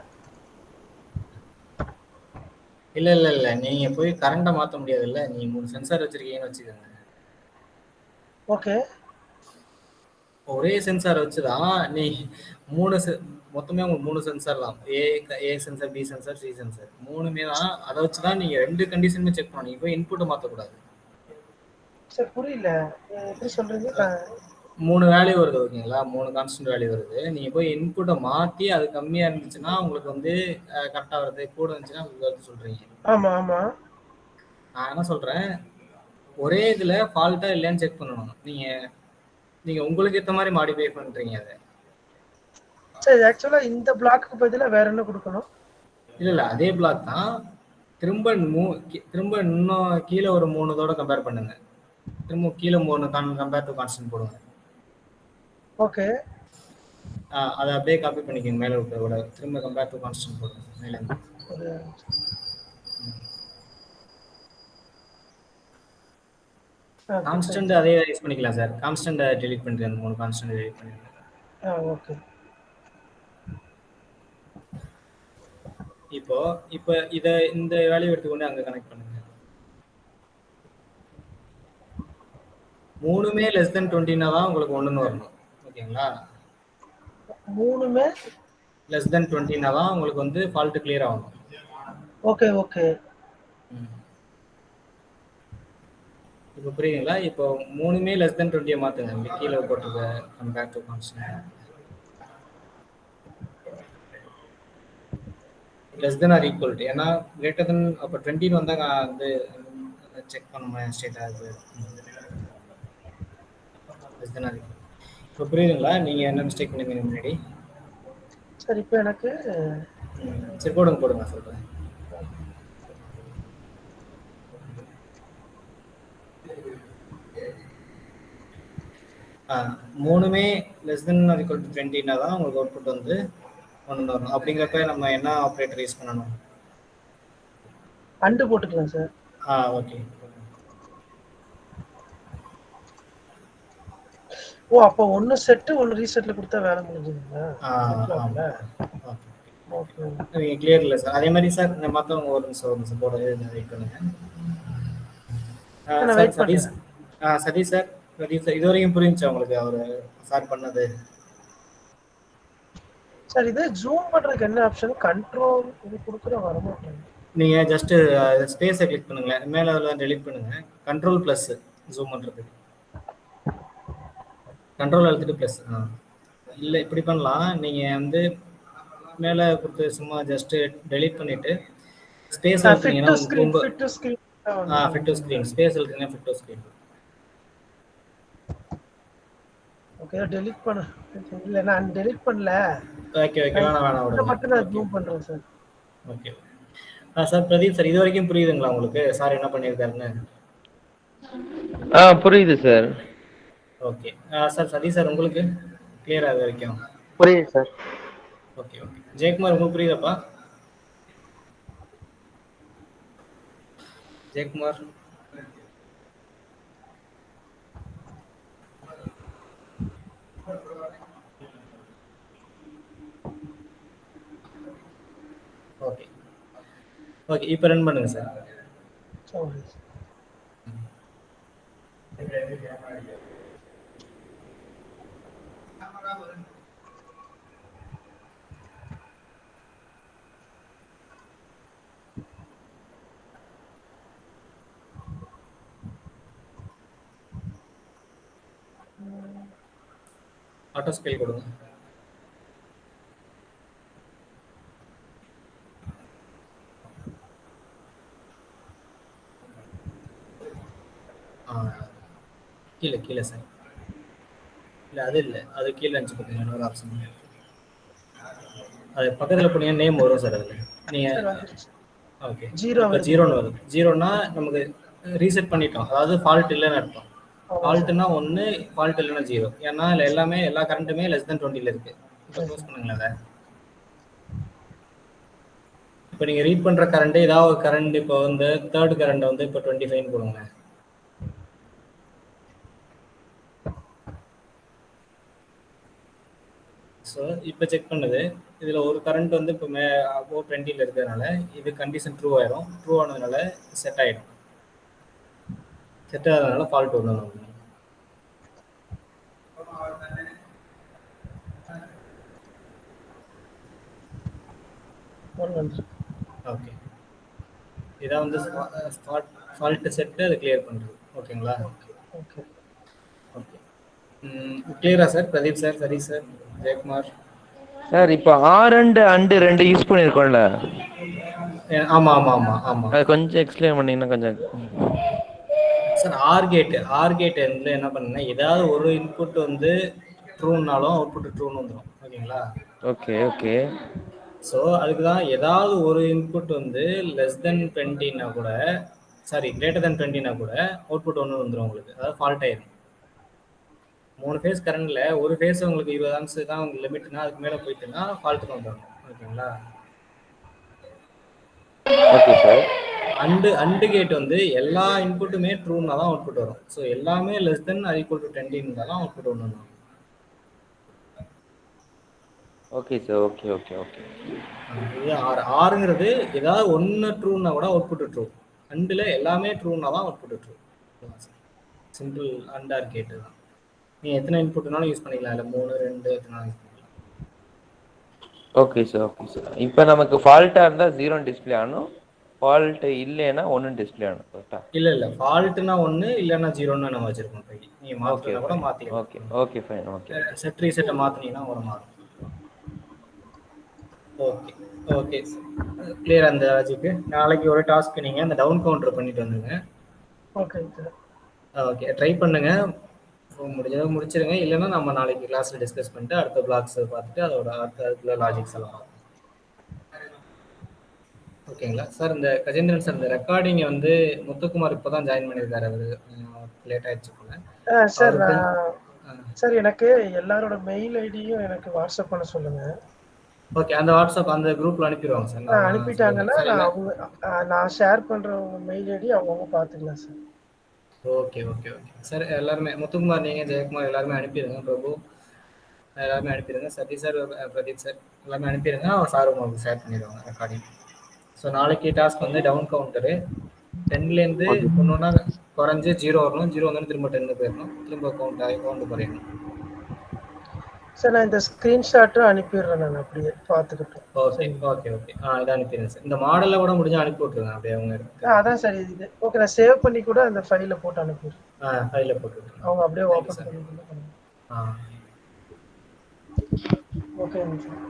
இல்ல நீங்க போய் கரண்ட மாத்த முடியாது. இல்ல நீங்க 3 சென்சார் வச்சிருக்கீங்கன்னு வச்சுக்கோங்க. ஓகே. ஒரே சென்சார் வச்சுதான் நீ மொத்தமே உங்களுக்கு 3 சென்சார் தான். A sensor, B sensor, C sensor மூணுமே தான். அதை வச்சுதான் நீங்க 2 கண்டிஷனுமே செக் பண்ணணும். இப்போ இன்புட்டை மாத்தக்கூடாது சார். புரியல, எப்படி சொல்றீங்க? 3 வேல்யூ வருது ஓகேங்களா? 3 கான்ஸ்டன்ட் வேல்யூ வருது. நீங்க போய் இன்புட்டை மாத்தி அது கம்மியா இருந்துச்சுன்னா உங்களுக்கு வந்து கரெக்டா வருது, கூட இருந்துச்சுன்னா உங்களுக்கு வருது சொல்றீங்க. ஆமா ஆமா. நான் என்ன சொல்றேன், ஒரே இதுல ஃபால்ட்டா இல்லையான்னு செக் பண்ணணும். நீங்க உங்களுக்கு ஏத்த மாதிரி மாடிஃபை பண்றீங்க அதை. சரி, ஆக்சுவலா இந்த பிளாக்கு பதிலா வேற என்ன கொடுக்கணும்? இல்ல அதே பிளாக் தான். திரும்ப இன்னும் கீழே ஒரு 3 இதோட கம்பேர் பண்ணுங்க. திரும்ப கீழே 3 கம்பேர் டு கான்ஸ்டன்ட் போடுங்க. ஓகே. அதை அப்படியே காப்பி பண்ணிக்கோங்க. மேலே விட திரும்ப கம்பேர் டு கான்ஸ்டன்ட் போடுங்க மேலே. கான்ஸ்டன்ட் அதே யூஸ் பண்ணிக்கலாம் சார். கான்ஸ்டன்ட் டெலீட் பண்ணிடுங்க. அந்த 3 கான்ஸ்டன்ட் டெலீட் பண்ணிடுங்க. ஓகே. இப்போ இந்த வேல்யூ எடுத்துக்கொண்டு அங்க கனெக்ட் பண்ணுங்க. மூணுமே லெஸ் தென் 20னா தான் உங்களுக்கு 1ன்னு வரணும் ஓகேங்களா? மூணுமே லெஸ் தென் 20னா தான் உங்களுக்கு வந்து ஃபால்ட் கிளியர் ஆகணும். Okay okay. இப்போ புரியுதுங்களா? இப்போ 3மே லெஸ் தென் 20 மாத்துங்க. இங்க கீழ போட்டிருக்க compare to constant. Less than or equal to, ஏன்னா கிரேட்டர் தென் அப்போ 20 வந்தா வந்து செக் பண்ணுமா ஸ்டேட் ஆகுது. Less than or equal. இப்போ புரியுதுங்களா? நீங்க என்ன மிஸ்டேக் பண்ணீங்க முன்னாடி? சரி இப்போ எனக்கு சரி போடுங்க சொல்றேன். மூணுமே less than or equal to 20னா தான் உங்களுக்கு அவுட்புட் வந்து 1 வரணும். அப்படிங்கிறப்ப நம்ம என்ன ஆப்ரேட்டர் யூஸ் பண்ணணும்? அண்டு போட்டுக்கலாம் சார். ஓகே. ஓ அப்போ ஒன்னு செட் ஒன்னு ரீசெட்ல கொடுத்தா வேலை முடிஞ்சுதுங்களா? ஓகே நீங்க கிளியர் இல்லை சார். அதே மாதிரி சார் இந்த மற்றவங்க ஒரு நிமிஷம் போட வெயிட் பண்ணுங்க. Sir Satish sir Pradeep sir இது வரைக்கும் புரிஞ்சுச்சா உங்களுக்கு அவர் சார் பண்ணது? சார் இது ஜூம் பண்றதுக்கு என்ன ஆப்ஷன்? கண்ட்ரோல் இது கொடுக்குற வர மாட்டேங்குது. நீங்க ஜஸ்ட் ஸ்பேஸை கிளிக் பண்ணுங்களேன், மேலே அதில் டெலிட் பண்ணுங்க. கண்ட்ரோல் ப்ளஸ் ஜூம் பண்ணுறதுக்கு கண்ட்ரோல் அழுத்திட்டு ப்ளஸ். இல்லை இப்படி பண்ணலாம். நீங்கள் வந்து மேலே கொடுத்து சும்மா ஜஸ்ட் டெலிட் பண்ணிட்டு ஸ்பேஸ் அழுத்தினீங்கன்னா ஃபிட் டு ஸ்கிரீன் ஸ்பேஸ் அழுத்தினீங்கன்னா fit to screen. Okay delete பண்ண இல்ல நான் டெலீட் பண்ணல. ஓகே வேணாம் இத மட்டும் நான் ஜூம் பண்றேன் sir. Okay sir Pradeep sir இது வரைக்கும் புரியுதுங்களா உங்களுக்கு சார் என்ன பண்ணியிருக்காருன்னு? புரியுது sir. Okay sir Satish sir உங்களுக்கு கிளியரா இது வரைக்கும்? புரியுது சார். ஓகே ஜெயக்குமார் உங்களுக்கு புரியுதாப்பா? ஜெயக்குமார் ஓகே இப்போ ரன் பண்ணுங்க சார். ஆட்டோ ஸ்கேல் கொடுங்க. கீழே சார். இல்லை அது இல்லை, அது கீழே இருந்துச்சு பார்த்தீங்கன்னா இன்னொரு ஆப்ஷன். அது பக்கத்தில் போனீங்கன்னா நேம் வரும் சார். அதில் நீங்கள் ஓகே ஜீரோன்னு வரும். ஜீரோனா நமக்கு ரீசெட் பண்ணிட்டோம், அதாவது ஃபால்ட் இல்லைன்னு அர்த்தம். ஃபால்ட்னா 1, ஃபால்ட் இல்லைன்னா 0. ஏன்னா இல்லை எல்லாமே எல்லா கரண்ட்டுமே லெஸ் தென் 20ல இருக்கு. இப்போ க்ளோஸ் பண்ணுங்களேன் அதை. இப்போ நீங்கள் ரீட் பண்ணுற கரண்ட்டு ஏதாவது ஒரு கரண்ட் இப்போ வந்து தேர்ட் கரண்ட் வந்து இப்போ 25 கொடுங்க. ஸோ இப்போ செக் பண்ணுது, இதில் ஒரு கரண்ட் வந்து இப்போ அபோவ் 20ல இருக்கிறதுனால இது கண்டிஷன் ட்ரூ ஆயிரும். ட்ரூ ஆனதுனால செட் ஆகிடும். செட் ஆகிறதுனால ஃபால்ட் வரும். ஓகே இதான் வந்து ஃபால்ட் செட்டு அதை கிளியர் பண்ணுறது. ஓகேங்களா? ஓகே கிளியரா sir? Pradeep sir, Satish sir, Jayakumar sir இப்போ ஆர் அண்ட் ரெண்டு யூஸ் பண்ணியிருக்கோம்ல? ஆமாம் அது கொஞ்சம் எக்ஸ்பிளைன் பண்ணீங்கன்னா கொஞ்சம். சார் ஆர் கேட் வந்து என்ன பண்ணுங்க, ஏதாவது ஒரு இன்புட் வந்து ட்ரூனாலும் அவுட்புட் ட்ரூன்னு வந்துடும். ஓகேங்களா? ஓகே ஸோ அதுக்கு தான் ஏதாவது ஒரு இன்புட் வந்து லெஸ் தென் 20னா கூட, சாரி கிரேட்டர் தென் 20னா கூட அவுட்புட் 1 வந்துடும் உங்களுக்கு. அதாவது ஃபால்ட் ஆயிடும். 3 ஃபேஸ் கரண்ட்ல ஒரு ஃபேஸ் உங்களுக்கு 20 ஆம்ஸ் தான் உங்களுக்கு லிமிட்னா, அதுக்கு மேலே போயிட்டுன்னா ஃபால்ட்டுக்கு வந்துடும். ஓகேங்களா? Okay sir. அண்டு கேட் வந்து எல்லா இன்புட்டுமே ட்ரூனா தான் அவுட்புட் வரும். ஸோ எல்லாமே less than or equal to 20 இருந்தால் தான் அவுட்புட் 1 வரும். Okay sir. ஓகே இது ஆறுங்கிறது ஏதாவது ஒன்று ட்ரூனா கூட அவுட்புட் ட்ரூ. அண்டில் எல்லாமே ட்ரூனா தான் output true. Simple and or gate தான். நீங்கள் எத்தனை இன்புட்னாலும் யூஸ் பண்ணிக்கலாம். இல்லை 3, 2 எத்தனாலும் யூஸ் பண்ணிக்கலாம். Okay sir. இப்போ நமக்கு ஃபால்ட்டாக இருந்தால் 0 டிஸ்பிளே ஆகணும், ஃபால்ட் இல்லைன்னா ஒன்றும் டிஸ்பிளே ஆகணும் கரெக்டா? இல்ல ஃபால்ட்னா 1 இல்லைன்னா 0ன்னு நம்ம வச்சிருக்கோம். இப்போதைக்கு நீங்க ஓகே மாத்துறதா கூட ஃபைன். மாத்திக்கலாம். Okay okay fine. Okay set ரீசெட்டை மாத்தினீங்கன்னா ஒரு மாறும். ஓகே ஓகே கிளியர் அந்த லாஜிக்கு. நாளைக்கு ஒரு டாஸ்க் நீங்க அந்த டவுன் கவுண்டர் பண்ணிட்டு வந்துருங்க. Okay sir. ஓகே ட்ரை பண்ணுங்க. முடிஞ்சதை முடிச்சிருங்க. இல்லைன்னா நம்ம நாளைக்கு கிளாஸ்ல டிஸ்கஸ் பண்ணிட்டு அடுத்த பிளாக்ஸ் பார்த்துட்டு அதோட அடுத்த லாஜிக்ஸ் எல்லாம் பார்ப்போம். ஓகேங்களா சார்? இந்த கஜேந்திரன் சார், இந்த ரெக்கார்டிங் வந்து முத்துக்குமார் இப்போதான் ஜாயின் பண்ணியிருக்காரு. அவரு லேட் ஆயிடுச்சு போல. சார் சார் எனக்கு எல்லாரோட மெயில் ஐடியும் எனக்கு வாட்ஸ்அப் பண்ண சொல்லுங்க. ஓகே, அந்த வாட்ஸ்அப் அந்த குரூப்ல அனுப்பிடுவாங்க சார். அனுப்பிட்டாங்கன்னா நான் ஷேர் பண்ற மெயில் ஐடி அவங்க பார்த்துக்கலாம் sir. Okay okay okay sir. எல்லாருமே முத்துக்குமார், நீங்கள் ஜெயக்குமார் எல்லாருமே அனுப்பிடுங்க. பிரபு எல்லாருமே அனுப்பிடுங்க. சதீஷ் சார், பிரதீப் சார் எல்லாமே அனுப்பிடுங்க. சார் உங்களுக்கு ஷேர் பண்ணிடுவாங்க ரெக்கார்டிங். ஸோ நாளைக்கு டாஸ்க் வந்து டவுன் கவுண்டரு 10லேருந்து ஒன்று ஒன்றா குறைஞ்சி 0 வரணும். 0 வந்து திரும்ப 10 போயிடணும். திரும்ப கவுண்ட் குறையணும் சார். நான் இந்த ஸ்க்ரீன்ஷாட்டும் அனுப்பிடுறேன். நான் அப்படியே பார்த்துக்கிட்டேன். ஓகே ஓகே ஓகே இதை அனுப்பிடுங்க சார். இந்த மாடலை கூட முடிஞ்சா அனுப்பி விட்ருங்க அப்படியே அவங்க இருக்கு. அதான் சார் இது. ஓகே, நான் சேவ் பண்ணி கூட அந்த ஃபைலை போட்டு அனுப்பிடுறேன். ஃபைலில் போட்டு விட்ருங்க. அவங்க அப்படியே ஓப்பன் பண்ணி. ஓகேங்க sir.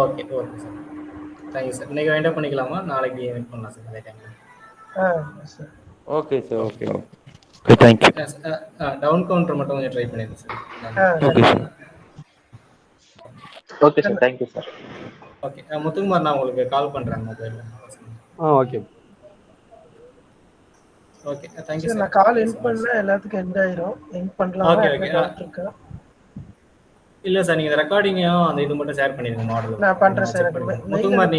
Okay okay sir. Thank you sir. இன்னைக்கு வைண்ட் அப் பண்ணிக்கலாமா? நாளைக்கு வெயிட் பண்ணலாம் சார் அதே டைமில். Sir. Okay sir. Okay okay thank you. Down counter மட்டும் கொஞ்சம் ட்ரை பண்ணிடுங்க sir. Okay sir. Okay sir. Thank you sir. Okay Muthukumar, நான் உங்களுக்கு கால் பண்ணுறேன் மொபைலில். Okay okay thank you sir. நான் கால் எண்ட் பண்ணா எல்லாத்துக்கும் எண்ட் ஆயிரும். எண்ட் பண்ணலாம். Okay okay. இல்லை சார், நீங்கள் ரெக்கார்டிங்கையும் அந்த இது மட்டும் ஷேர் பண்ணிடுங்க மாடல். நான் பண்ணுறேன் சார். முத்துக்குமார்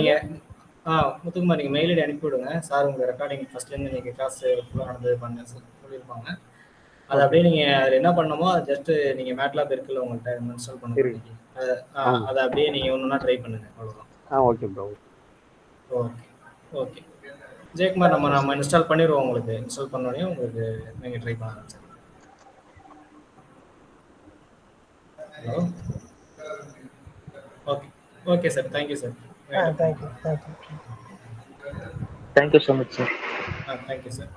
நீங்கள் மெயில் ஐடி அனுப்பி விடுங்க சார். உங்கள் ரெக்கார்டிங் ஃபர்ஸ்ட்லேருந்து நீங்கள் கிளாஸ் ஃபுல்லாக நடந்தது பண்ண சொல்லியிருப்பாங்க. அது அப்படியே நீங்கள் அதில் என்ன பண்ணணுமோ அது ஜஸ்ட்டு நீங்கள் மேட்லாப் இருக்குல்ல உங்கள்கிட்ட இன்ஸ்டால் பண்ணுங்க. அதை அப்படியே நீங்கள் ஒன்று ஒன்றா ட்ரை பண்ணுங்கள். அவ்வளோதான். Okay bro. Okay okay Jayakumar, நம்ம இன்ஸ்டால் பண்ணிடுவோம். உங்களுக்கு இன்ஸ்டால் பண்ணோடனே உங்களுக்கு நீங்கள் ட்ரை பண்ணலாம் sir. Hello. Okay okay sir. Thank you sir. Thank you. Thank you so much sir. Thank you sir.